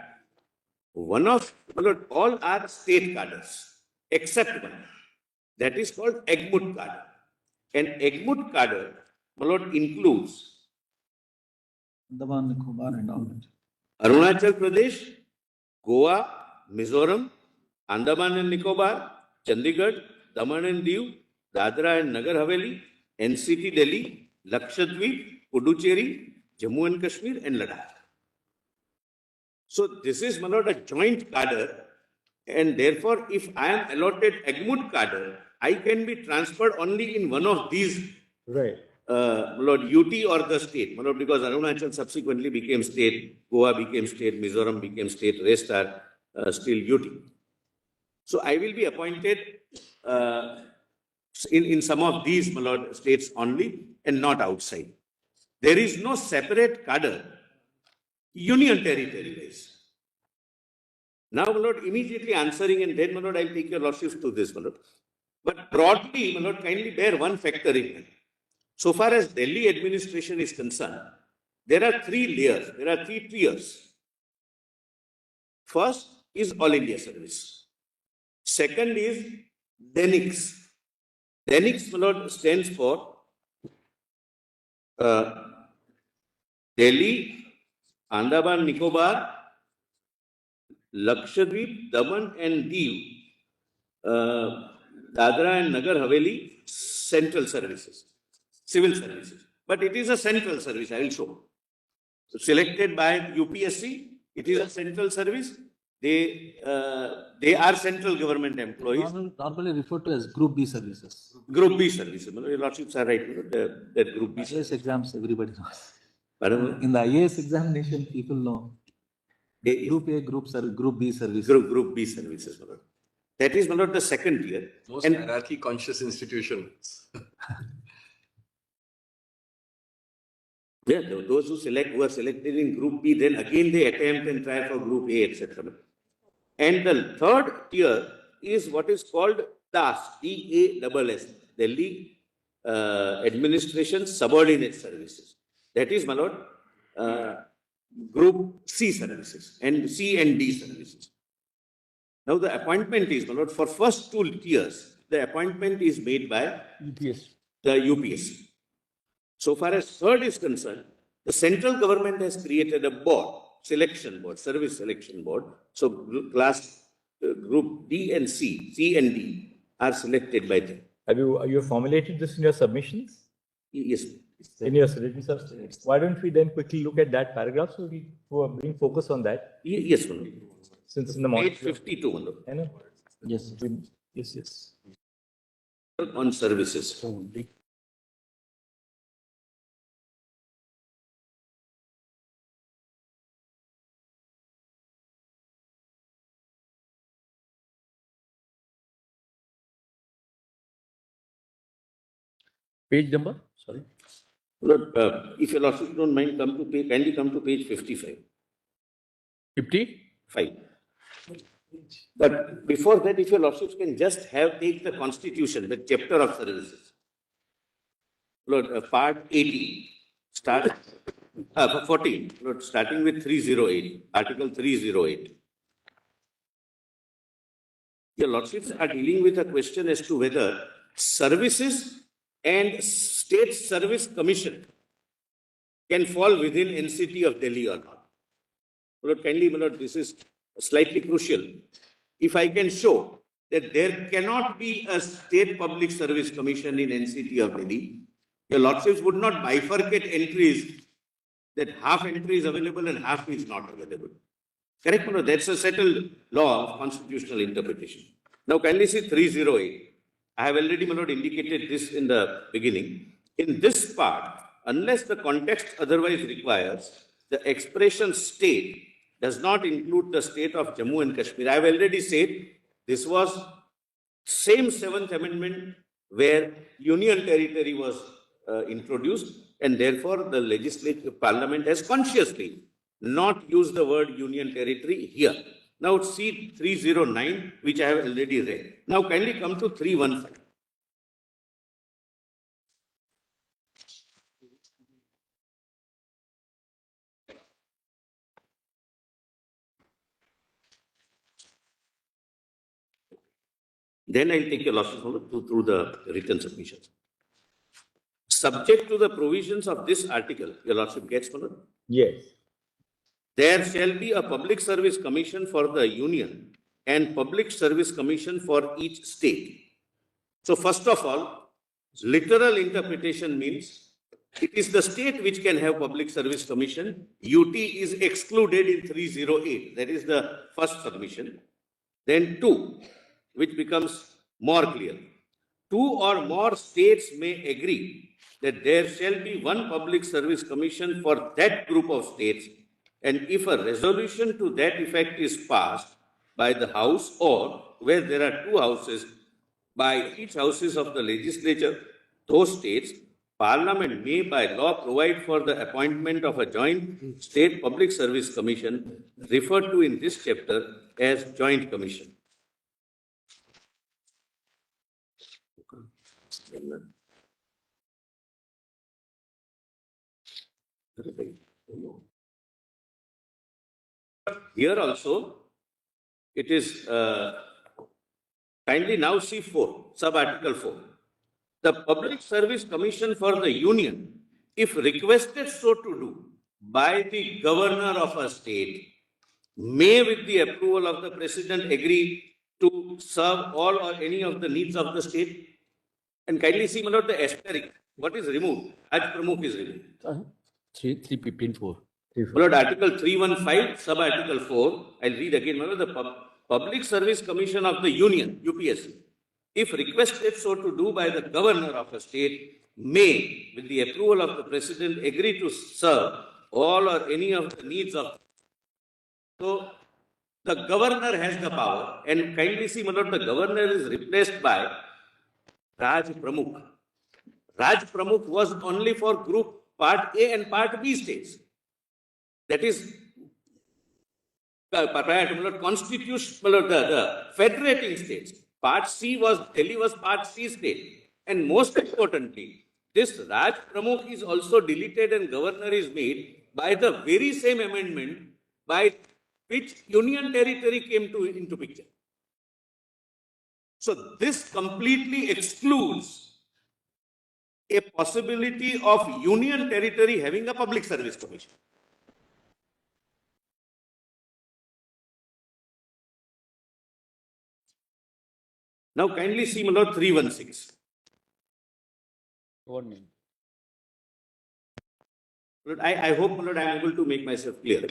One of, my lord, all are state cadres, except one. That is called Egmont cadre. And Egmont cadre, my lord, includes Andaman, Nicobar and all that. Arunachal Pradesh, Goa, Mizoram, Andaman and Nicobar, Chandigarh, Daman and Diu, Dadra and Nagar Haveli, NCT Delhi, Lakshadweep, Puducherry, Jammu and Kashmir and Ladakh. So this is, my lord, a joint cadre, and therefore if I am allotted Egmont cadre, I can be transferred only in one of these, Right. Lord, UT or the state, Lord, because Arunachal subsequently became state, Goa became state, Mizoram became state, rest are still UT. So I will be appointed in some of these, my lord, states only and not outside. There is no separate cadre, union territory wise. Now, my lord, immediately answering, and then, my lord, I'll take your lordship to this, my lord. But broadly, my lord, kindly bear one factor in mind. So far as Delhi administration is concerned, there are 3 layers, there are 3 tiers. First is All India Service. Second is DENIX. DENIX, my lord, stands for Delhi, Andaman, Nicobar, Lakshadweep, Daman and Diu, Dadra and Nagar Haveli, central services, civil services. But it is a central service, I will show. So selected by UPSC, it is a central service. They are central government employees. Normally referred to as Group B services. Group B services. Your lordships are right. That Group B. IAS exams, everybody knows. Pardon? In the IAS examination, people know. Group A, Group B services. Group B services. That is, my lord, the second tier. Most And hierarchy conscious institutions. yeah, those who are selected in Group B, then again they attempt and try for Group A, etc. And the third tier is what is called DAS, DASS, Delhi Administration Subordinate Services. That is, my lord, Group C services and C and D services. Now the appointment is, my lord, for first 2 tiers, the appointment is made by UPS. the UPSC. So far as third is concerned, the central government has created a board, selection board, service selection board. So class group D and C and D are selected by them. Have you formulated this in your submissions? Yes. In your written submissions? Why don't we then quickly look at that paragraph so we bring focus on that? Yes, Manoj. Since in the morning. Page 52, Manoj. I know. Yes. Yes. On services. Page number? Sorry. Lord, if your lordship don't mind, kindly come to page 55. 50? 5. But before that, if your lordships can just take the constitution, the chapter of services. Lord, part 18, start, 14, Lord, starting with 308, article 308. Your lordships are dealing with a question as to whether services and state service commission can fall within NCT of Delhi or not. Lord, kindly, my Lord, this is slightly crucial. If I can show that there cannot be a state public service commission in NCT of Delhi, your lordships would not bifurcate entries that half entry is available and half is not available. Correct, my Lord? That's a settled law of constitutional interpretation. Now, kindly see 308. I have already, my Lord, indicated this in the beginning. In this part, unless the context otherwise requires, the expression state does not include the state of Jammu and Kashmir. I have already said this was same 7th Amendment where Union Territory was introduced, and therefore the legislative parliament has consciously not used the word Union Territory here. Now see 309, which I have already read. Now kindly come to 315. Then I'll take your losses through the written submissions. Subject to the provisions of this article, your lordship gets, my Lord? Yes. There shall be a public service commission for the union and public service commission for each state. So first of all, literal interpretation means it is the state which can have public service commission. UT is excluded in 308. That is the first submission. Then 2, which becomes more clear. 2 or more states may agree that there shall be one public service commission for that group of states, and if a resolution to that effect is passed by the House, or where there are 2 houses, by each houses of the legislature, those states, Parliament may by law provide for the appointment of a joint state public service commission referred to in this chapter as joint commission. Here also, it is kindly now see 4, sub-article 4. The Public Service Commission for the Union, if requested so to do by the governor of a state, may with the approval of the president agree to serve all or any of the needs of the state. And kindly see, my Lord, the asterisk. What is removed? Raj Pramukh is removed. 315.4. My Lord, Article 315, sub-article 4. I'll read again, my Lord. The Public Service Commission of the Union, UPSC, if requested so to do by the governor of a state, may, with the approval of the president, agree to serve all or any of the needs of. So, the governor has the power, and kindly see, my Lord, the governor is replaced by Raj Pramukh. Raj Pramukh was only for group Part A and Part B states. That is, constitution, the federating states. Part C was, Delhi was Part C state. And most importantly, this Raj Pramukh is also deleted and governor is made by the very same amendment by which Union Territory came into picture. So this completely excludes a possibility of Union Territory having a public service commission. Now kindly see, my Lord, 316. One minute. Lord, I hope, my Lord, I am able to make myself clear.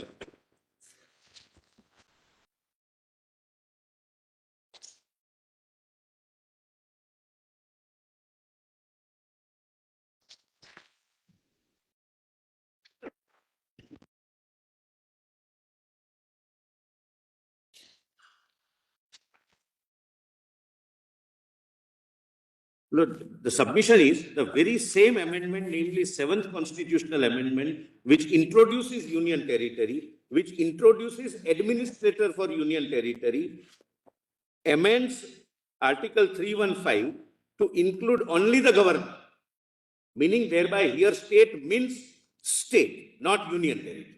Look, the submission is the very same amendment, namely 7th Constitutional Amendment, which introduces Union Territory, which introduces administrator for union territory, amends Article 315 to include only the governor, meaning thereby here state means state, not union territory.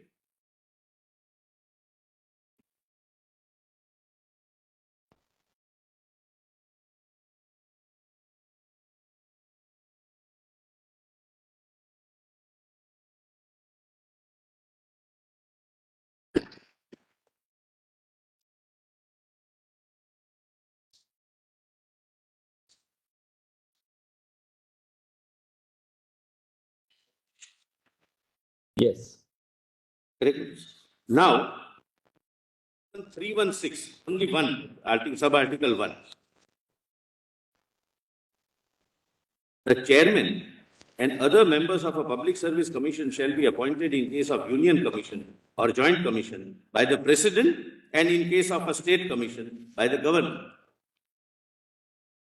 Yes. Correct? Now, 316, only one, sub-article 1. The chairman and other members of a public service commission shall be appointed in case of union commission or joint commission by the president and in case of a state commission by the governor.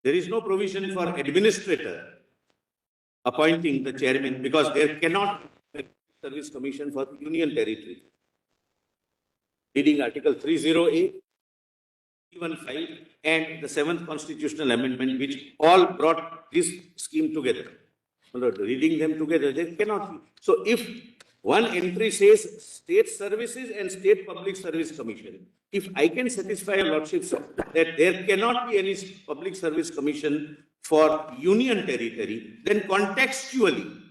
There is no provision for administrator appointing the chairman because there cannot be a service commission for the union territory. Reading Article 30A, 315 and the 7th constitutional amendment, which all brought this scheme together. Reading them together, they cannot be. So if one entry says state services and state public service commission, if I can satisfy your lordships that there cannot be any public service commission for union territory, then contextually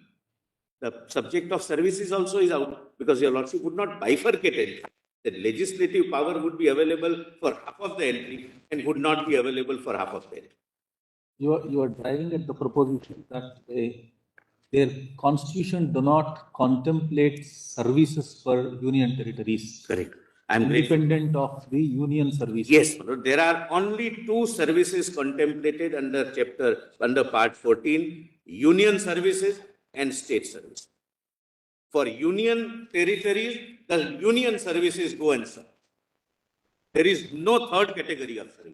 the subject of services also is out, because your lordship would not bifurcate it. The legislative power would be available for half of the entry and would not be available for half of the entry. You are driving at the proposition that their constitution do not contemplate services for union territories. Correct. I'm grateful. Independent of the union services. Yes, there are only two services contemplated under part 14, union services and state service. For union territories, the union services go and serve. There is no third category of service.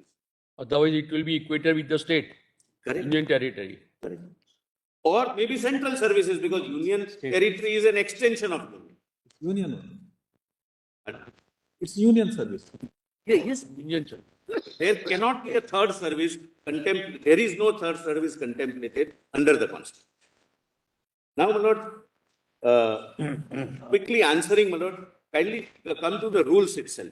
Otherwise, it will be equated with the state, Correct. union territory. Correct. Or maybe central services, because union territory is an extension of union. Union. It's union service. Yes. Union service. There cannot be a third service, there is no third service contemplated under the Constitution. Now, my lord, quickly answering, my lord, kindly come to the rules itself,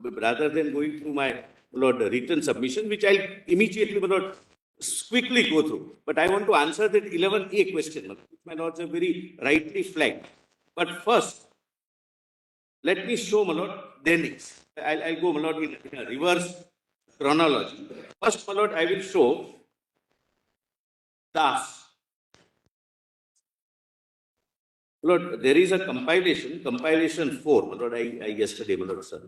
rather than going through my, lord, written submission, which I'll immediately, my lord, quickly go through. But I want to answer that 11A question, which my lords have very rightly flagged. But first, let me show, my lord, Dennis. I'll go, my lord, in a reverse chronology. First, my lord, I will show Das. Lord, there is a compilation 4, my lord, I yesterday, my lord, sir,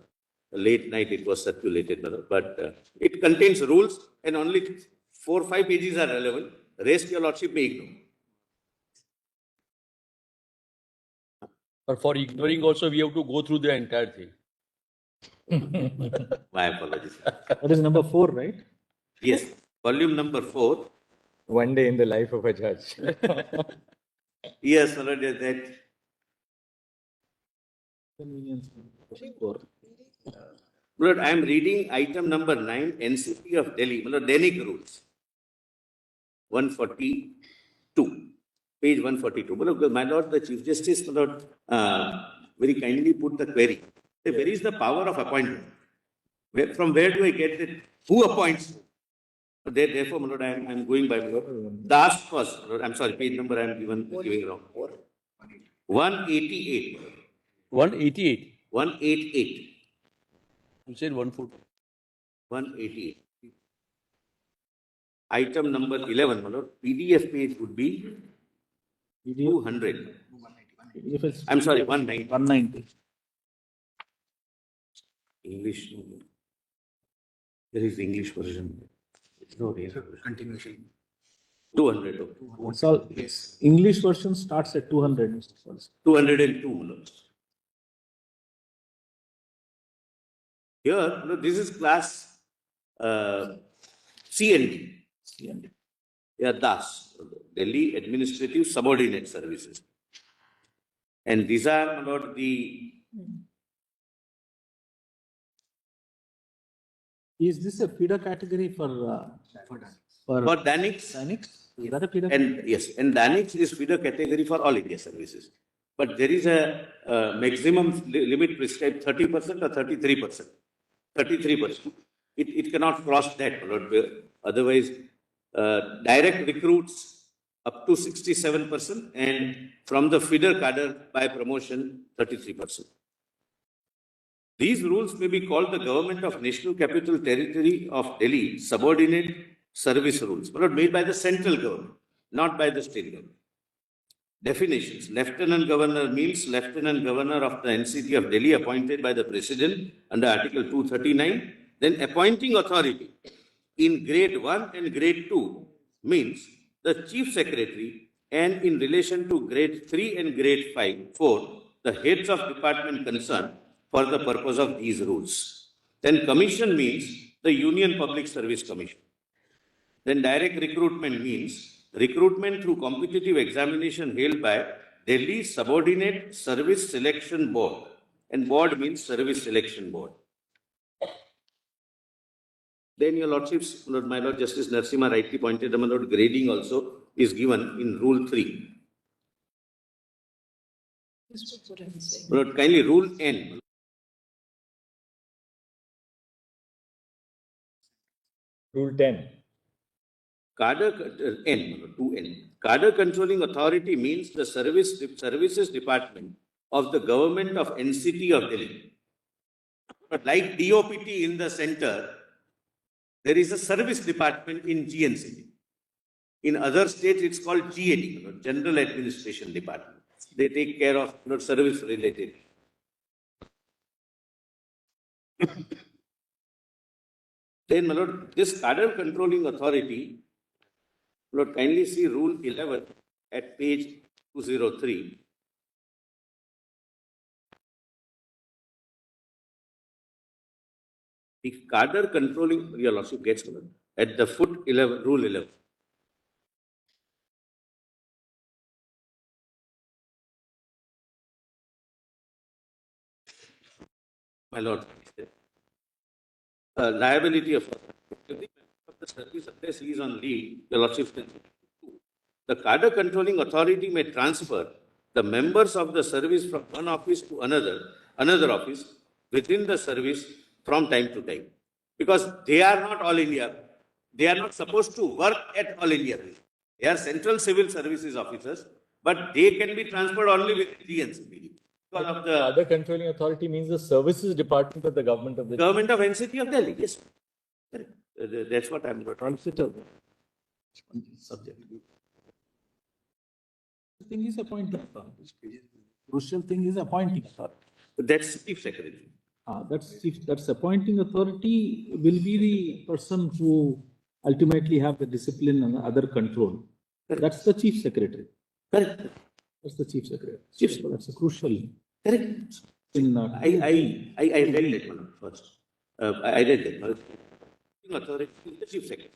late night it was circulated, my lord, but it contains rules and only 4 or 5 pages are relevant. Rest your lordship may ignore. But for ignoring also, we have to go through the entire thing. My apologies. That is number 4, right? Yes, volume number 4. One day in the life of a judge. Yes, my lord, that. Lord, I am reading item number 9, NCP of Delhi, my lord, Dainik rules. 142, page 142. My lord, the Chief Justice, my lord, very kindly put the query. Where is the power of appointment? From where do I get it? Who appoints? Therefore, my lord, I am going by my lord. Das first, lord, I'm sorry, page number I am giving wrong. 188. 188. 188. You said 140. 188. Item number 11, my lord, PDF page would be 200. I'm sorry, 190. 190. English. There is English version. No, continuation. 200. Okay. It's all, English version starts at 200, Mr. First. 202, my lord. Here, this is class CND. Yeah, Das, Delhi Administrative Subordinate Services. And these are, my lord, the Is this a feeder category for For Danix, Is that a feeder? and yes, and Danix is feeder category for all India services. But there is a maximum limit prescribed 30% or 33%. 33%. It cannot cross that. Otherwise, direct recruits up to 67% and from the feeder cadre by promotion 33%. These rules may be called the Government of National Capital Territory of Delhi subordinate service rules, but made by the central government, not by the state government. Definitions. Lieutenant Governor means Lieutenant Governor of the NCT of Delhi appointed by the President under Article 239. Then appointing authority in grade 1 and grade 2 means the Chief Secretary, and in relation to grade 3 and grade 4, the heads of department concerned for the purpose of these rules. Then commission means the Union Public Service Commission. Then direct recruitment means recruitment through competitive examination held by Delhi Subordinate Service Selection Board. And board means Service Selection Board. Then your Lordships, my Lord Justice Narasimha rightly pointed out, my Lord, grading also is given in Rule 3. This was what I'm saying. My Lord, kindly Rule N. Rule 10. Cadre N, 2N. Cadre Controlling Authority means the Services Department of the Government of NCT of Delhi. But like DOPT in the center, there is a service department in GNCT. In other states, it's called GAD, General Administration Department. They take care of service related. Then, my Lord, this cadre controlling authority, Lord, kindly see Rule 11 at page 203. The cadre controlling, your Lordship gets at the foot 11, Rule 11. My Lord, liability of the service unless he is on leave, your Lordship. The cadre controlling authority may transfer the members of the service from one office to another office within the service from time to time. Because they are not all India. They are not supposed to work at all India. They are central civil services officers, but they can be transferred only with the NCPD. Because of the Other controlling authority means the services department of the government of the government of NCT of Delhi. Yes. Correct. That's what I'm trying to tell. Subject. Thing is appointing authority. Crucial thing is appointing authority. That's Chief Secretary. That's appointing authority will be the person who ultimately have the discipline and other control. That's the Chief Secretary. Correct. That's the Chief Secretary. Chief. That's a crucial. Correct. In I read that one first. I read that one. Authority is the Chief Secretary.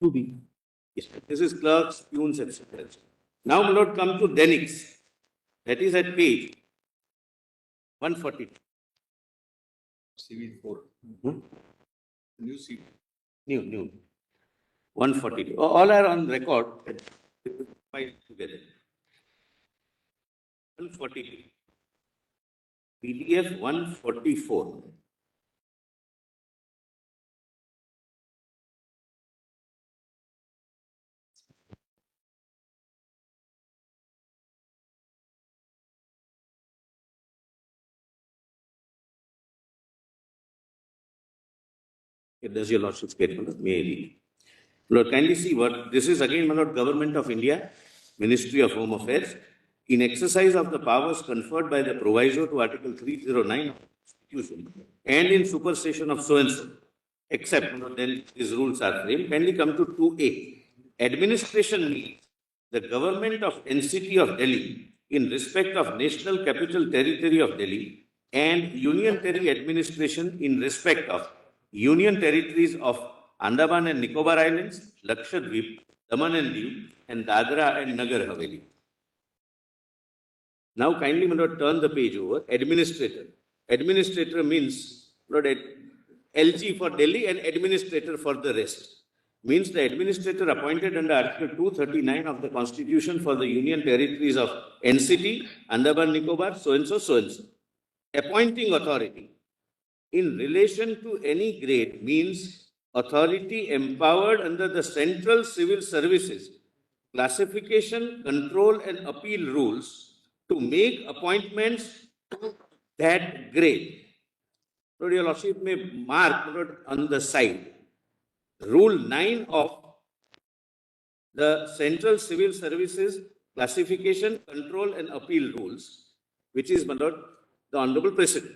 to be. Yes. This is clerks, peons, etc. Now, my Lord, come to Denix. That is at page 142. CV4. New CV. New. 142. All are on record. File together. 143. PDF 144. Does your Lordship statement? May I read? Lord, kindly see what this is again, my Lord, Government of India, Ministry of Home Affairs, in exercise of the powers conferred by the proviso to Article 309 of the Constitution and in supersession of so and so, except then these rules are framed. Kindly come to 2A. Administration means the government of NCT of Delhi in respect of National Capital Territory of Delhi and Union Territory Administration in respect of Union Territories of Andaman and Nicobar Islands, Lakshadweep, Daman and Diu, and Dadra and Nagar Haveli. Now kindly, my Lord, turn the page over. Administrator. Administrator means, Lord, LG for Delhi and administrator for the rest. Means the administrator appointed under Article 239 of the Constitution for the Union Territories of NCT, Andaman Nicobar, so and so, so and so. Appointing authority in relation to any grade means authority empowered under the Central Civil Services classification, control and appeal rules to make appointments to that grade. So your Lordship may mark on the side Rule 9 of the Central Civil Services Classification, Control and Appeal Rules, which is, my Lord, the Honorable President.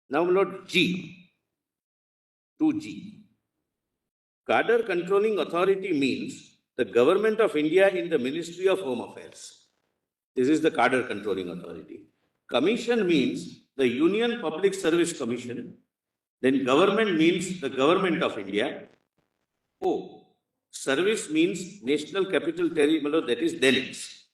Now, my Lord, G, 2G. Cadre Controlling Authority means the Government of India in the Ministry of Home Affairs. This is the Cadre Controlling Authority. Commission means the Union Public Service Commission. Then government means the Government of India. O, service means National Capital Territory, that is DENIX.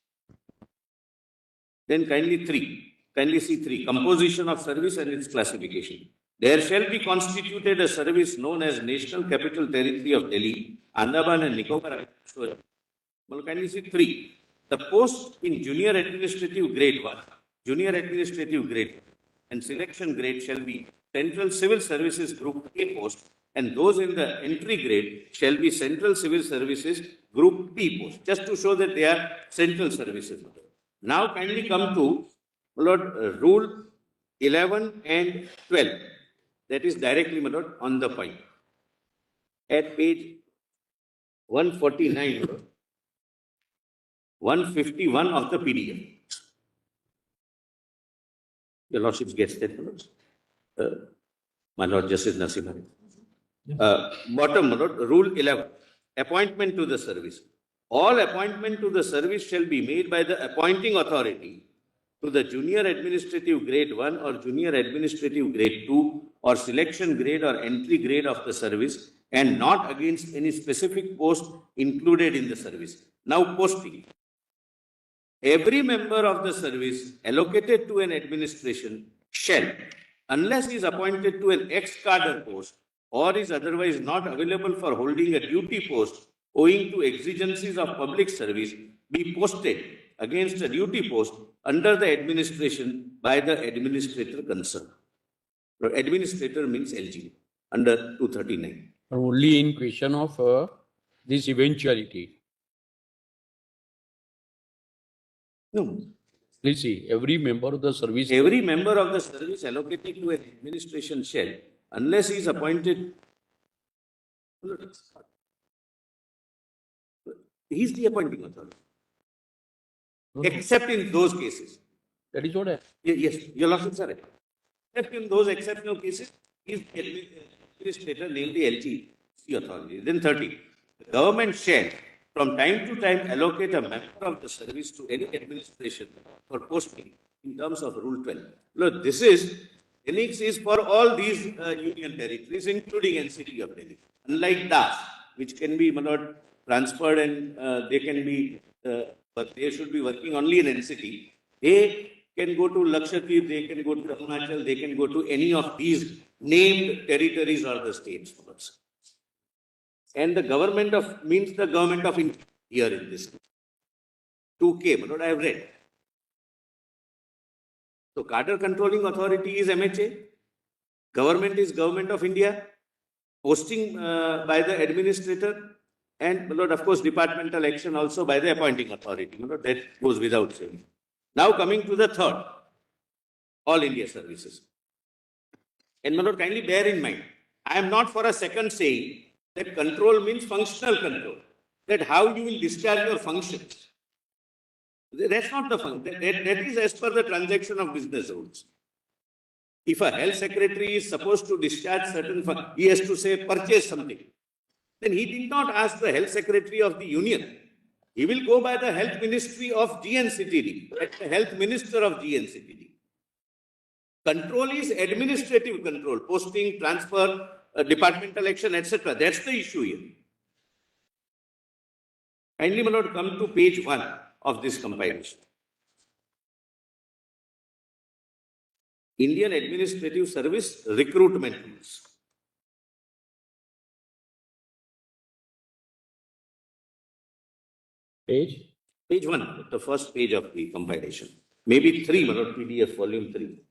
Then kindly see 3, composition of service and its classification. There shall be constituted a service known as National Capital Territory of Delhi, Andaman and Nicobar. Well, kindly see 3. The post in junior administrative grade 1, and selection grade shall be Central Civil Services Group A post, and those in the entry grade shall be Central Civil Services Group B post, just to show that they are central services. Now kindly come to Lord, Rule 11 and 12. That is directly, my Lord, on the point. At page 149, 151 of the PDF. Your Lordship gets that, my Lord Justice Nasimha. Bottom, my Lord, Rule 11. Appointment to the service. All appointment to the service shall be made by the appointing authority to the junior administrative grade 1 or junior administrative grade 2 or selection grade or entry grade of the service, and not against any specific post included in the service. Now posting. Every member of the service allocated to an administration shall, unless he is appointed to an ex-cadre post or is otherwise not available for holding a duty post owing to exigencies of public service, be posted against a duty post under the administration by the administrator concerned. Administrator means LG under 239. Only in question of this eventuality. No. Please see, every member of the service. Every member of the service allocated to an administration shall, unless he is appointed, he is the appointing authority. Except in those cases. That is what I. Yes, your Lordship, sir. Except in those exceptional cases, he is the administrator, namely LG, the authority. Then 30. The government shall, from time to time, allocate a member of the service to any administration for posting in terms of Rule 12. Look, this is, NX is for all these union territories, including NCT of Delhi. Unlike DAS, which can be transferred and they can be, but they should be working only in NCT. They can go to Lakshadweep, they can go to Arunachal, they can go to any of these named territories or the states. And the government of, means the government of India here in this. 2K, what I have read. So, cadre controlling authority is MHA, government is Government of India, posting by the administrator, and of course, departmental action also by the appointing authority. That goes without saying. Now, coming to the third, all India services. And kindly bear in mind, I am not for a second saying that control means functional control, that how you will discharge your functions. That's not the function. That is as per the transaction of business rules. If a health secretary is supposed to discharge certain functions, he has to say purchase something. Then he did not ask the health secretary of the union. He will go by the health ministry of GNCTD, the health minister of GNCTD. Control is administrative control, posting, transfer, departmental action, etc. That's the issue here. Kindly, my Lord, come to page 1 of this compilation. Indian Administrative Service recruitment rules. Page? Page 1, the first page of the compilation. Maybe 3, but not PDF, volume 3.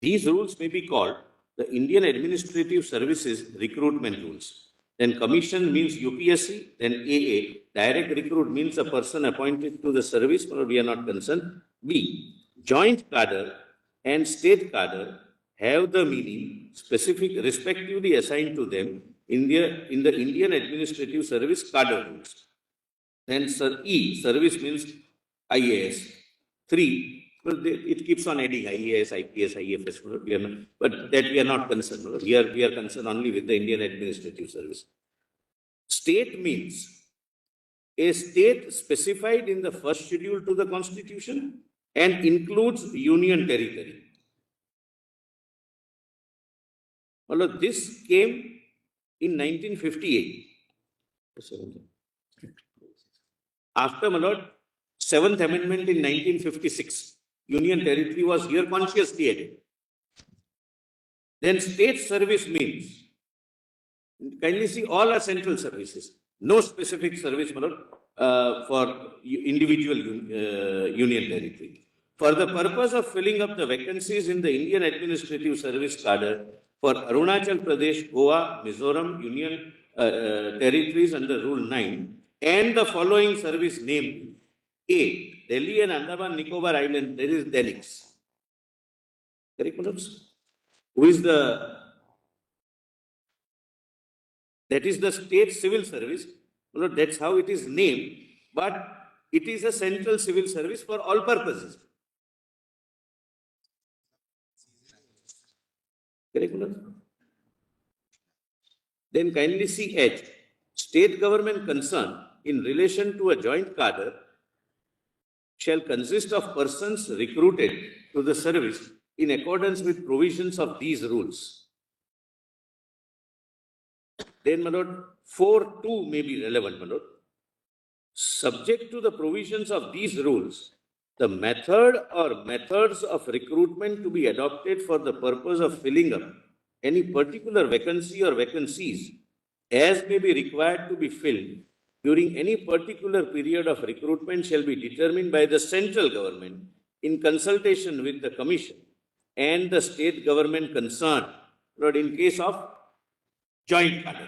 These rules may be called the Indian Administrative Services recruitment rules. Then commission means UPSC, then AA. Direct recruit means a person appointed to the service, but we are not concerned. B. Joint cadre and state cadre have the meaning specific respectively assigned to them in the Indian Administrative Service cadre rules. Then E. Service means IAS. 3. Well, it keeps on adding IAS, IPS, IFS, but that we are not concerned. We are concerned only with the Indian Administrative Service. State means a state specified in the first schedule to the Constitution and includes union territory. Well, this came in 1958. After, my lord, 7th Amendment in 1956. Union territory was here consciously added. Then state service means, kindly see, all are central services. No specific service for individual union territory. For the purpose of filling up the vacancies in the Indian Administrative Service cadre for Arunachal Pradesh, Goa, Mizoram, Union territories under Rule 9 and the following service named A. Delhi and Andaman Nicobar Island, there is Delix. Correct, madams? Who is that is the state civil service. That's how it is named, but it is a central civil service for all purposes. Correct, madam? Then kindly see H. State government concerned in relation to a joint cadre shall consist of persons recruited to the service in accordance with provisions of these rules. Then, my lord, 4.2 may be relevant, my lord. Subject to the provisions of these rules, the method or methods of recruitment to be adopted for the purpose of filling up any particular vacancy or vacancies as may be required to be filled during any particular period of recruitment shall be determined by the central government in consultation with the commission and the state government concerned, but in case of joint cadre.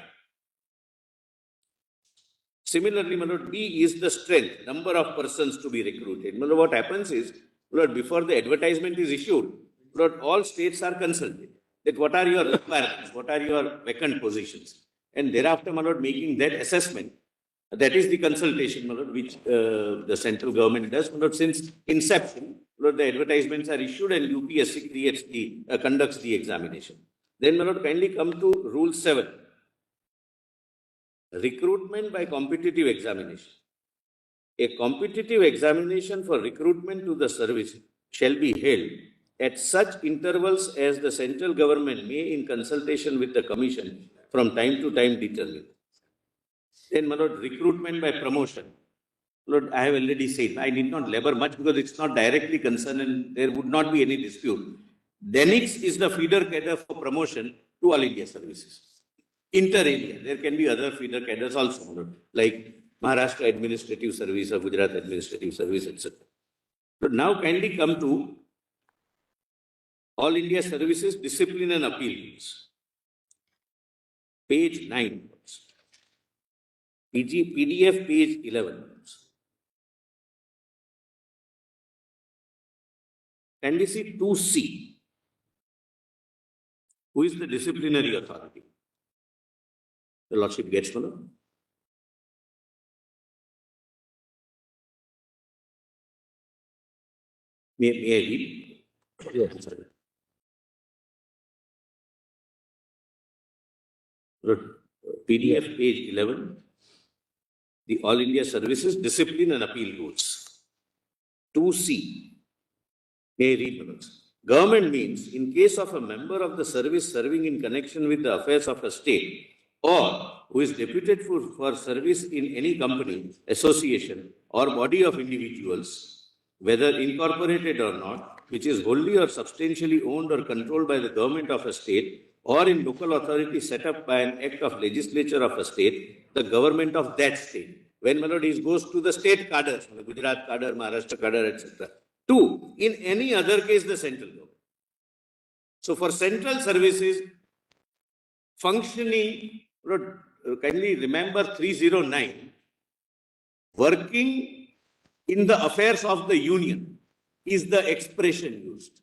Similarly, my lord, B is the strength, number of persons to be recruited. My lord, what happens is, Lord, before the advertisement is issued, Lord, all states are consulted. That what are your requirements, what are your vacant positions, and thereafter, my lord, making that assessment. That is the consultation, my lord, which the central government does. My lord, since inception, Lord, the advertisements are issued and UPSC conducts the examination. Then, my lord, kindly come to Rule 7. Recruitment by competitive examination. A competitive examination for recruitment to the service shall be held at such intervals as the central government may, in consultation with the commission, from time to time determine. Then, my lord, recruitment by promotion. Lord, I have already said, I need not labor much because it's not directly concerned and there would not be any dispute. Denix is the feeder cadre for promotion to all India services. Inter-area, there can be other feeder cadres also, like Maharashtra Administrative Service or Gujarat Administrative Service, etc. So now kindly come to All India Services Discipline and Appeal Rules. Page 9. PDF page 11. Kindly see 2C. Who is the disciplinary authority? The Lordship gets to know. May I read? Yes. PDF page 11. The All India Services Discipline and Appeal Rules. 2C. May I read, Manoj? Government means in case of a member of the service serving in connection with the affairs of a state or who is deputed for service in any company, association, or body of individuals, whether incorporated or not, which is wholly or substantially owned or controlled by the government of a state or in local authority set up by an act of legislature of a state, the government of that state. When melody goes to the state cadres, Gujarat cadre, Maharashtra cadre, etc. Two, in any other case, the central government. So for central services, functioning, kindly remember 309, working in the affairs of the union is the expression used.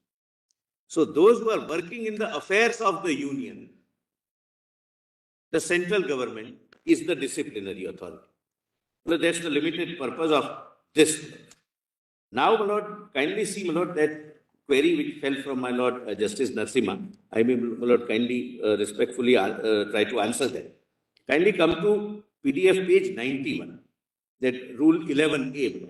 So those who are working in the affairs of the union, the central government is the disciplinary authority. So that's the limited purpose of this. Now, my lord, kindly see, my lord, that query which fell from my lord Justice Narasimha. I may, my lord, kindly respectfully try to answer that. Kindly come to PDF page 91, that rule 11A.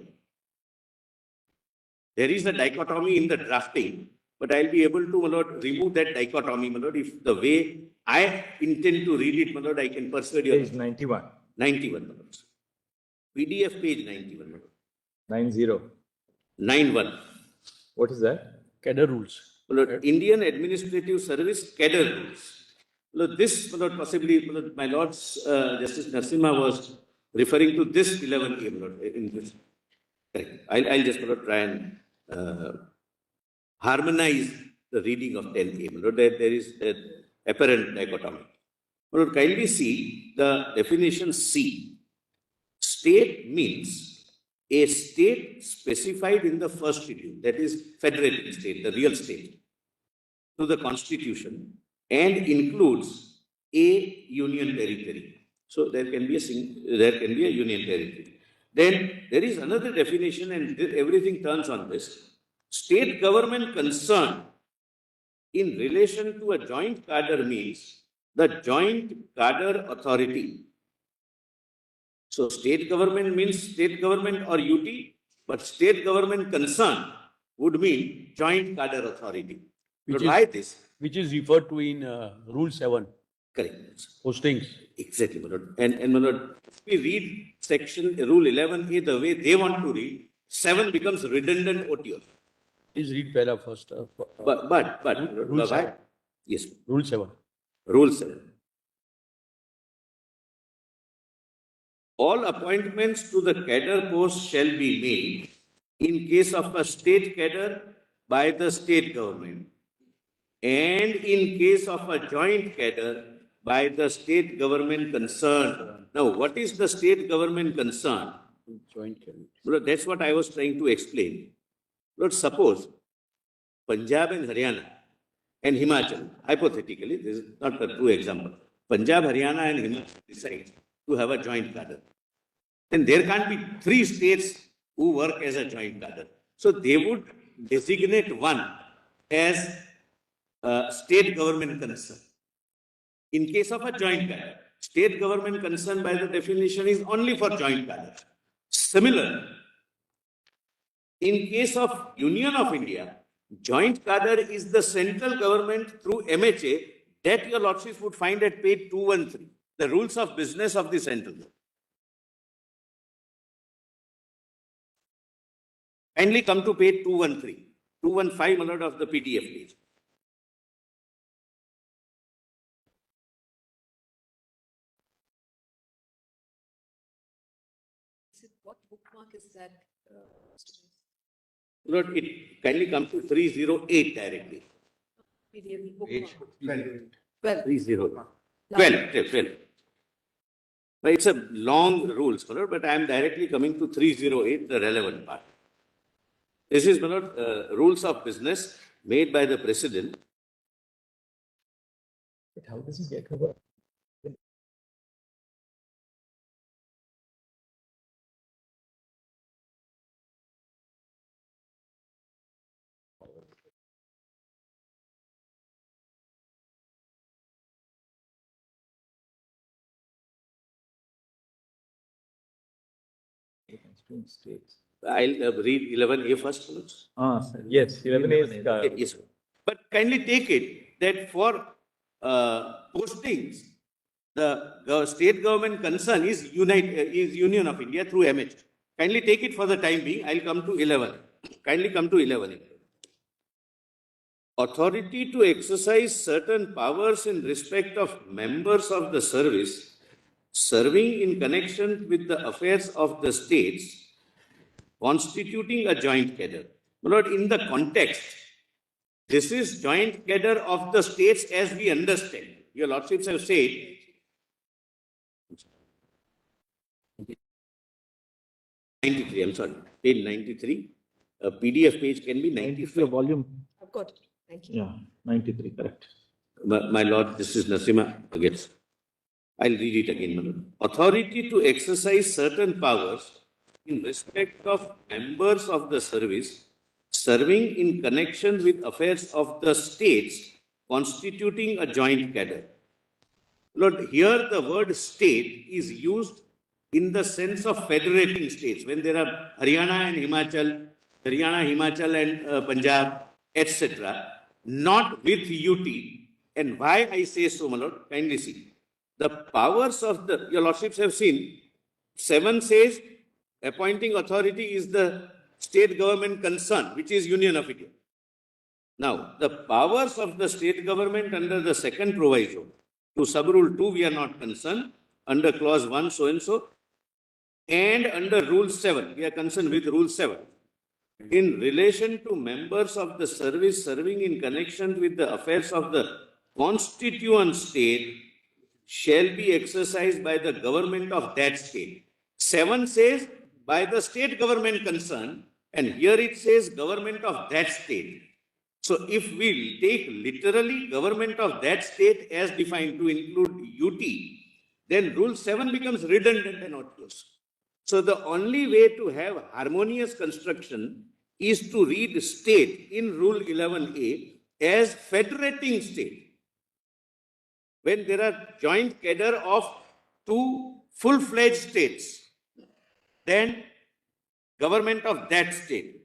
There is a dichotomy in the drafting, but I'll be able to, my lord, remove that dichotomy, my lord, if the way I intend to read it, my lord, I can persuade you. Page 91. 91, my lord. PDF page 91, my lord. 90. 91. What is that? Cadre rules. My lord, Indian Administrative Service cadre rules. My lord, this, my lord, possibly, my lord, my lord's Justice Narasimha was referring to this 11A, my lord, in this. Correct. I'll just, my lord, try and harmonize the reading of 10A. My lord, there is an apparent dichotomy. My lord, kindly see the definition C. State means a state specified in the first schedule, that is federated state, the real state, to the constitution and includes a union territory. So there can be a union territory. Then there is another definition, and everything turns on this. State government concerned in relation to a joint cadre means the joint cadre authority. So state government means state government or UT, but state government concern would mean joint cadre authority. Why this? Which is referred to in Rule 7. Correct. Postings. Exactly, my lord. And my lord, if we read section Rule 11A the way they want to read, 7 becomes redundant OTO. Please read para first. But Rule 7. Yes. Rule 7. Rule 7. All appointments to the cadre post shall be made in case of a state cadre by the state government and in case of a joint cadre by the state government concerned. Now, what is the state government concerned? Joint cabinet. Well, that's what I was trying to explain. Lord, suppose Punjab and Haryana and Himachal, hypothetically, this is not a true example. Punjab, Haryana and Himachal decide to have a joint cadre. Then there can't be 3 states who work as a joint cadre. So they would designate one as state government concern. In case of a joint cadre, state government concern by the definition is only for joint cadre. Similar, in case of Union of India, joint cadre is the central government through MHA that your lordship would find at page 213, the rules of business of the central government. Kindly come to page 213, 215, my lord, of the PDF page. What bookmark is that? Lord, it kindly come to 308 directly. PDF bookmark. 12. 12. But it's a long rule, scholar, but I am directly coming to 308, the relevant part. This is, my lord, rules of business made by the president. But how does he get over? States. I'll read 11A first. Sir. Yes, 11 is. Yes, sir. But kindly take it that for postings The state government concern is Union of India through MH. Kindly take it for the time being. I'll come to 11. Kindly come to 11. Authority to exercise certain powers in respect of members of the service serving in connection with the affairs of the states constituting a joint cadre. My Lord, in the context, this is joint cadre of the states as we understand. Your Lordships have said, I'm sorry, page 93. A PDF page can be 95. Volume, I've got it. Thank you. yeah, 93, correct. My Lord, this is Nasima against. I'll read it again, my Lord. Authority to exercise certain powers in respect of members of the service serving in connection with affairs of the states constituting a joint cadre. Lord, here the word state is used in the sense of federating states. When there are Haryana and Himachal and Punjab, etc., not with UT. And why I say so, my Lord, kindly see. The powers of your Lordships have seen, 7 says appointing authority is the state government concern, which is Union of India. Now, the powers of the state government under the second proviso, to sub-rule 2 we are not concerned, under clause 1 so and so, and under rule 7, we are concerned with rule 7. In relation to members of the service serving in connection with the affairs of the constituent state shall be exercised by the government of that state. 7 says by the state government concerned, and here it says government of that state. So if we take literally government of that state as defined to include UT, then rule 7 becomes redundant and odious. So the only way to have harmonious construction is to read state in rule 11A as federating state. When there are joint cadre of 2 full-fledged states, then government of that state.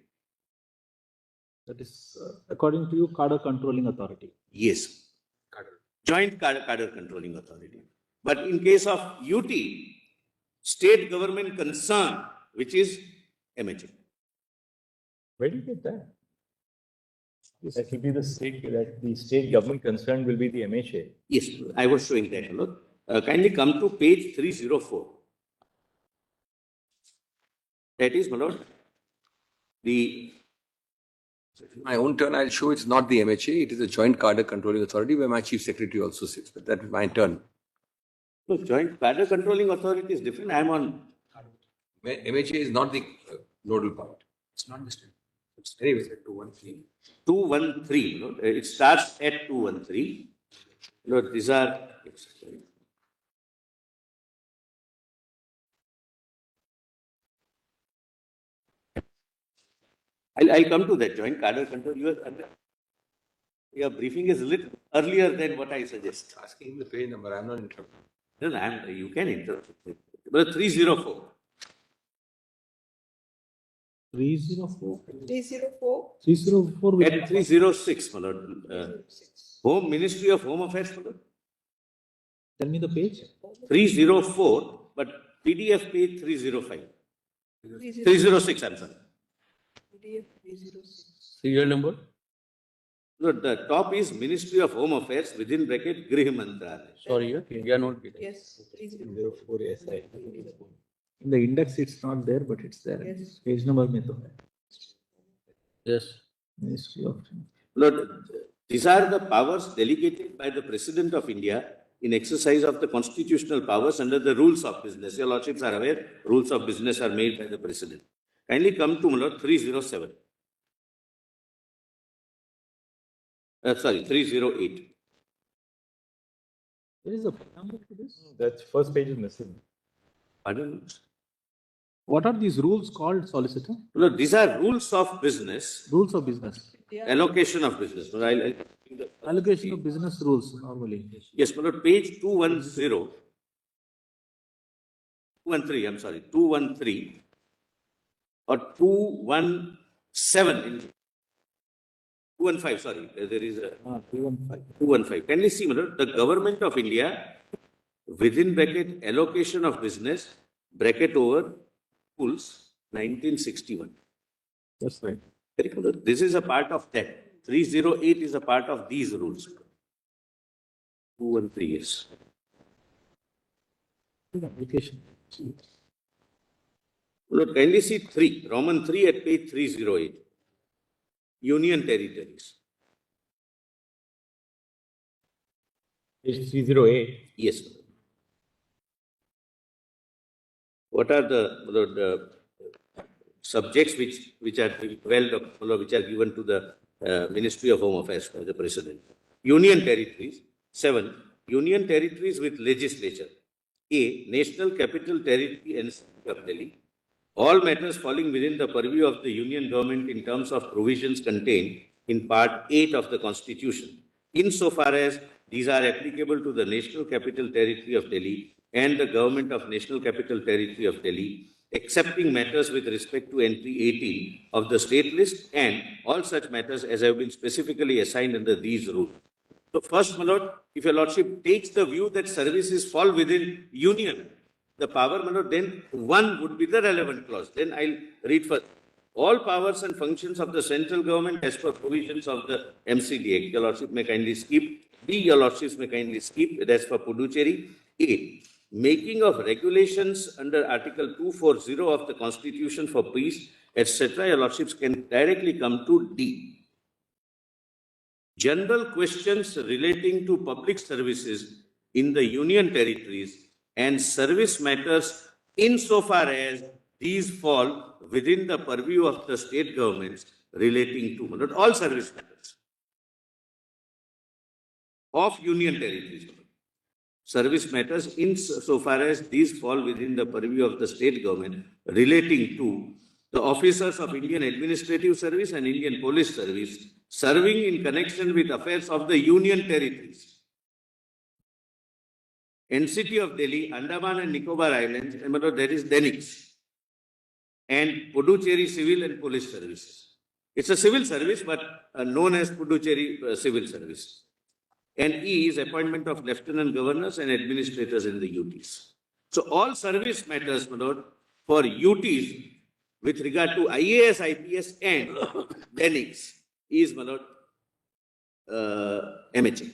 That is, according to you, cadre controlling authority. Yes. Joint cadre controlling authority. But in case of UT, state government concern, which is MHA. Where do you get that? That will be the state government concerned will be the MHA. Yes, I was showing that. Look. Kindly come to page 304. That is, my Lord, My own turn, I'll show it's not the MHA, it is a joint cadre controlling authority where my chief secretary also sits, but that is my turn. So joint cadre controlling authority is different. I am on. MHA is not the nodal part. It's not the state. It's anyway, 213. 213. No? It starts at 213. No, these are. I'll come to that joint cadre control. Your briefing is a little earlier than what I suggest. Asking the page number, I'm not interrupting. No, you can interrupt. But 304. 304. 304. 304. At 306, my Lord. Home Ministry of Home Affairs, my Lord. Tell me the page. 304, but PDF page 305. 306, I'm sorry. PDF 306. Serial number? No, the top is Ministry of Home Affairs, within bracket, Grih Mantralaya. Sorry, we are not getting. Yes, 304. 304, yes. In the index, it's not there, but it's there. Yes. Page number mein to hai. Yes. Ministry of. Lord, these are the powers delegated by the President of India in exercise of the constitutional powers under the rules of business. Your Lordships are aware, rules of business are made by the President. Kindly come to, my Lord, 307. 308. There is a preamble to this. That first page is missing. Pardon? What are these rules called, Solicitor? Lord, these are rules of business, Rules of business. allocation of business. Lord, Allocation of business rules normally. yes, my Lord, page 210. 213, I'm sorry, 213 or 217. 215, sorry, there is a 215. Can you see, my Lord, the government of India within bracket allocation of business, bracket over pools, 1961. That's right. Very good. This is a part of that. 308 is a part of these rules. 213 years. Application. Look, kindly see 3, Roman 3 at page 308. Union territories. Page 308. Yes. What are the subjects which are which are given to the Ministry of Home Affairs by the President? Union territories. 7. Union territories with legislature. A. National Capital Territory and City of Delhi. All matters falling within the purview of the Union government in terms of provisions contained in Part 8 of the Constitution, insofar as these are applicable to the National Capital Territory of Delhi and the Government of National Capital Territory of Delhi, excepting matters with respect to entry 18 of the state list and all such matters as have been specifically assigned under these rules. So first, my lord, if your lordship takes the view that services fall within union, the power, my lord, then 1 would be the relevant clause. Then I'll read first. All powers and functions of the central government as per provisions of the MCD Act. Your lordship may kindly skip. B, your lordships may kindly skip. That's for Puducherry. A, making of regulations under Article 240 of the Constitution for peace, etc. Your lordships can directly come to D. General questions relating to public services in the union territories and service matters insofar as these fall within the purview of the state governments relating to not all service matters of union territories. Service matters insofar as these fall within the purview of the state government relating to the officers of Indian Administrative Service and Indian Police Service serving in connection with affairs of the union territories. NCT of Delhi, Andaman and Nicobar Islands, and that is DENIX, and Puducherry Civil and Police Services. It's a civil service, but known as Puducherry Civil Service. And E is appointment of lieutenant governors and administrators in the UTs. So all service matters, my lord, for UTs with regard to IAS, IPS and DENIX is, my lord, MHA.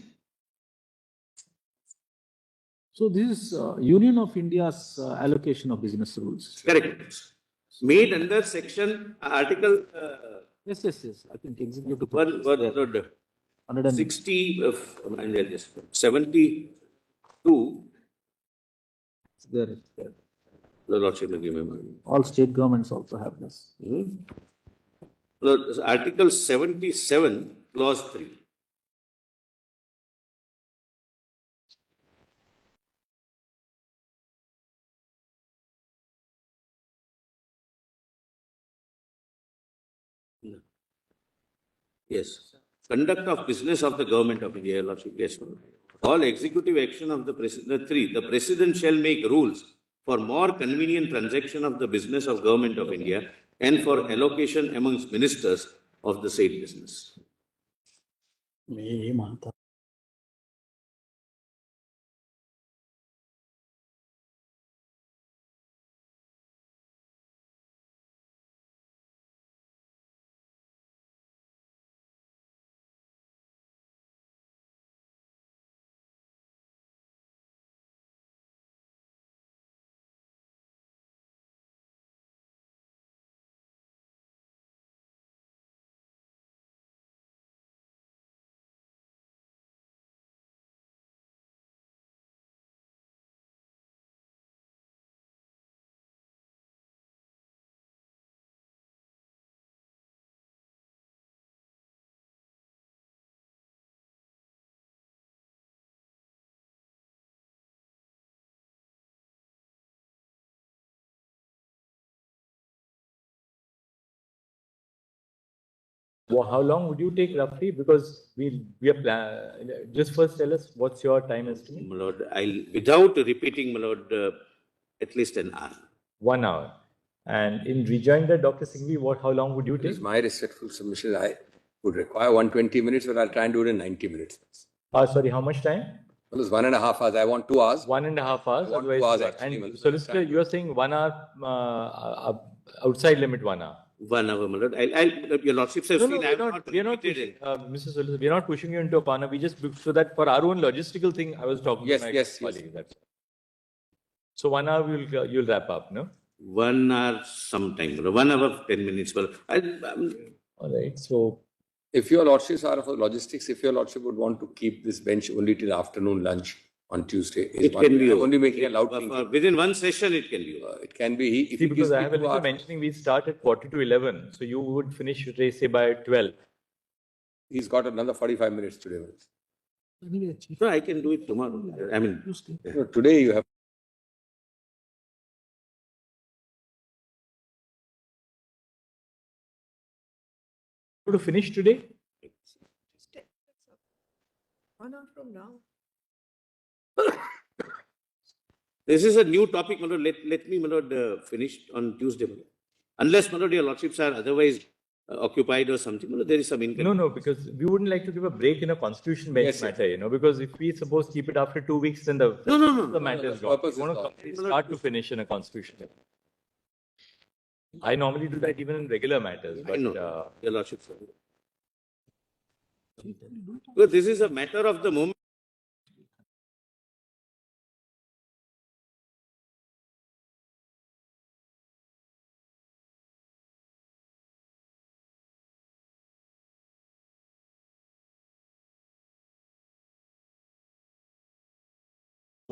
So this is Union of India's allocation of business rules. Correct. Made under section article Yes. I think executive. 60 72. There. The lordship will give me. All state governments also have this. Article 77, clause 3. Yes. Conduct of business of the government of India, lordship. Yes. All executive action of the president. 3. The president shall make rules for more convenient transaction of the business of government of India and for allocation amongst ministers of the said business. Well, how long would you take roughly? Because we are just first tell us what's your time estimate? My lord, without repeating, my lord, at least an hour. 1 hour. And in rejoinder, Dr. Singhvi, how long would you It take? is my respectful submission. I would require 120 minutes, but I'll try and do it in 90 minutes. Sorry, how much time? Well, it's 1.5 hours. I want 2 hours. 1.5 hours. I want 2 Otherwise, hours what? actually, And Malad. solicitor, you are saying 1 hour outside limit 1 hour. 1 hour, my lord. Your lordships have seen, I have not we are not repeated pushing, it. Mr. Solicitor, we are not pushing you into a corner. We just, so that for our own logistical thing, I was talking Yes, to my yes, colleague. That's all. So 1 hour you'll wrap up, no? 1 hour sometime, my lord. 1 hour, 10 minutes, my lord. All right. So If your lordships are for logistics, if your lordship would want to keep this bench only till afternoon lunch on Tuesday, is It one can way. be. I'm only making a loud For thinking. within one session, it can be. It can be. If see, he gives because I me have a 2 little hours, mentioning we start at 40 to 11. So you would finish, say, by 12. he's got another 45 minutes today. No, I can do it tomorrow. I mean, No, today you have. To finish today? Just 10 minutes. 1 hour from now. this is a new topic, my lord. Let me, my lord, finish on Tuesday, my lord. Unless, my lord, your lordships are otherwise occupied or something, my lord, there is some inconvenience. No, because we wouldn't like to give a break in a constitution bench Yes, matter, because if we suppose keep it after 2 weeks, then the matter is the gone. purpose We is want to gone. complete start to finish in a constitution bench. I normally do that even in regular matters, but I know, your lordships. Because this is a matter of the moment.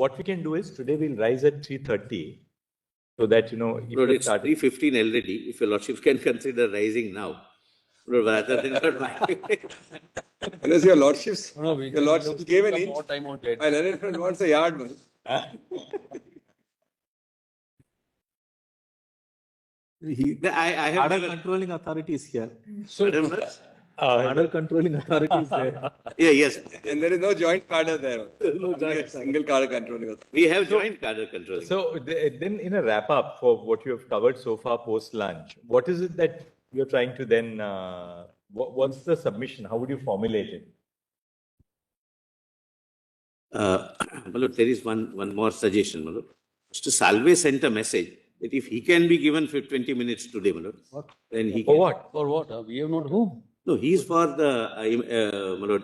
what we can do is today we'll rise at 3:30 so that, if Lord, you're it's starting. 3:15 already. If your lordships can consider rising now, Lord, rather than Unless your lordships, No, we your can lordships gave an some inch. more time on that. My learned friend wants a yard. Man. I have Order never. controlling authority is here. Pardon, Order controlling authority is there. yeah, yes. And there is no joint cadre there. Only a single cadre controlling. We have joint cadre controlling. So then in a wrap up for what you have covered so far post lunch, what is it that you're trying to then, what's the submission? How would you formulate it? Malud, there is one more suggestion, Malud. Mr. Salve sent a message that if he can be given for 20 minutes today, Malud, then he For can. what? For what? We have not whom? No, he is for the Malud,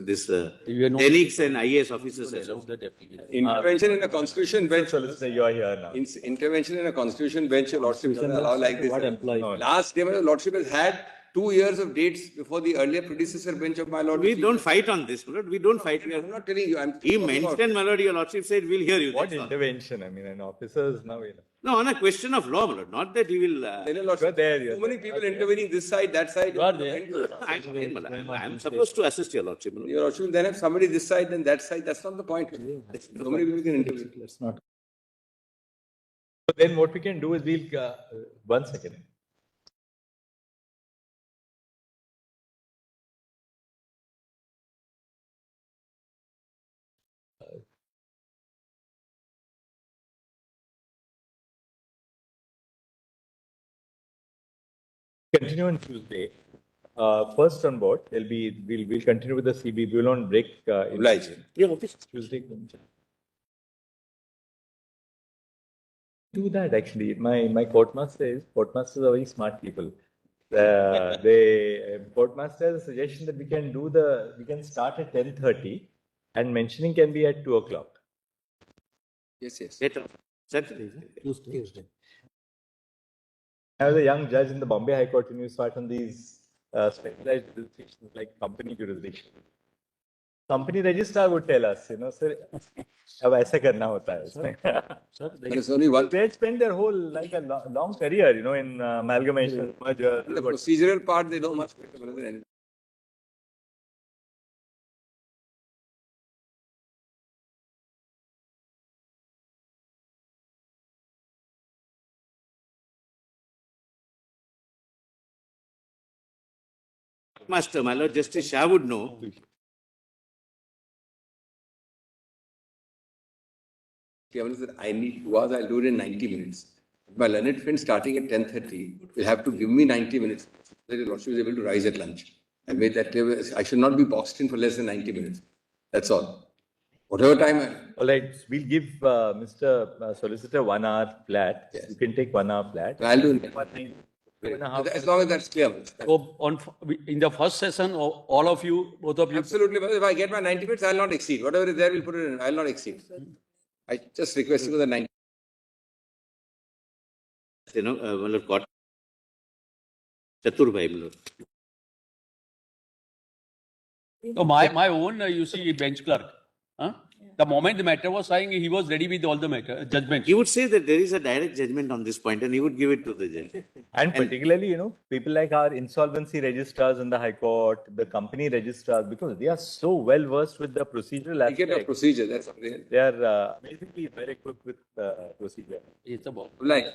this We are not- NX and IAS officers as well. That application. Intervention in a constitution bench. Solicitor, you are here now. Intervention in a constitution bench, your lordship doesn't allow like this. What employee? No. Last day, my lordship has had 2 years of dates before the earlier predecessor bench of my lord. We don't fight on this, Malud. We don't fight. I'm not telling you. He mentioned, Malud, your lordship said, we'll hear you. What that's all. intervention? I mean, an officer's now, No, on a question of law, Malud. Not that he will. You're there, you're So many people intervening this side, that side. You are there. I'm fine, Malud. I'm supposed to assist your lordship, Malud. Your lordship will then have somebody this side, then that side. That's not the point. So many people can intervene. Let's not. So then what we can do is we'll, 1 second. Continue on Tuesday. First on board, we'll continue with the CB. We'll on break. Obliged. Yeah, office. Tuesday. Do that actually. My courtmasters are very smart people. Courtmaster has a suggestion that we can start at 10:30 and mentioning can be at 2:00. Yes, yes. Later. Saturday. Tuesday. I was a young judge in the Bombay High Court, and you start on these specialized jurisdictions like company jurisdiction. Company registrar would tell us, sir, अब ऐसा करना होता है उसमें. There's only one. They spend their whole long career, in amalgamation, merger. The procedural part, they know much better than anything. Master, my lord, Justice Shah would know. I need 2 hours, I'll do it in 90 minutes. My learned friend starting at 10:30 will have to give me 90 minutes. That your lordship is able to rise at lunch. I made that, I should not be boxed in for less than 90 minutes. That's all. Whatever time All right, we'll give Mr. Solicitor 1 hour flat. Yes. You can take 1 hour flat. I'll do it. 2.5 As long as that's clear. So in the first session, all of you, both of you. Absolutely. But if I get my 90 minutes, I'll not exceed. Whatever is there, we'll put it in. I'll not exceed. I just request you for the 90. मतलब court चतुर भाई मतलब So my own, you see, bench clerk. Huh? The moment the matter was signed, he was ready with all the judgments. he would say that there is a direct judgment on this point and he would give it to the judge. And particularly, people like our insolvency registrars in the High Court, the company registrars, because they are so well versed with the procedural I get a aspect. procedure. That's something. They are amazingly well equipped with procedure. It's about. Like.